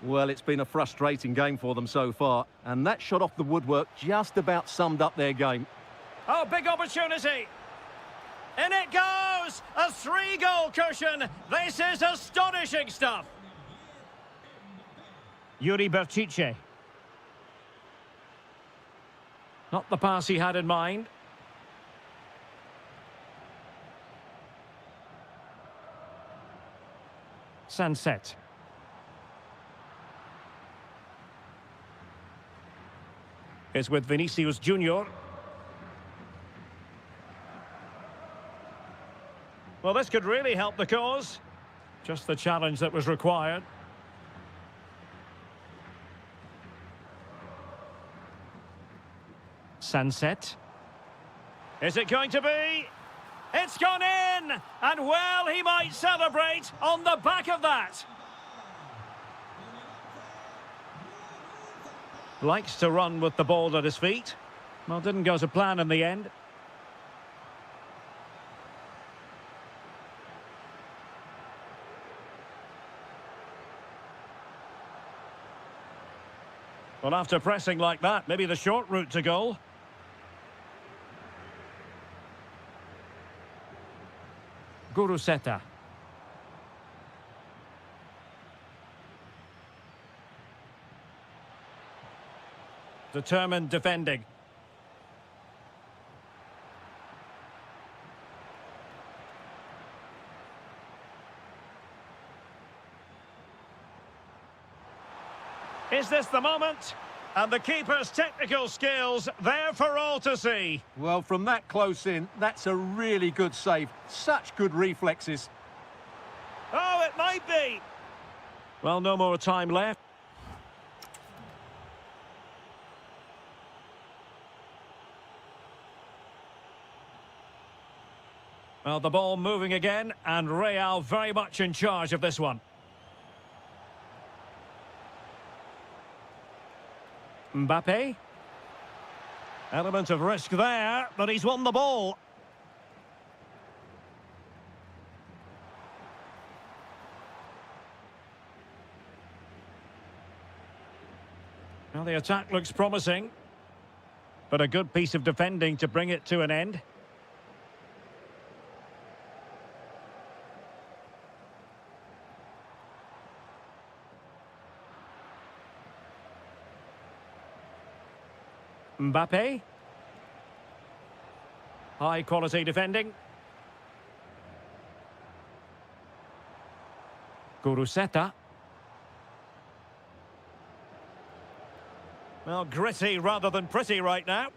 Well, it's been a frustrating game for them so far. And that shot off the woodwork just about summed up their game. Oh, big opportunity. In it goes! A 3-goal cushion. This is astonishing stuff. Yuri Berchiche. Not the pass he had in mind. Sunset. Is with Vinicius Junior. Well, this could really help the cause. Just the challenge that was required. Sunset. Is it going to be? It's gone in! And well, he might celebrate on the back of that. Likes to run with the ball at his feet. Well, didn't go to plan in the end. Well, after pressing like that, maybe the short route to goal. Guruseta. Determined defending. Is this the moment? And the keeper's technical skills there for all to see. Well, from that close in, that's a really good save. Such good reflexes. Oh, it might be. Well, no more time left. Well, the ball moving again, and Real very much in charge of this one. Mbappe. Element of risk there, but he's won the ball. Well, the attack looks promising, but a good piece of defending to bring it to an end. Mbappe. High quality defending. Guruseta. Well, gritty rather than pretty right now.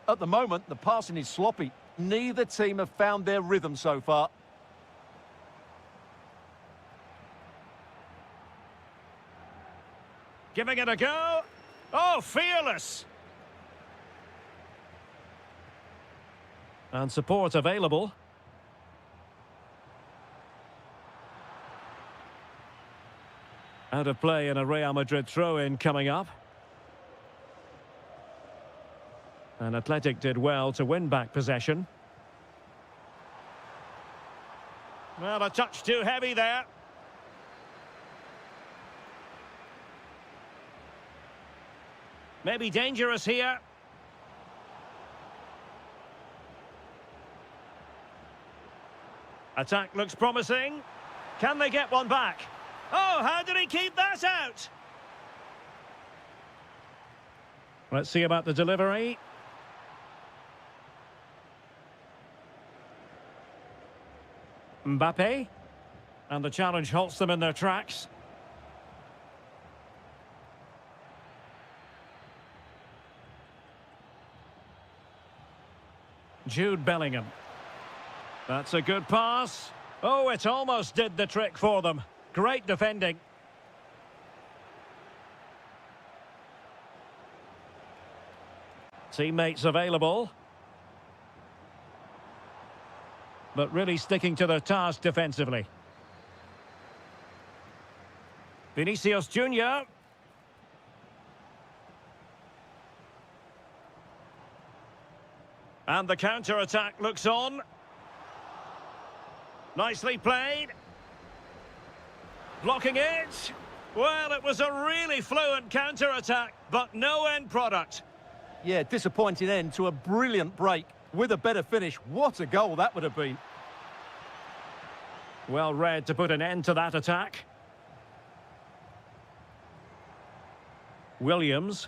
At the moment, the passing is sloppy. Neither team have found their rhythm so far. Giving it a go. Oh, fearless. And support available. Out of play and a Real Madrid throw-in coming up. And Athletic did well to win back possession. Well, a touch too heavy there. Maybe dangerous here. Attack looks promising. Can they get one back? Oh, how did he keep that out? Let's see about the delivery. Mbappe. And the challenge halts them in their tracks. Jude Bellingham. That's a good pass. Oh, it almost did the trick for them. Great defending. Teammates available. But really sticking to their task defensively. Vinicius Junior. And the counter-attack looks on. Nicely played. Blocking it. Well, it was a really fluent counter-attack, but no end product. Yeah, disappointing end to a brilliant break. With a better finish, what a goal that would have been. Well read to put an end to that attack. Williams.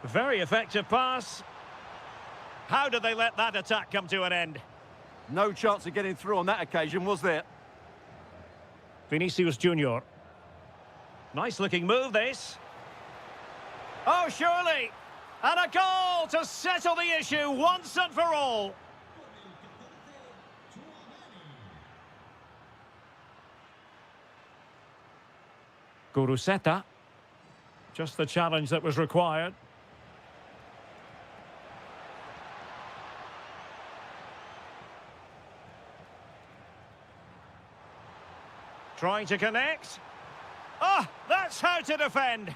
Very effective pass. How did they let that attack come to an end? No chance of getting through on that occasion, was there? Vinicius Junior. Nice looking move, this. Oh, surely. And a goal to settle the issue once and for all. Guruseta. Just the challenge that was required. Trying to connect. Ah, that's how to defend.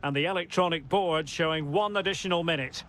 And the electronic board showing 1 additional minute.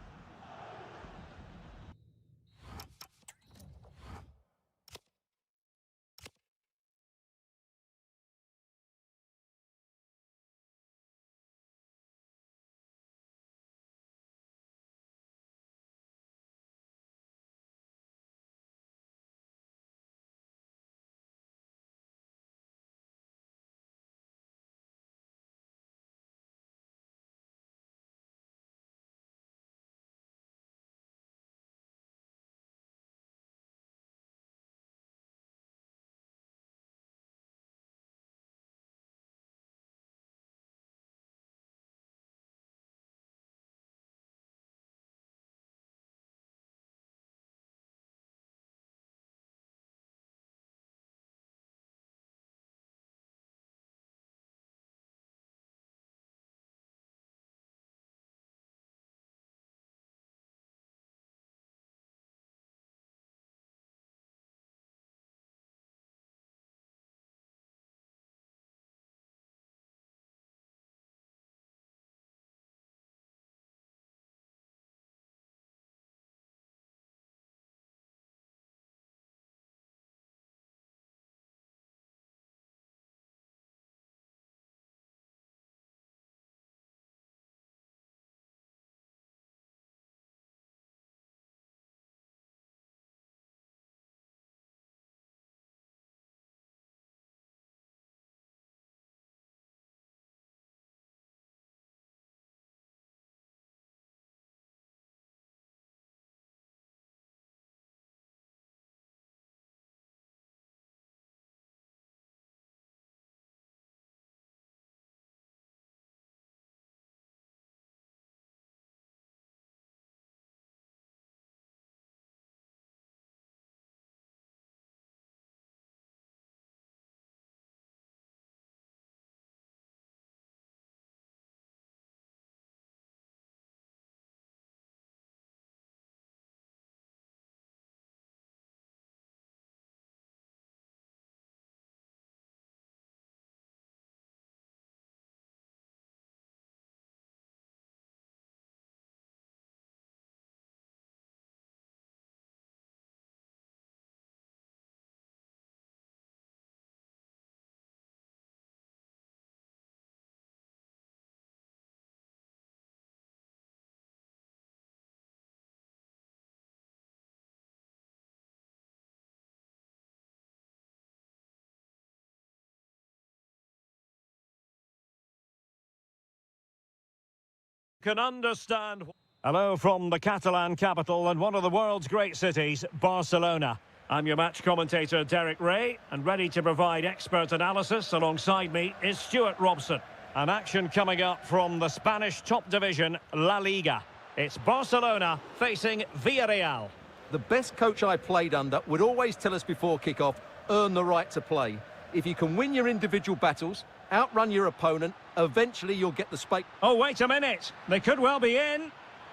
Can understand. Hello from the Catalan capital and one of the world's great cities, Barcelona. I'm your match commentator, Derek Ray, and ready to provide expert analysis alongside me is Stuart Robson. An action coming up from the Spanish top division, La Liga. It's Barcelona facing Villarreal. The best coach I played under would always tell us before kick-off, earn the right to play. If you can win your individual battles, outrun your opponent, eventually you'll get the space. Oh, wait a minute. They could well be in.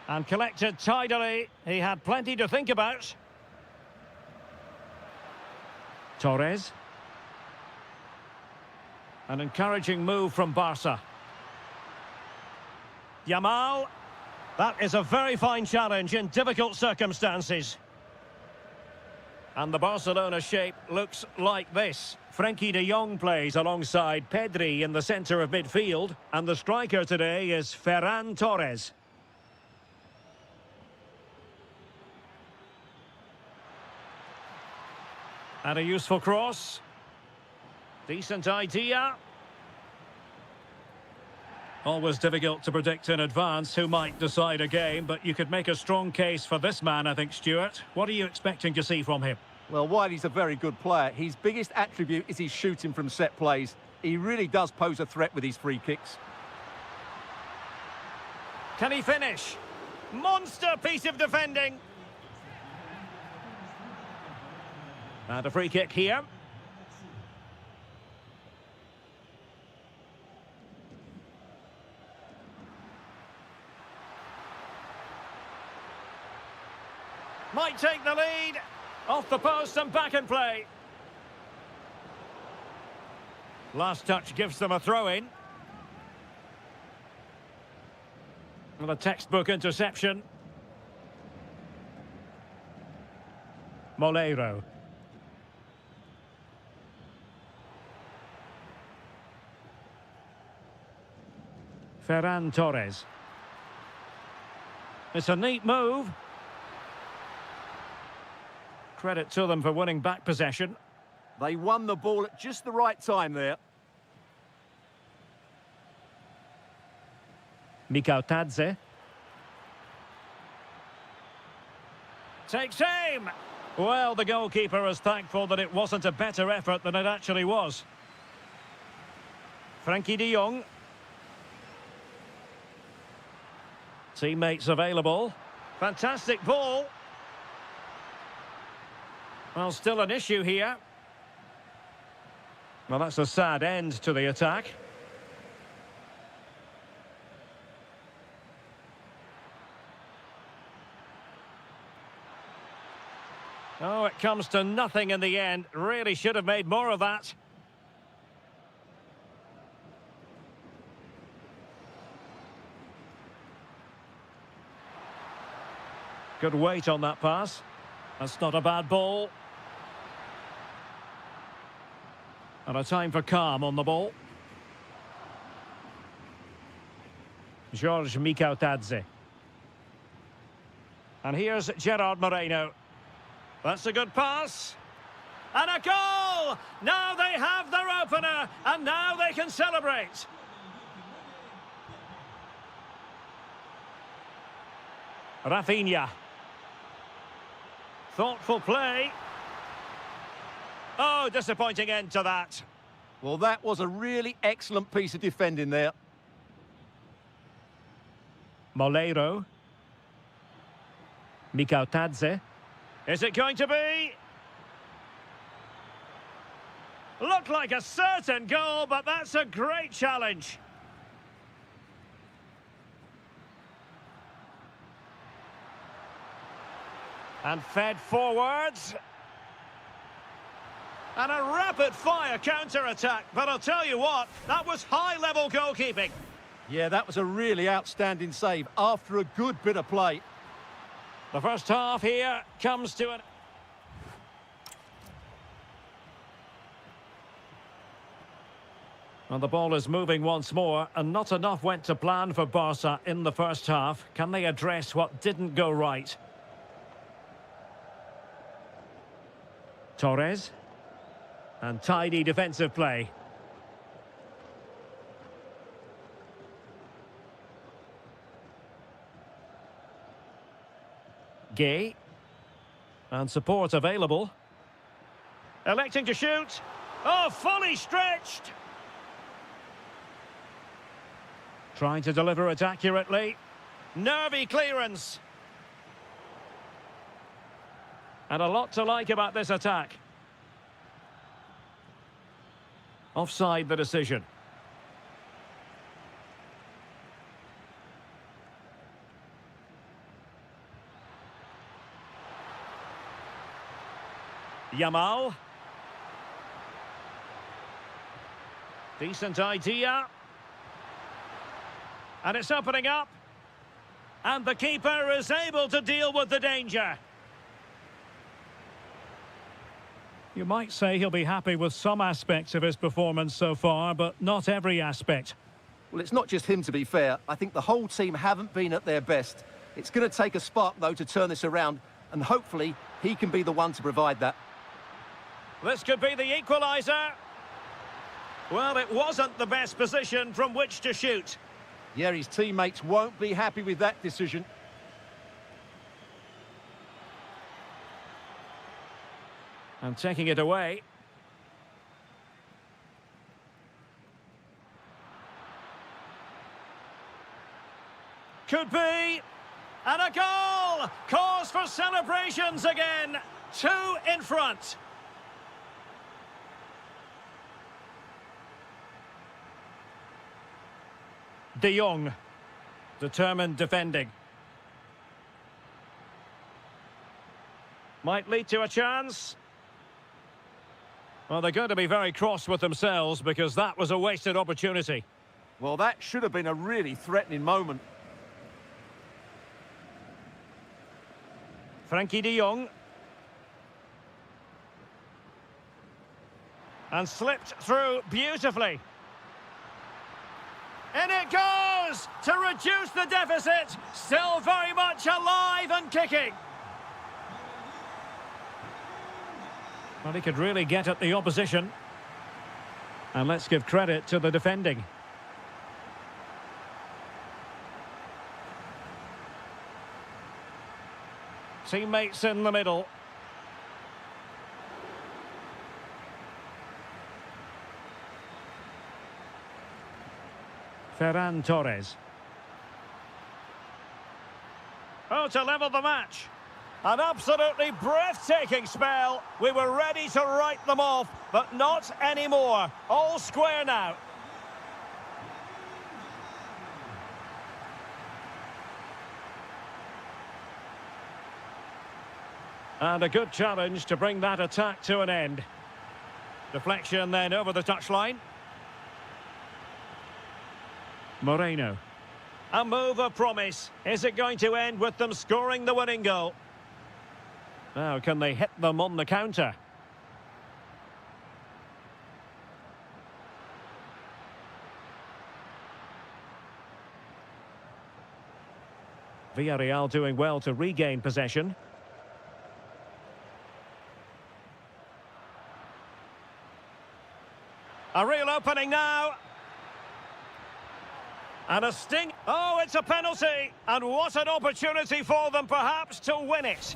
And collected tidily. He had plenty to think about. Torres. An encouraging move from Barca. Yamal. That is a very fine challenge in difficult circumstances. And the Barcelona shape looks like this. Frenkie de Jong plays alongside Pedri in the centre of midfield. And the striker today is Ferran Torres. And a useful cross. Decent idea. Always difficult to predict in advance who might decide a game, but you could make a strong case for this man, I think, Stuart. What are you expecting to see from him? Well, while he's a very good player, his biggest attribute is his shooting from set plays. He really does pose a threat with his free kicks. Can he finish? Monster piece of defending. And a free kick here. Might take the lead. Off the post and back in play. Last touch gives them a throw-in. And a textbook interception. Moleiro. Ferran Torres. It's a neat move. Credit to them for winning back possession. They won the ball at just the right time there. Mikautadze. Takes aim! Well, the goalkeeper is thankful that it wasn't a better effort than it actually was. Frenkie de Jong. Teammates available. Fantastic ball. Well, still an issue here. Well, that's a sad end to the attack. Oh, it comes to nothing in the end. Really should have made more of that. Good weight on that pass. That's not a bad ball. And a time for calm on the ball. George Mikautadze. And here's Gerard Moreno. That's a good pass. And a goal! Now they have their opener, and now they can celebrate. Rafinha. Thoughtful play. Oh, disappointing end to that. Well, that was a really excellent piece of defending there. Moleiro. Mikautadze. Is it going to be? Looked like a certain goal, but that's a great challenge. And fed forwards. And a rapid-fire counter-attack. But I'll tell you what, that was high-level goalkeeping. Yeah, that was a really outstanding save after a good bit of play. The first half here comes to an... And the ball is moving once more, and not enough went to plan for Barca in the first half. Can they address what didn't go right? Torres. And tidy defensive play. Gay. And support available. Electing to shoot. Oh, fully stretched. Trying to deliver it accurately. Nervy clearance. And a lot to like about this attack. Offside the decision. Yamal. Decent idea. And it's opening up. And the keeper is able to deal with the danger. You might say he'll be happy with some aspects of his performance so far, but not every aspect. Well, it's not just him, to be fair. I think the whole team haven't been at their best. It's going to take a spark, though, to turn this around, and hopefully he can be the one to provide that. This could be the equaliser. Well, it wasn't the best position from which to shoot. Yeah, his teammates won't be happy with that decision. And taking it away. Could be. And a goal! Cause for celebrations again. 2 in front. De Jong. Determined defending. Might lead to a chance. Well, they're going to be very cross with themselves because that was a wasted opportunity. Well, that should have been a really threatening moment. Frankie de Jong. And slipped through beautifully. In it goes to reduce the deficit. Still very much alive and kicking. Well, he could really get at the opposition. And let's give credit to the defending. Teammates in the middle. Ferran Torres. Oh, to level the match. An absolutely breathtaking spell. We were ready to write them off, but not anymore. All square now. And a good challenge to bring that attack to an end. Deflection then over the touchline. Moreno. A move of promise. Is it going to end with them scoring the winning goal? Now, can they hit them on the counter? Villarreal doing well to regain possession. A real opening now. And a sting. Oh, it's a penalty. And what an opportunity for them, perhaps, to win it.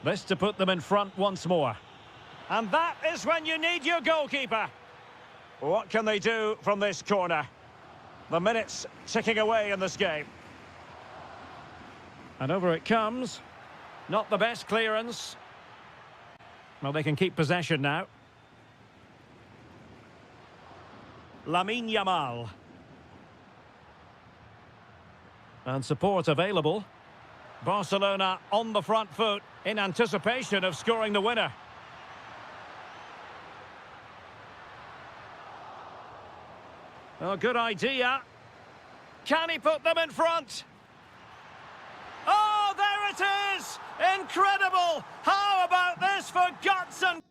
This to put them in front once more. And that is when you need your goalkeeper. What can they do from this corner? The minutes ticking away in this game. And over it comes. Not the best clearance. Well, they can keep possession now. Lamine Yamal. And support available. Barcelona on the front foot in anticipation of scoring the winner. Oh, good idea. Can he put them in front? Oh, there it is! Incredible! How about this for guts and...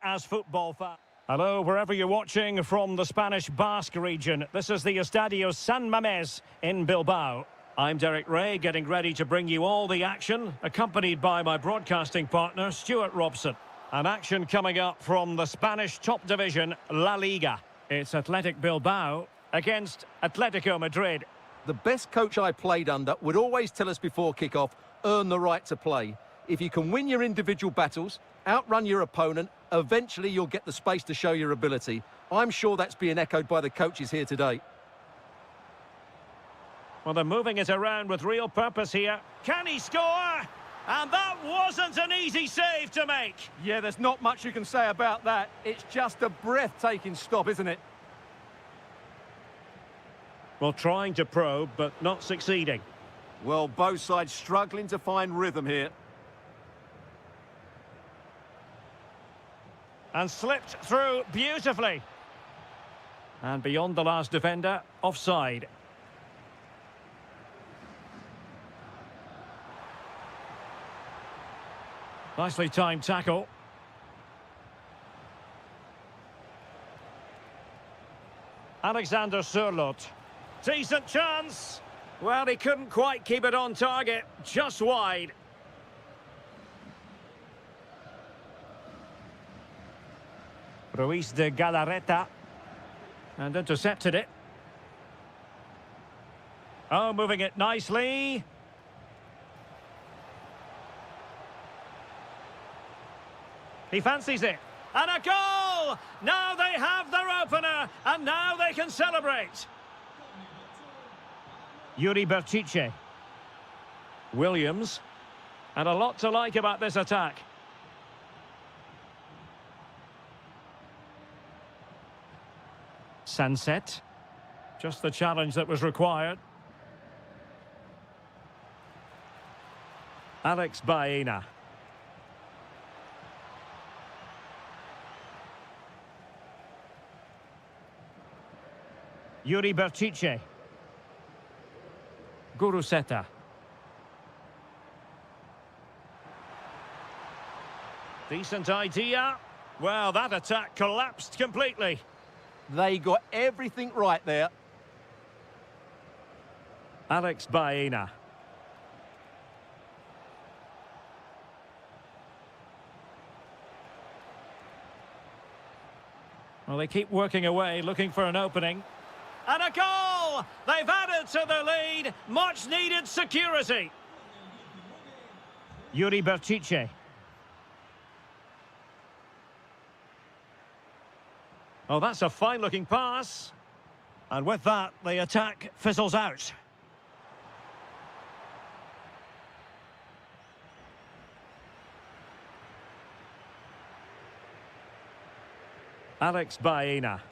as football fans. Hello, wherever you're watching from the Spanish Basque region. This is the Estadio San Mamés in Bilbao. I'm Derek Ray, getting ready to bring you all the action, accompanied by my broadcasting partner, Stuart Robson. An action coming up from the Spanish top division, La Liga. It's Athletic Bilbao against Atletico Madrid. The best coach I played under would always tell us before kick-off, earn the right to play. If you can win your individual battles, outrun your opponent, eventually you'll get the space to show your ability. I'm sure that's being echoed by the coaches here today. Well, they're moving it around with real purpose here. Can he score? And that wasn't an easy save to make. Yeah, there's not much you can say about that. It's just a breathtaking stop, isn't it? Well, trying to probe, but not succeeding. Well, both sides struggling to find rhythm here. And slipped through beautifully. And beyond the last defender, offside. Nicely timed tackle. Alexander Sørloth. Decent chance. Well, he couldn't quite keep it on target. Just wide. Ruiz de Galarreta. And intercepted it. Oh, moving it nicely. He fancies it. And a goal! Now they have their opener, and now they can celebrate. Yuri Berchiche. Williams. And a lot to like about this attack. Sunset. Just the challenge that was required. Alex Baena. Yuri Berchiche. Guruseta. Decent idea. Well, that attack collapsed completely. They got everything right there. Alex Baena. Well, they keep working away, looking for an opening. And a goal! They've added to the lead. Much needed security. Yuri Berchiche. Oh, that's a fine-looking pass. And with that, the attack fizzles out. Alex Baena.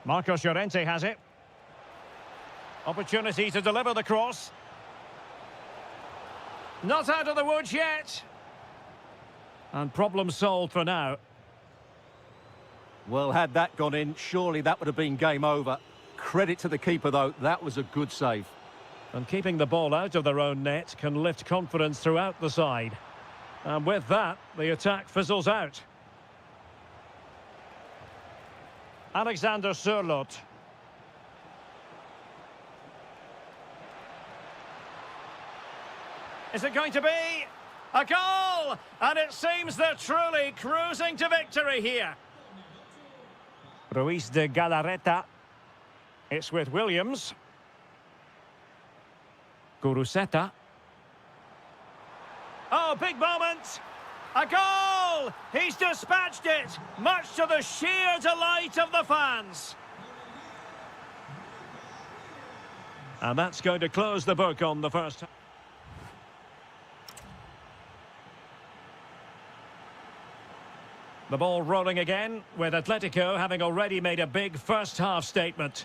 Marcos Llorente has it. Opportunity to deliver the cross. Not out of the woods yet. And problem solved for now. Well, had that gone in, surely that would have been game over. Credit to the keeper, though. That was a good save. And keeping the ball out of their own net can lift confidence throughout the side. And with that, the attack fizzles out. Alexander Sørloth. Is it going to be a goal? And it seems they're truly cruising to victory here. Ruiz de Galarreta. It's with Williams. Guruseta. Oh, big moment. A goal! He's dispatched it, much to the sheer delight of the fans. And that's going to close the book on the first half. The ball rolling again, with Atletico having already made a big first half statement.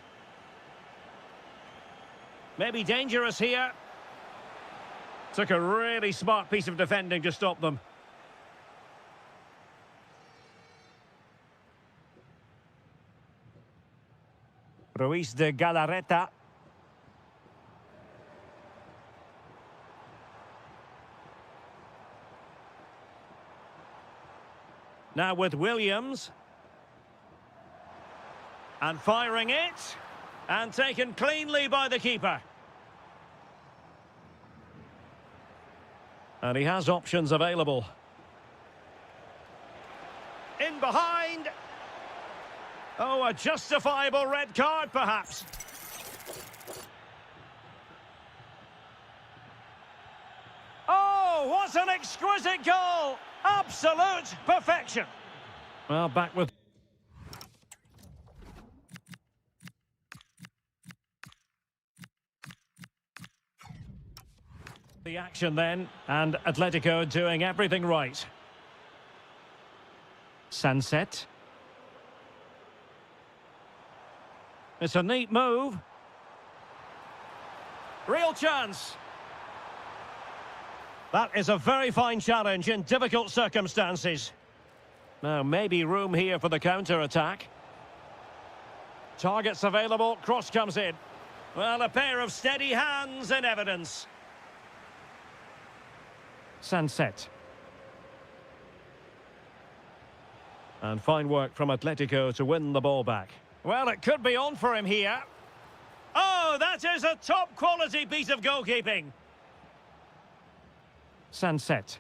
Maybe dangerous here. Took a really smart piece of defending to stop them. Ruiz de Galarreta. Now with Williams. And firing it. And taken cleanly by the keeper. And he has options available. In behind. Oh, a justifiable red card, perhaps. Oh, what an exquisite goal! Absolute perfection. Well, back with... the action then, and Atletico doing everything right. Sunset. It's a neat move. Real chance. That is a very fine challenge in difficult circumstances. Now, maybe room here for the counter-attack. Targets available, cross comes in. Well, a pair of steady hands in evidence. Sunset. And fine work from Atletico to win the ball back. Well, it could be on for him here. Oh, that is a top-quality piece of goalkeeping. Sunset.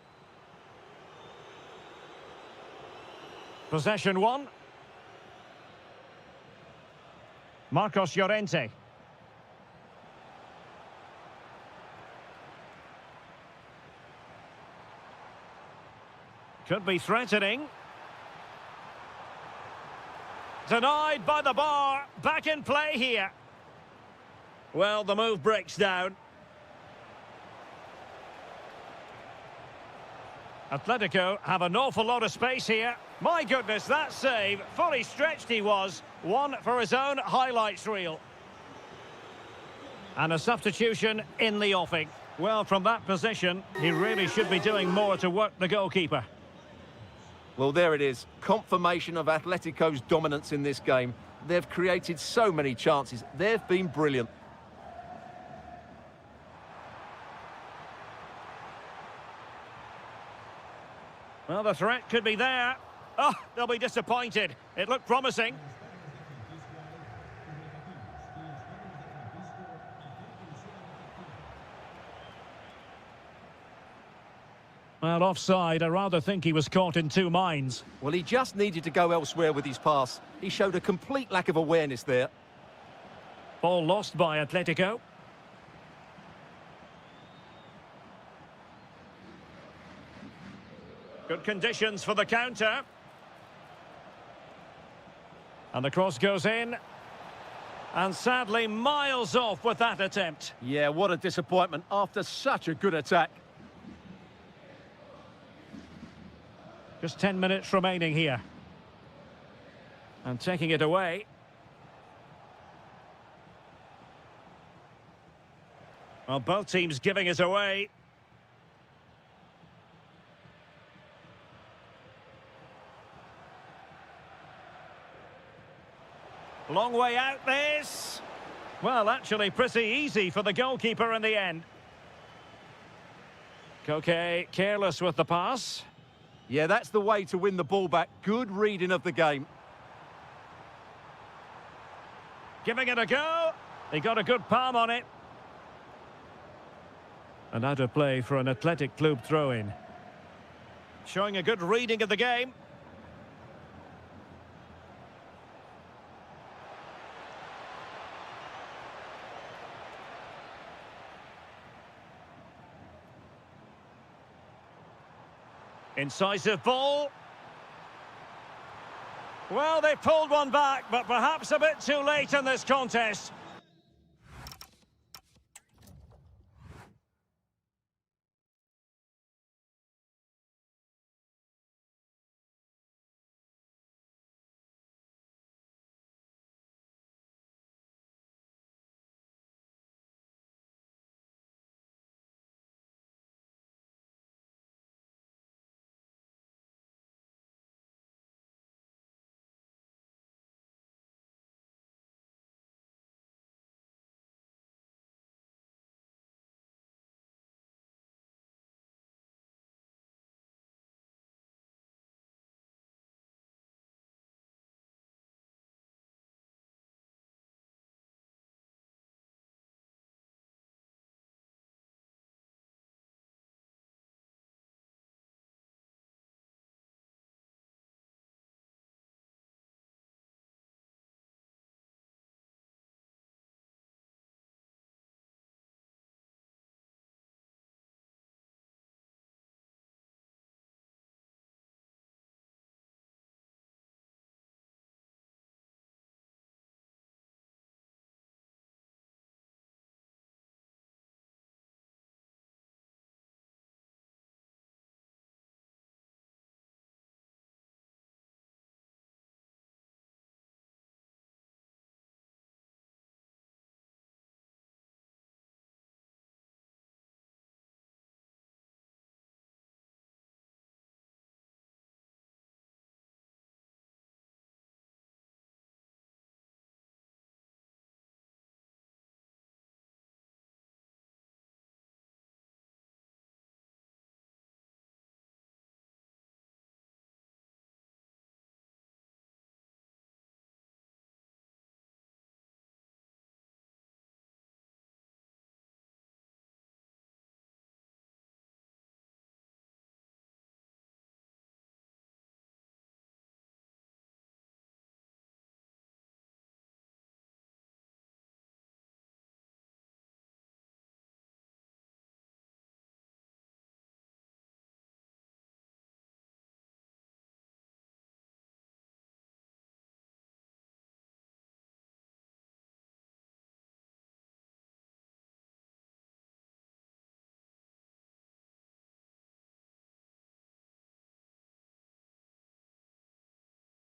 Possession one. Marcos Llorente. Could be threatening. Denied by the bar. Back in play here. Well, the move breaks down. Atletico have an awful lot of space here. My goodness, that save. Fully stretched he was. One for his own highlights reel. And a substitution in the offing. Well, from that position, he really should be doing more to work the goalkeeper. Well, there it is. Confirmation of Atletico's dominance in this game. They've created so many chances. They've been brilliant. Well, the threat could be there. Oh, they'll be disappointed. It looked promising. Well, offside. I rather think he was caught in two minds. Well, he just needed to go elsewhere with his pass. He showed a complete lack of awareness there. Ball lost by Atletico. Good conditions for the counter. And the cross goes in. And sadly, miles off with that attempt. Yeah, what a disappointment after such a good attack. Just 10 minutes remaining here. And taking it away. Well, both teams giving it away. Long way out this. Well, actually pretty easy for the goalkeeper in the end. Koke careless with the pass. Yeah, that's the way to win the ball back. Good reading of the game. Giving it a go. He got a good palm on it. And out of play for an Athletic Club throw-in. Showing a good reading of the game. Incisive ball. Well, they pulled one back, but perhaps a bit too late in this contest.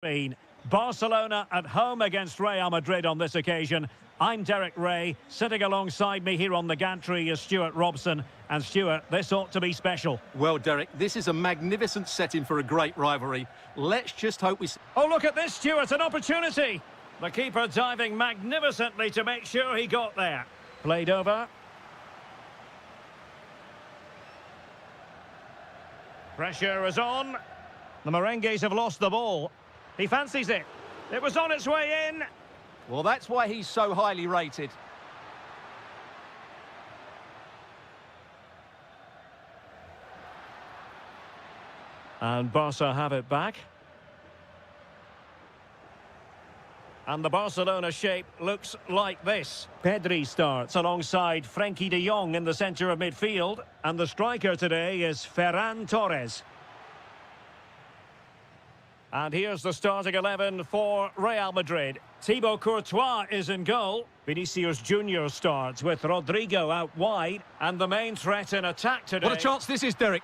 Spain. Barcelona at home against Real Madrid on this occasion. I'm Derek Ray. Sitting alongside me here on the gantry is Stuart Robson. And Stuart, this ought to be special. Well, Derek, this is a magnificent setting for a great rivalry. Let's just hope we... Oh, look at this, Stuart, an opportunity. The keeper diving magnificently to make sure he got there. Played over. Pressure is on. The Merengues have lost the ball. He fancies it. It was on its way in. Well, that's why he's so highly rated. And Barca have it back. And the Barcelona shape looks like this. Pedri starts alongside Frenkie de Jong in the centre of midfield. And the striker today is Ferran Torres. And here's the starting 11 for Real Madrid. Thibaut Courtois is in goal. Vinicius Junior starts with Rodrigo out wide. And the main threat in attack today. What a chance this is, Derek.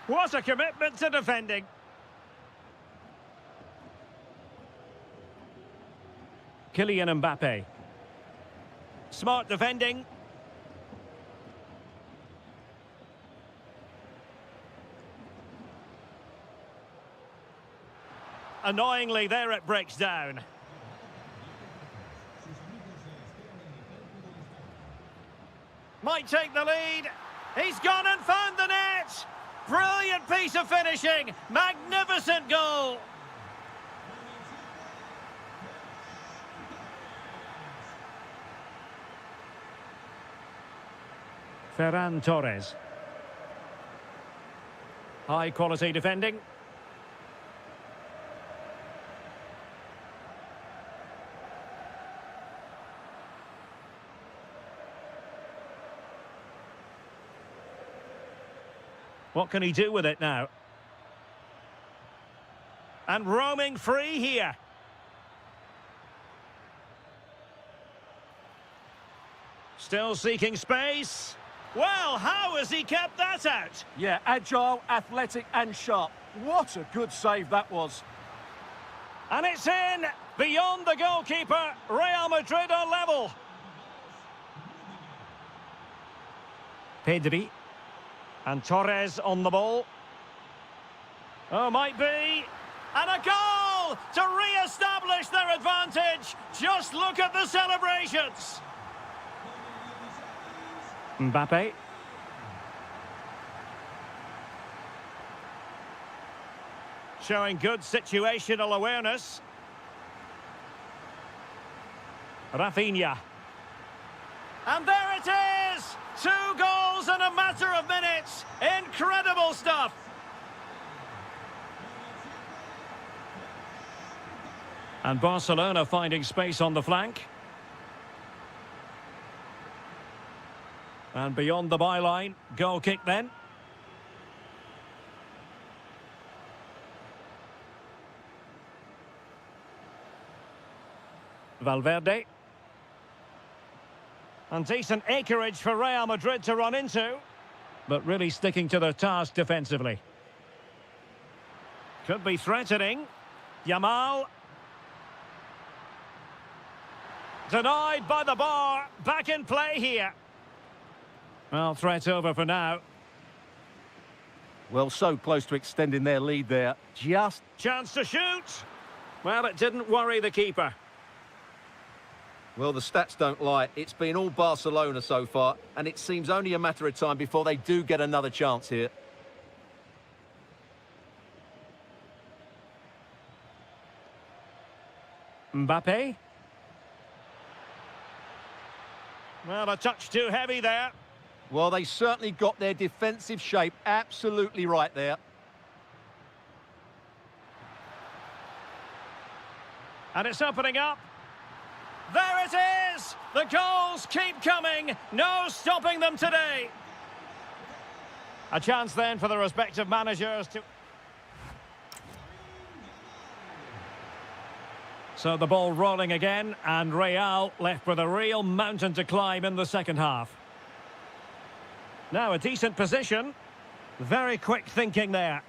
What a commitment to defending. Kylian Mbappe. Smart defending. Annoyingly, there it breaks down. Might take the lead. He's gone and found the net. Brilliant piece of finishing. Magnificent goal. Ferran Torres. High quality defending. What can he do with it now? And roaming free here. Still seeking space. Well, how has he kept that out? Yeah, agile, athletic and sharp. What a good save that was. And it's in! Beyond the goalkeeper, Real Madrid are level. Pedri. And Torres on the ball. Oh, might be. And a goal to re-establish their advantage. Just look at the celebrations. Mbappe. Showing good situational awareness. Rafinha. And there it is! 2 goals in a matter of minutes. Incredible stuff. And Barcelona finding space on the flank. And beyond the byline, goal kick then. Valverde. And decent acreage for Real Madrid to run into. But really sticking to their task defensively. Could be threatening. Yamal. Denied by the bar. Back in play here. Well, threat over for now. Well, so close to extending their lead there. Just... Chance to shoot. Well, it didn't worry the keeper. Well, the stats don't lie. It's been all Barcelona so far, and it seems only a matter of time before they do get another chance here. Mbappe. Well, a touch too heavy there. Well, they certainly got their defensive shape absolutely right there. And it's opening up. There it is! The goals keep coming. No stopping them today. A chance then for the respective managers to... So the ball rolling again, and Real left with a real mountain to climb in the second half. Now a decent position. Very quick thinking there.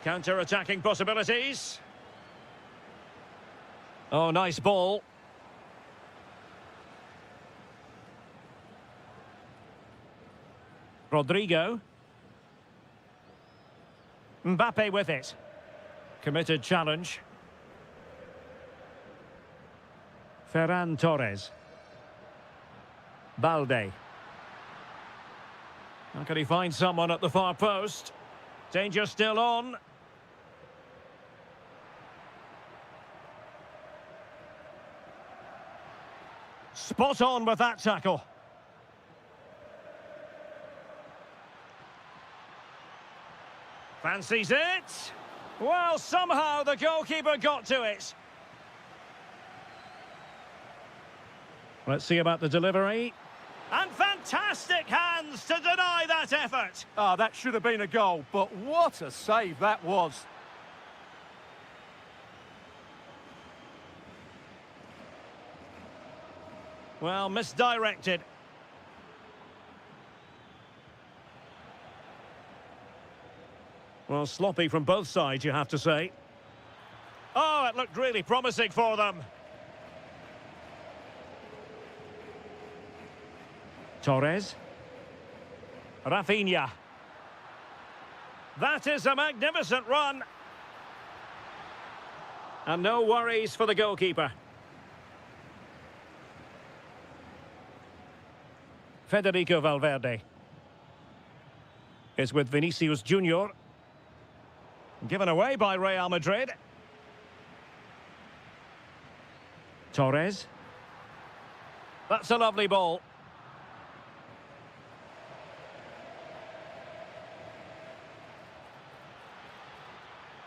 Counter-attacking possibilities. Oh, nice ball. Rodrigo. Mbappe with it. Committed challenge. Ferran Torres. Balde. How can he find someone at the far post? Danger still on. Spot on with that tackle. Fancies it. Well, somehow the goalkeeper got to it. Let's see about the delivery. And fantastic hands to deny that effort. Ah, that should have been a goal, but what a save that was. Well, misdirected. Well, sloppy from both sides, you have to say. Oh, it looked really promising for them. Torres. Rafinha. That is a magnificent run. And no worries for the goalkeeper. Federico Valverde is with Vinicius Junior. Given away by Real Madrid. Torres. That's a lovely ball.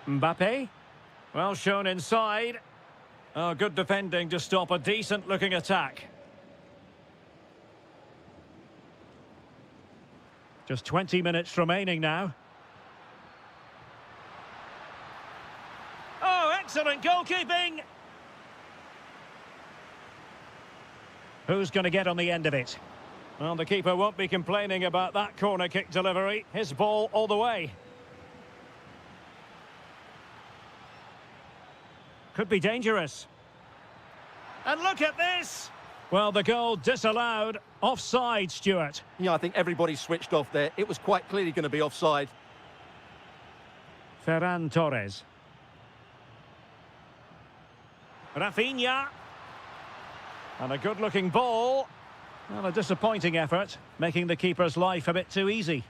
Mbappe. Well shown inside. Oh, good defending to stop a decent-looking attack. Just 20 minutes remaining now. Oh, excellent goalkeeping! Who's going to get on the end of it? Well, the keeper won't be complaining about that corner kick delivery. His ball all the way. Could be dangerous. And look at this! Well, the goal disallowed. Offside, Stuart. Yeah, I think everybody switched off there. It was quite clearly going to be offside. Ferran Torres. Rafinha. And a good-looking ball. Well, a disappointing effort, making the keeper's life a bit too easy.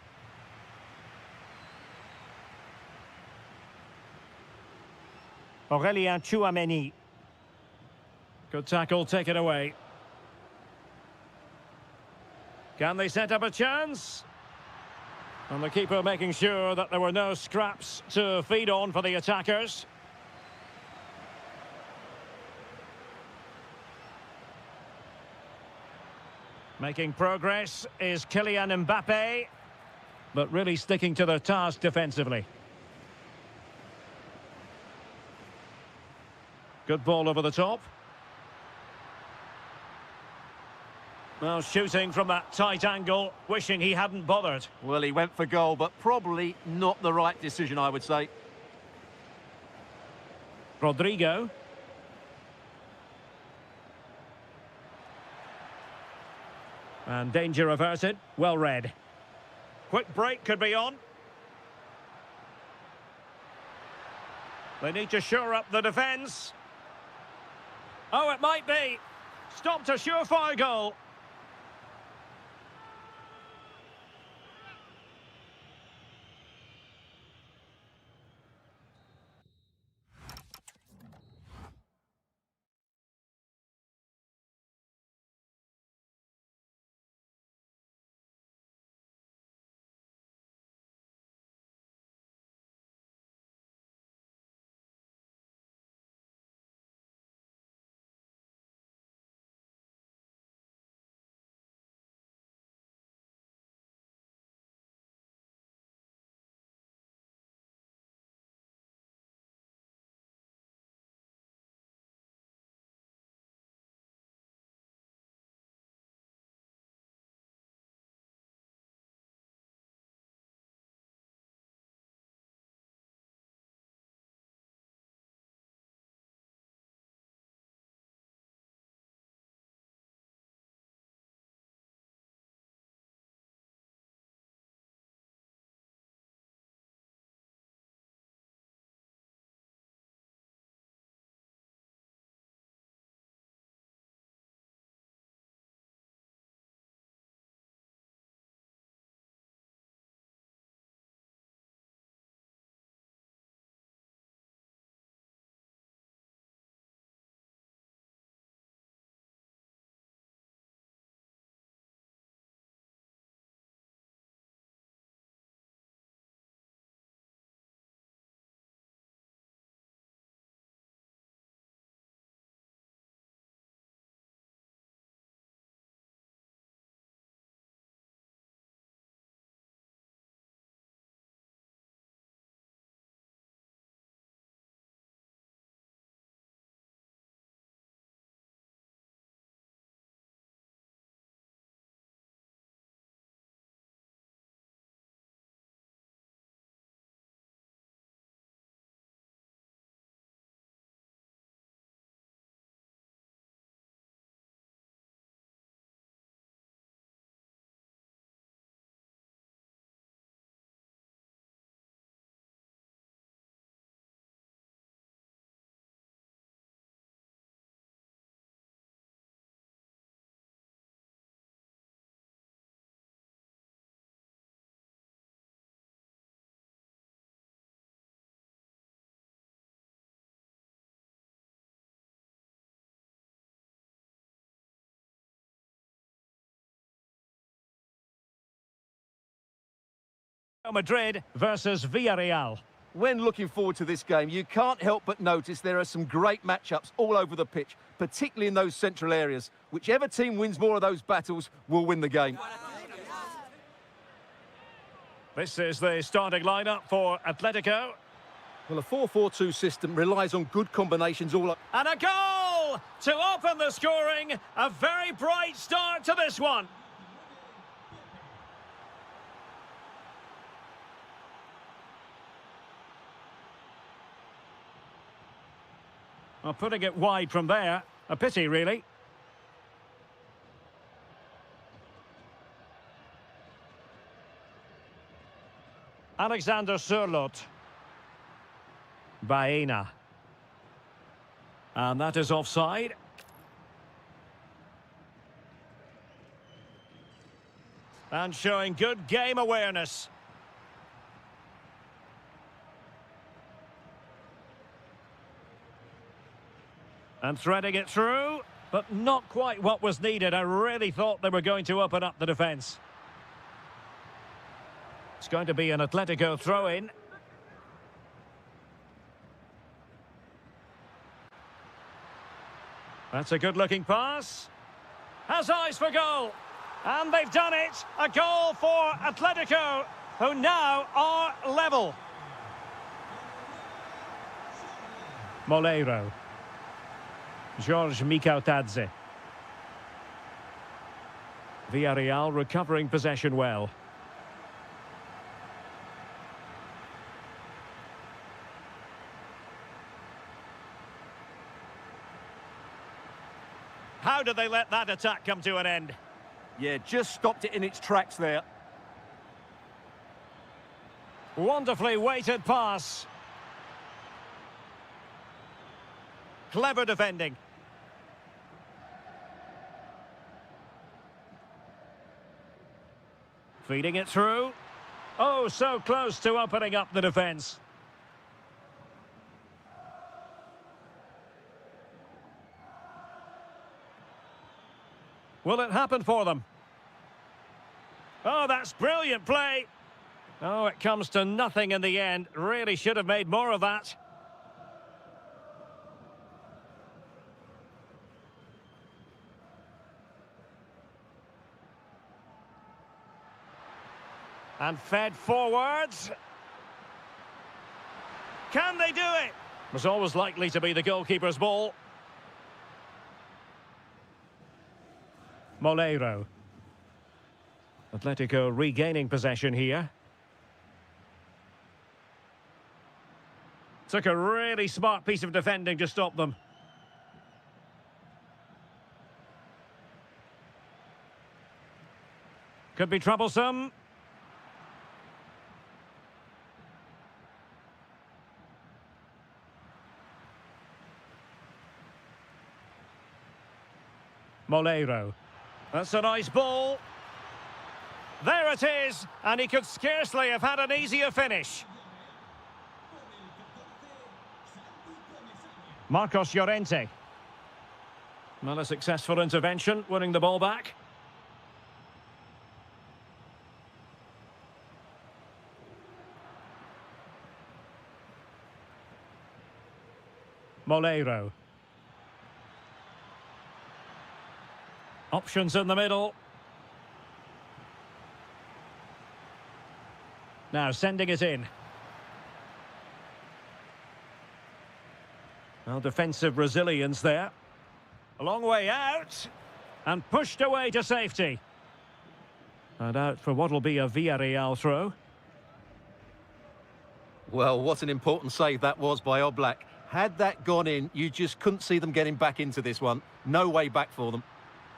Aurélien Tchouameni. Good tackle, take it away. Can they set up a chance? And the keeper making sure that there were no scraps to feed on for the attackers. Making progress is Kylian Mbappe, but really sticking to their task defensively. Good ball over the top. Well, shooting from that tight angle, wishing he hadn't bothered. Well, he went for goal, but probably not the right decision, I would say. Rodrigo. And danger averted. Well read. Quick break could be on. They need to shore up the defence. Oh, it might be. Stopped a surefire goal. Madrid versus Villarreal. When looking forward to this game, you can't help but notice there are some great matchups all over the pitch, particularly in those central areas. Whichever team wins more of those battles will win the game. This is the starting lineup for Atletico. Well, a 4-4-2 system relies on good combinations all up. And a goal to open the scoring. A very bright start to this one. Well, putting it wide from there. A pity, really. Alexander Sørloth. Baena. And that is offside. And showing good game awareness. And threading it through, but not quite what was needed. I really thought they were going to open up the defence. It's going to be an Atletico throw-in. That's a good-looking pass. Has eyes for goal. And they've done it. A goal for Atletico, who now are level. Moleiro. George Mikautadze. Villarreal recovering possession well. How did they let that attack come to an end? Yeah, just stopped it in its tracks there. Wonderfully weighted pass. Clever defending. Feeding it through. Oh, so close to opening up the defence. Will it happen for them? Oh, that's brilliant play. Oh, it comes to nothing in the end. Really should have made more of that. And fed forwards. Can they do it? Was always likely to be the goalkeeper's ball. Moleiro. Atletico regaining possession here. Took a really smart piece of defending to stop them. Could be troublesome. Moleiro. That's a nice ball. There it is, and he could scarcely have had an easier finish. Marcos Llorente. Not a successful intervention, winning the ball back. Moleiro. Options in the middle. Now sending it in. Well, defensive resilience there. A long way out. And pushed away to safety. And out for what will be a Villarreal throw. Well, what an important save that was by Oblak. Had that gone in, you just couldn't see them getting back into this one. No way back for them.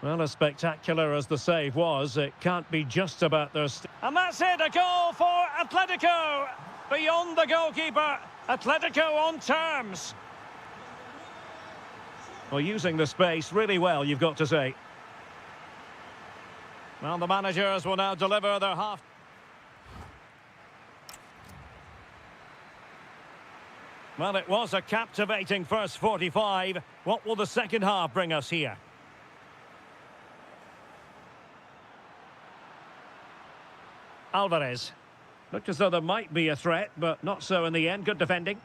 Well, as spectacular as the save was, it can't be just about their... And that's it, a goal for Atletico! Beyond the goalkeeper, Atletico on terms. Well, using the space really well, you've got to say. Well, the managers will now deliver their half... Well, it was a captivating first 45. What will the second half bring us here? Alvarez. Looked as though there might be a threat, but not so in the end. Good defending.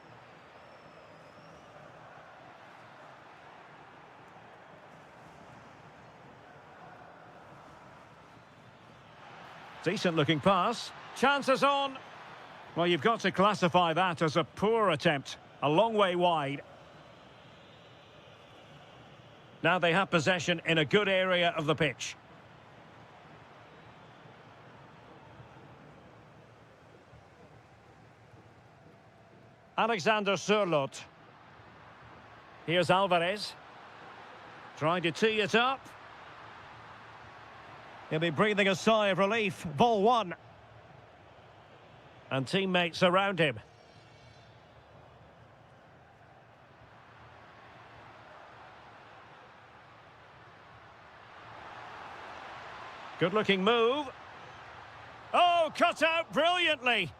Decent looking pass. Chances on. Well, you've got to classify that as a poor attempt. A long way wide. Now they have possession in a good area of the pitch. Alexander Sørloth. Here's Alvarez. Trying to tee it up. He'll be breathing a sigh of relief. Ball one. And teammates around him. Good-looking move. Oh, cut out brilliantly.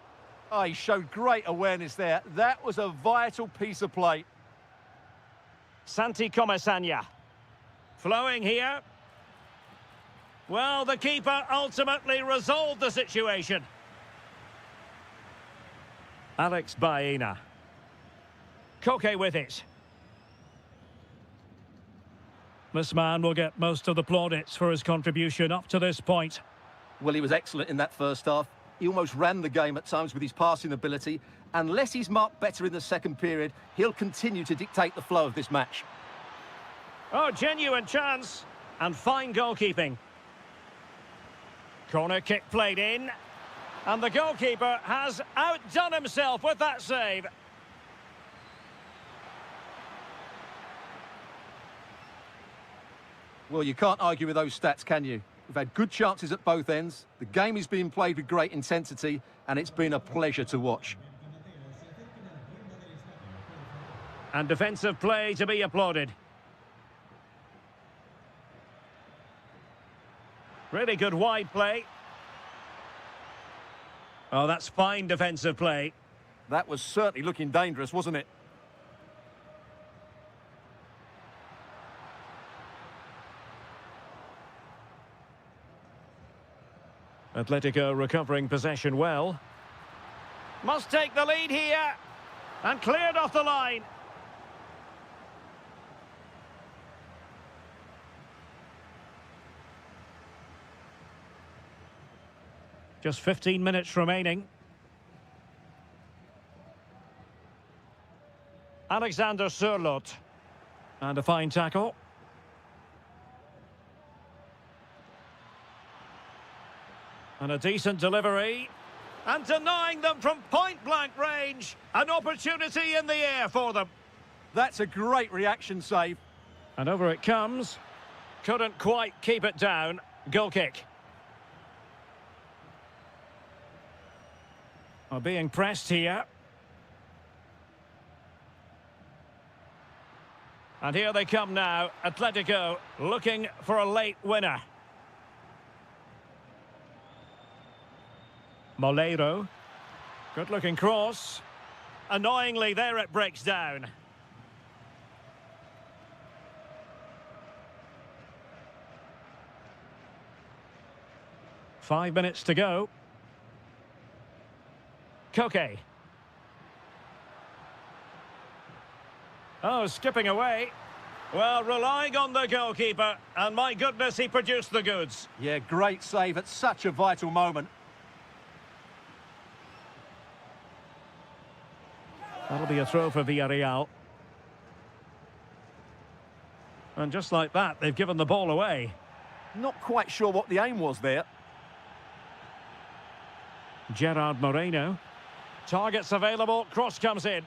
Oh, he showed great awareness there. That was a vital piece of play. Santi Comesaña. Flowing here. Well, the keeper ultimately resolved the situation. Alex Baena. Koke with it. This man will get most of the plaudits for his contribution up to this point. Well, he was excellent in that first half. He almost ran the game at times with his passing ability. Unless he's marked better in the second period, he'll continue to dictate the flow of this match. Oh, genuine chance. And fine goalkeeping. Corner kick played in. And the goalkeeper has outdone himself with that save. Well, you can't argue with those stats, can you? We've had good chances at both ends. The game is being played with great intensity, and it's been a pleasure to watch. And defensive play to be applauded. Really good wide play. Oh, that's fine defensive play. That was certainly looking dangerous, wasn't it? Atletico recovering possession well. Must take the lead here. And cleared off the line. Just 15 minutes remaining. Alexander Sørloth. And a fine tackle. And a decent delivery. And denying them from point-blank range. An opportunity in the air for them. That's a great reaction save. And over it comes. Couldn't quite keep it down. Goal kick. Are being pressed here. And here they come now. Atletico looking for a late winner. Moleiro. Good-looking cross. Annoyingly, there it breaks down. Five minutes to go. Koke. Oh, skipping away. Well, relying on the goalkeeper, and my goodness, he produced the goods. Yeah, great save at such a vital moment. That'll be a throw for Villarreal. And just like that, they've given the ball away. Not quite sure what the aim was there. Gerard Moreno. Targets available, cross comes in.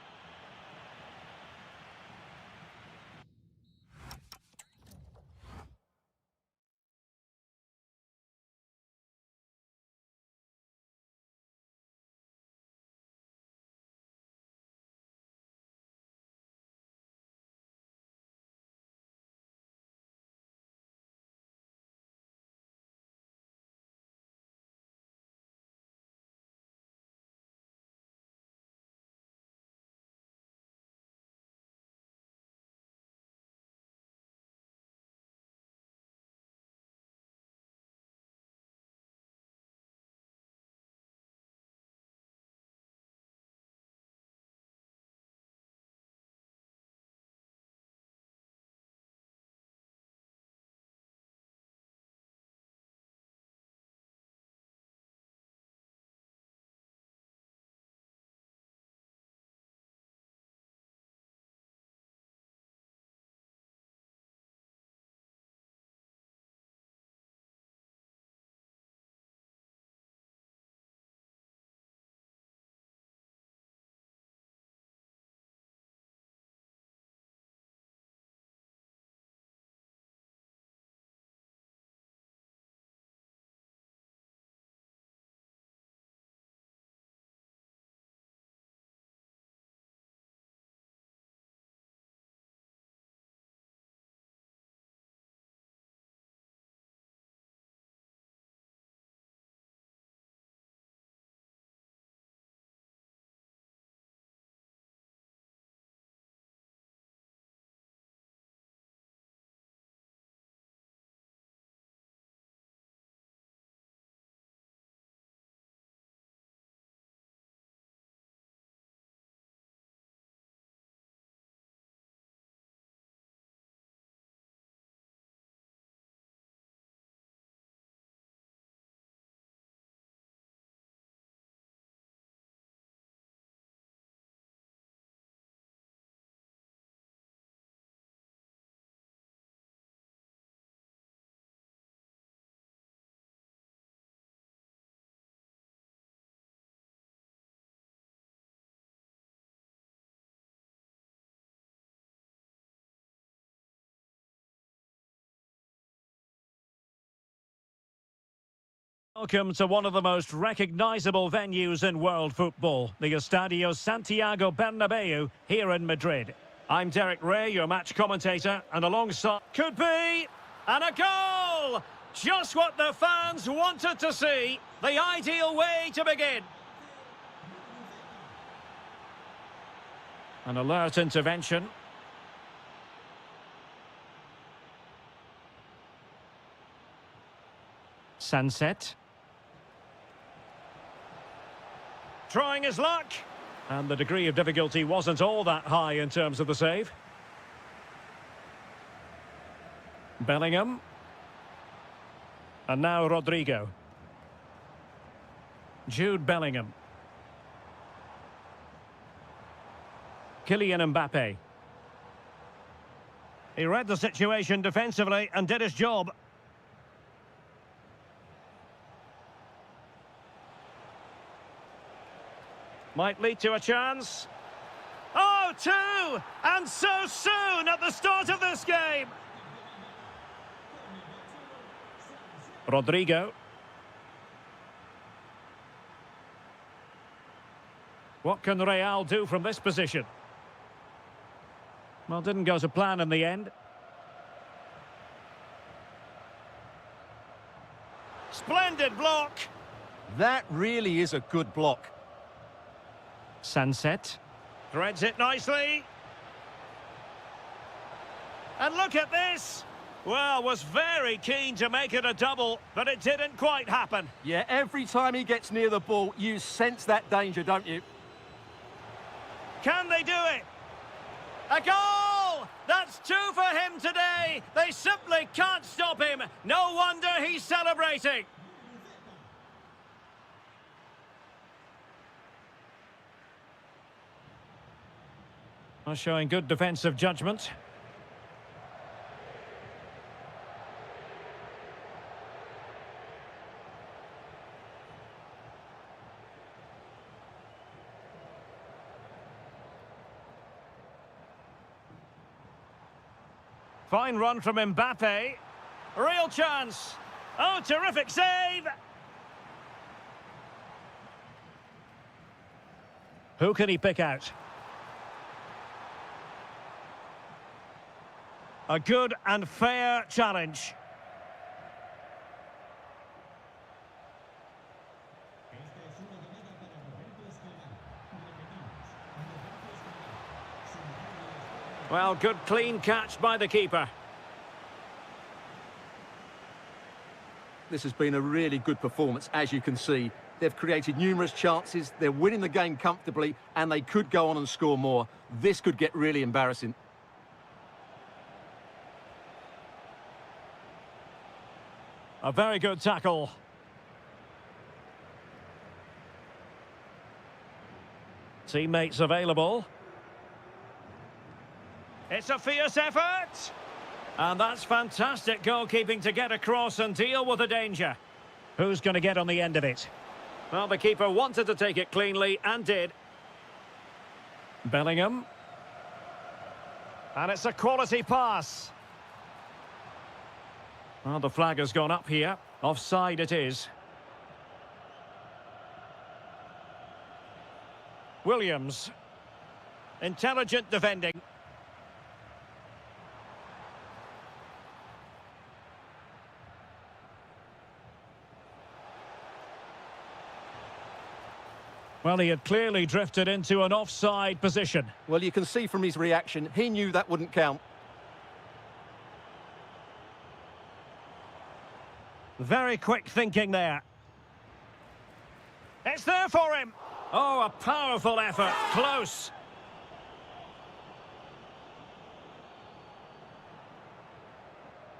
Welcome to one of the most recognisable venues in world football, the Estadio Santiago Bernabeu here in Madrid. I'm Derek Ray, your match commentator, and alongside... Could be! And a goal! Just what the fans wanted to see. The ideal way to begin. An alert intervention. Sunset. Trying his luck. And the degree of difficulty wasn't all that high in terms of the save. Bellingham. And now Rodrigo. Jude Bellingham. Kylian Mbappe. He read the situation defensively and did his job. Might lead to a chance. Oh, two! And so soon at the start of this game! Rodrigo. What can Real do from this position? Well, didn't go to plan in the end. Splendid block! That really is a good block. Sunset. Threads it nicely. And look at this! Well, was very keen to make it a double, but it didn't quite happen. Yeah, every time he gets near the ball, you sense that danger, don't you? Can they do it? A goal! That's two for him today. They simply can't stop him. No wonder he's celebrating. Well, showing good defensive judgment. Fine run from Mbappe. Real chance. Oh, terrific save. Who can he pick out? A good and fair challenge. Well, good clean catch by the keeper. This has been a really good performance, as you can see. They've created numerous chances, they're winning the game comfortably, and they could go on and score more. This could get really embarrassing. A very good tackle. Teammates available. It's a fierce effort. And that's fantastic goalkeeping to get across and deal with the danger. Who's going to get on the end of it? Well, the keeper wanted to take it cleanly and did. Bellingham. And it's a quality pass. Well, the flag has gone up here. Offside it is. Williams. Intelligent defending. Well, he had clearly drifted into an offside position. Well, you can see from his reaction, he knew that wouldn't count. Very quick thinking there. It's there for him. Oh, a powerful effort. Close.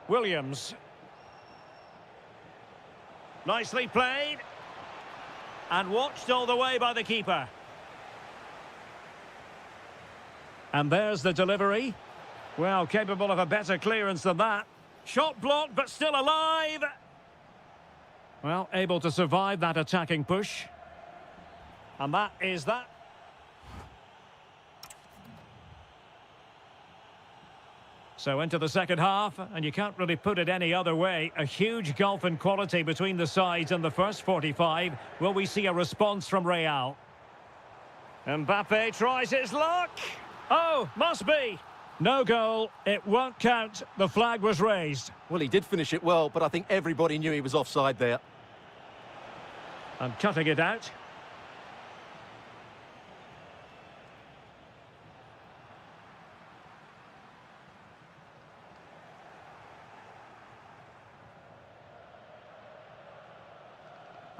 Williams. Nicely played. And watched all the way by the keeper. And there's the delivery. Well, capable of a better clearance than that. Shot blocked, but still alive. Well, able to survive that attacking push. And that is that. So into the second half, and you can't really put it any other way. A huge gulf in quality between the sides in the first 45. Will we see a response from Real? Mbappe tries his luck. Oh, must be. No goal. It won't count. The flag was raised. Well, he did finish it well, but I think everybody knew he was offside there. And cutting it out.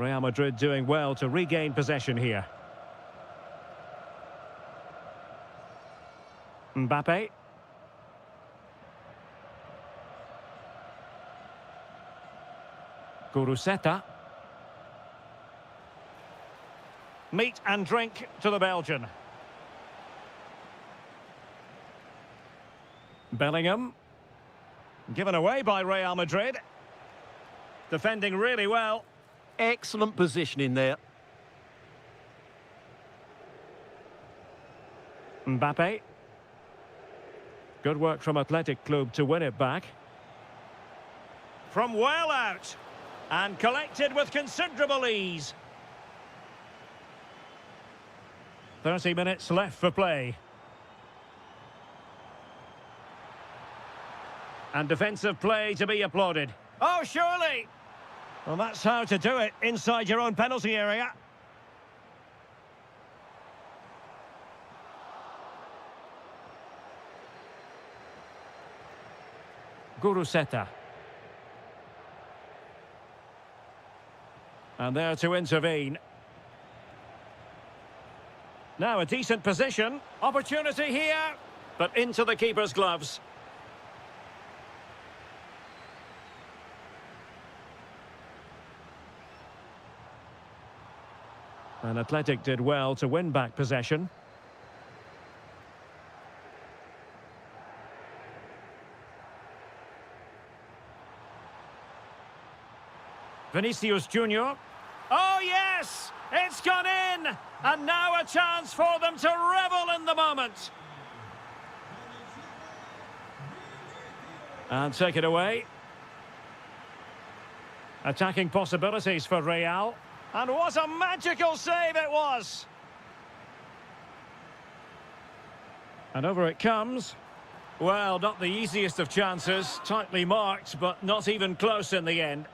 Real Madrid doing well to regain possession here. Mbappe. Guruseta. Meat and drink to the Belgian. Bellingham. Given away by Real Madrid. Defending really well. Excellent positioning there. Mbappe. Good work from Athletic Club to win it back. From well out. And collected with considerable ease. 30 minutes left for play. And defensive play to be applauded. Oh, surely! Well, that's how to do it inside your own penalty area. Guruseta. And there to intervene. Now a decent position. Opportunity here. But into the keeper's gloves. And Athletic did well to win back possession. Vinicius Junior. Oh, yes! It's gone in! And now a chance for them to revel in the moment. And take it away. Attacking possibilities for Real. And what a magical save it was! And over it comes. Well, not the easiest of chances. Tightly marked, but not even close in the end.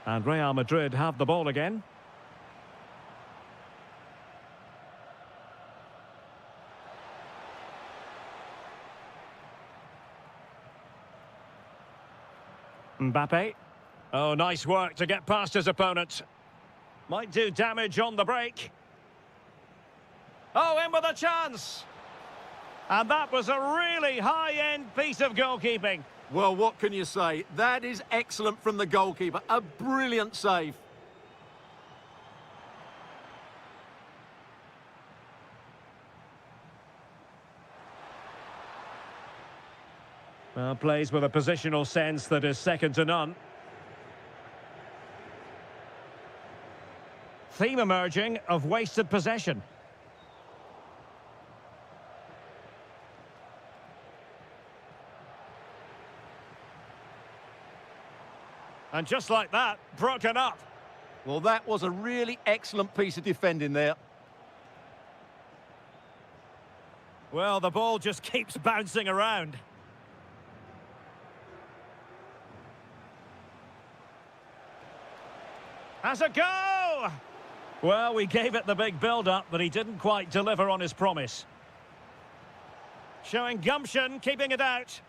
And Real Madrid have the ball again. Mbappe. Oh, nice work to get past his opponent. Might do damage on the break. Oh, in with a chance. And that was a really high-end piece of goalkeeping. Well, what can you say? That is excellent from the goalkeeper. A brilliant save. Well, plays with a positional sense that is second to none. Theme emerging of wasted possession. And just like that, broken up. Well, that was a really excellent piece of defending there. Well, the ball just keeps bouncing around. Has a go! Well, we gave it the big build-up, but he didn't quite deliver on his promise. Showing gumption, keeping it out.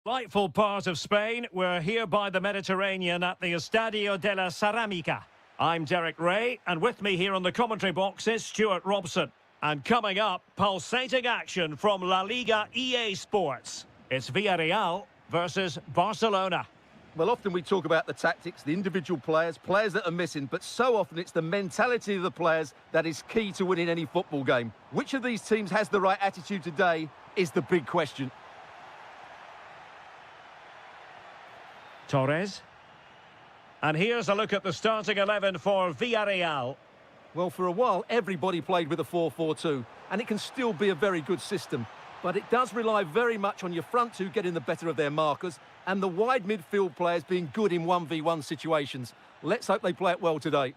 Delightful part of Spain. We're here by the Mediterranean at the Estadio de la Ceramica. I'm Derek Ray, and with me here on the commentary box is Stuart Robson. And coming up, pulsating action from La Liga EA Sports. It's Villarreal versus Barcelona. Well, often we talk about the tactics, the individual players that are missing, but so often it's the mentality of the players that is key to winning any football game. Which of these teams has the right attitude today is the big question. Torres. And here's a look at the starting 11 for Villarreal. Well, for a while, everybody played with a 4-4-2, and it can still be a very good system. But it does rely very much on your front two getting the better of their markers and the wide midfield players being good in 1v1 situations. Let's hope they play it well today.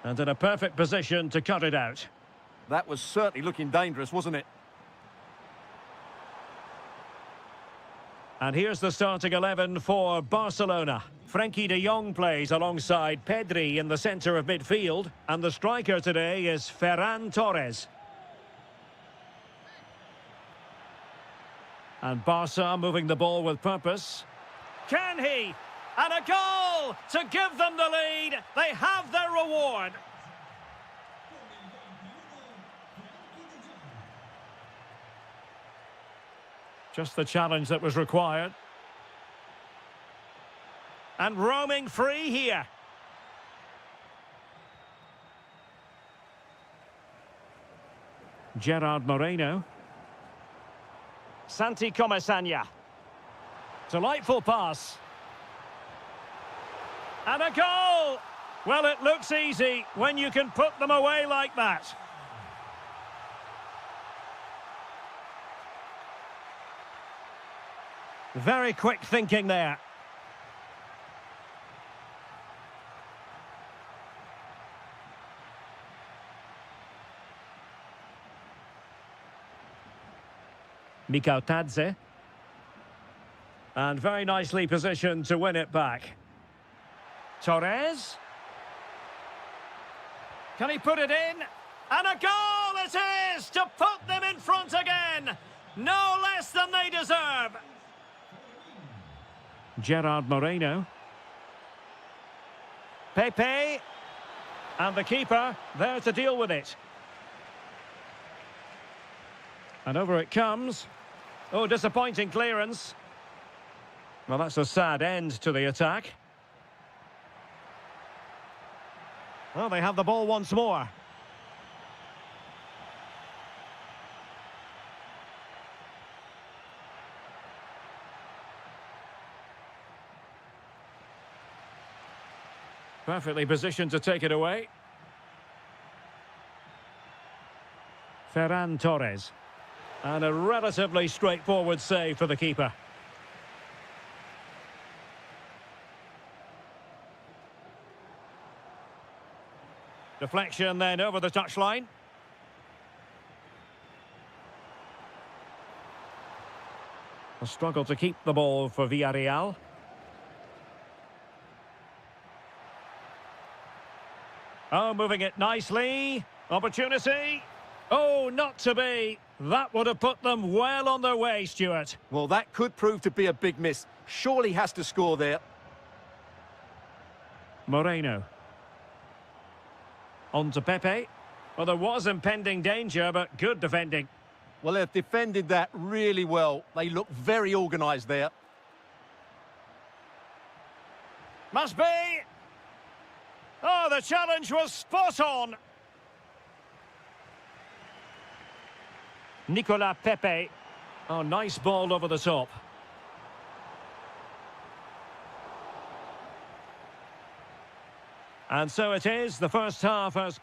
And in a perfect position to cut it out. That was certainly looking dangerous, wasn't it? And here's the starting 11 for Barcelona. Frenkie de Jong plays alongside Pedri in the centre of midfield. And the striker today is Ferran Torres. And Barca moving the ball with purpose. Can he? And a goal to give them the lead. They have their reward. Just the challenge that was required. And roaming free here. Gerard Moreno. Santi Comesaña. Delightful pass. And a goal! Well, it looks easy when you can put them away like that. Very quick thinking there. Mikautadze. And very nicely positioned to win it back. Torres. Can he put it in? And a goal it is to put them in front again. No less than they deserve. Gerard Moreno. Pepe. And the keeper there to deal with it. And over it comes. Oh, disappointing clearance. Well, that's a sad end to the attack. Well, they have the ball once more. Perfectly positioned to take it away. Ferran Torres. And a relatively straightforward save for the keeper. Deflection then over the touchline. A struggle to keep the ball for Villarreal. Oh, moving it nicely. Opportunity. Oh, not to be. That would have put them well on their way, Stuart. Well, that could prove to be a big miss. Surely has to score there. Moreno. On to Pepe. Well, there was impending danger, but good defending. Well, they've defended that really well. They look very organised there. Must be. Oh, the challenge was spot on. Nicolas Pepe. Oh, nice ball over the top. And so it is, the first half has...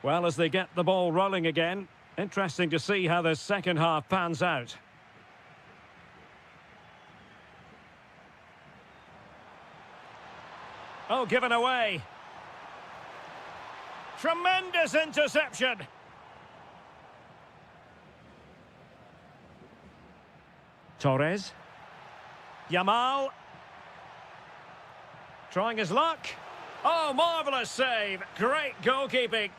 Well, as they get the ball rolling again, interesting to see how the second half pans out. Oh, given away. Tremendous interception. Torres. Yamal. Trying his luck. Oh, marvellous save. Great goalkeeping.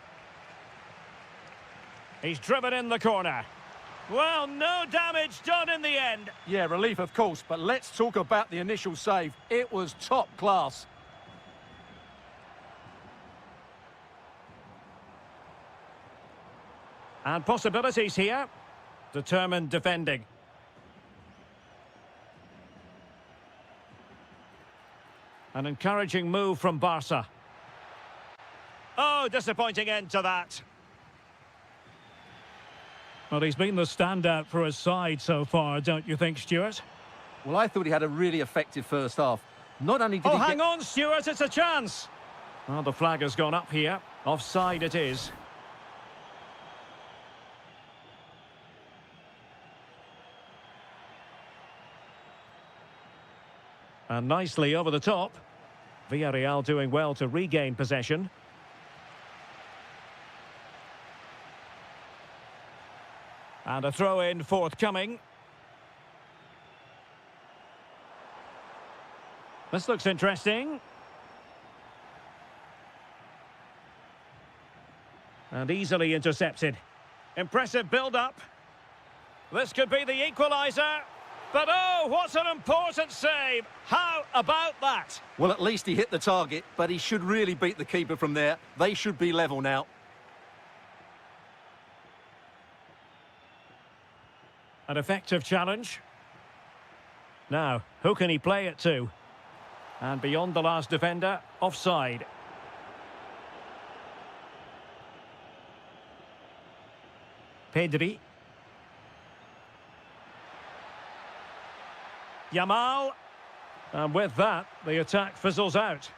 He's driven in the corner. Well, no damage done in the end. Yeah, relief of course, but let's talk about the initial save. It was top class. And possibilities here. Determined defending. An encouraging move from Barca. Oh, disappointing end to that. Well, he's been the standout for his side so far, don't you think, Stuart? Well, I thought he had a really effective first half. Not only did Oh, he hang on, Stuart, it's a chance. Well, the flag has gone up here. Offside it is. And nicely over the top. Villarreal doing well to regain possession. And a throw-in forthcoming. This looks interesting. And easily intercepted. Impressive build-up. This could be the equaliser. But oh, what an important save! How about that? Well, at least he hit the target, but he should really beat the keeper from there. They should be level now. An effective challenge. Now, who can he play it to? And beyond the last defender, offside. Pedri. Yamal. And with that, the attack fizzles out.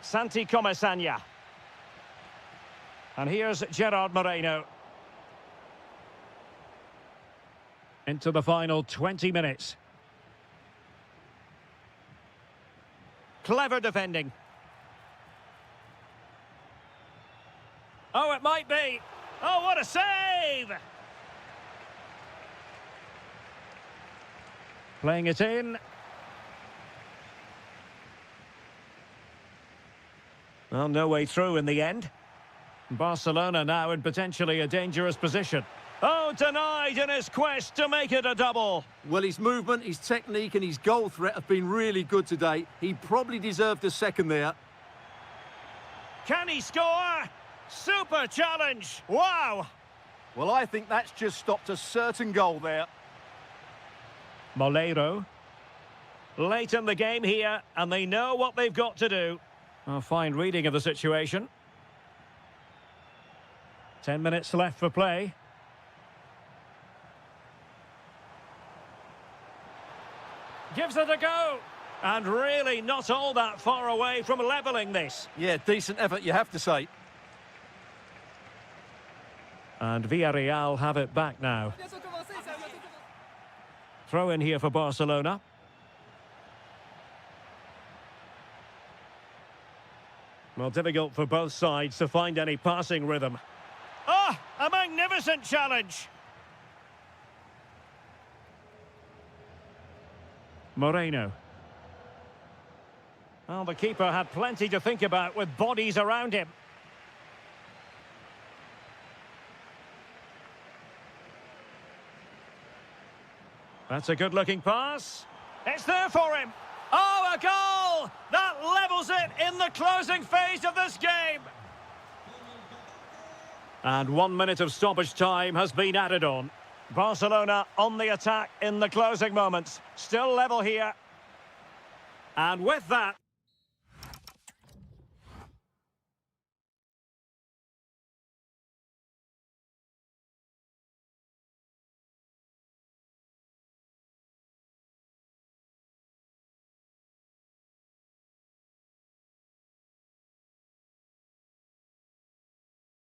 Santi Comesaña. And here's Gerard Moreno. Into the final 20 minutes. Clever defending. Oh, it might be. Oh, what a save! Playing it in. Well, no way through in the end. Barcelona now in potentially a dangerous position. Oh, denied in his quest to make it a double. Well, his movement, his technique and his goal threat have been really good today. He probably deserved a second there. Can he score? Super challenge. Wow. Well, I think that's just stopped a certain goal there. Molero. Late in the game here, and they know what they've got to do. A fine reading of the situation. 10 minutes left for play. Gives it a go. And really not all that far away from levelling this. Yeah, decent effort, you have to say. And Villarreal have it back now. Throw in here for Barcelona. Well, difficult for both sides to find any passing rhythm. Oh, a magnificent challenge. Moreno. Well, the keeper had plenty to think about with bodies around him. That's a good-looking pass. It's there for him. Oh, a goal! That levels it in the closing phase of this game. And 1 minute of stoppage time has been added on. Barcelona on the attack in the closing moments. Still level here. And with that,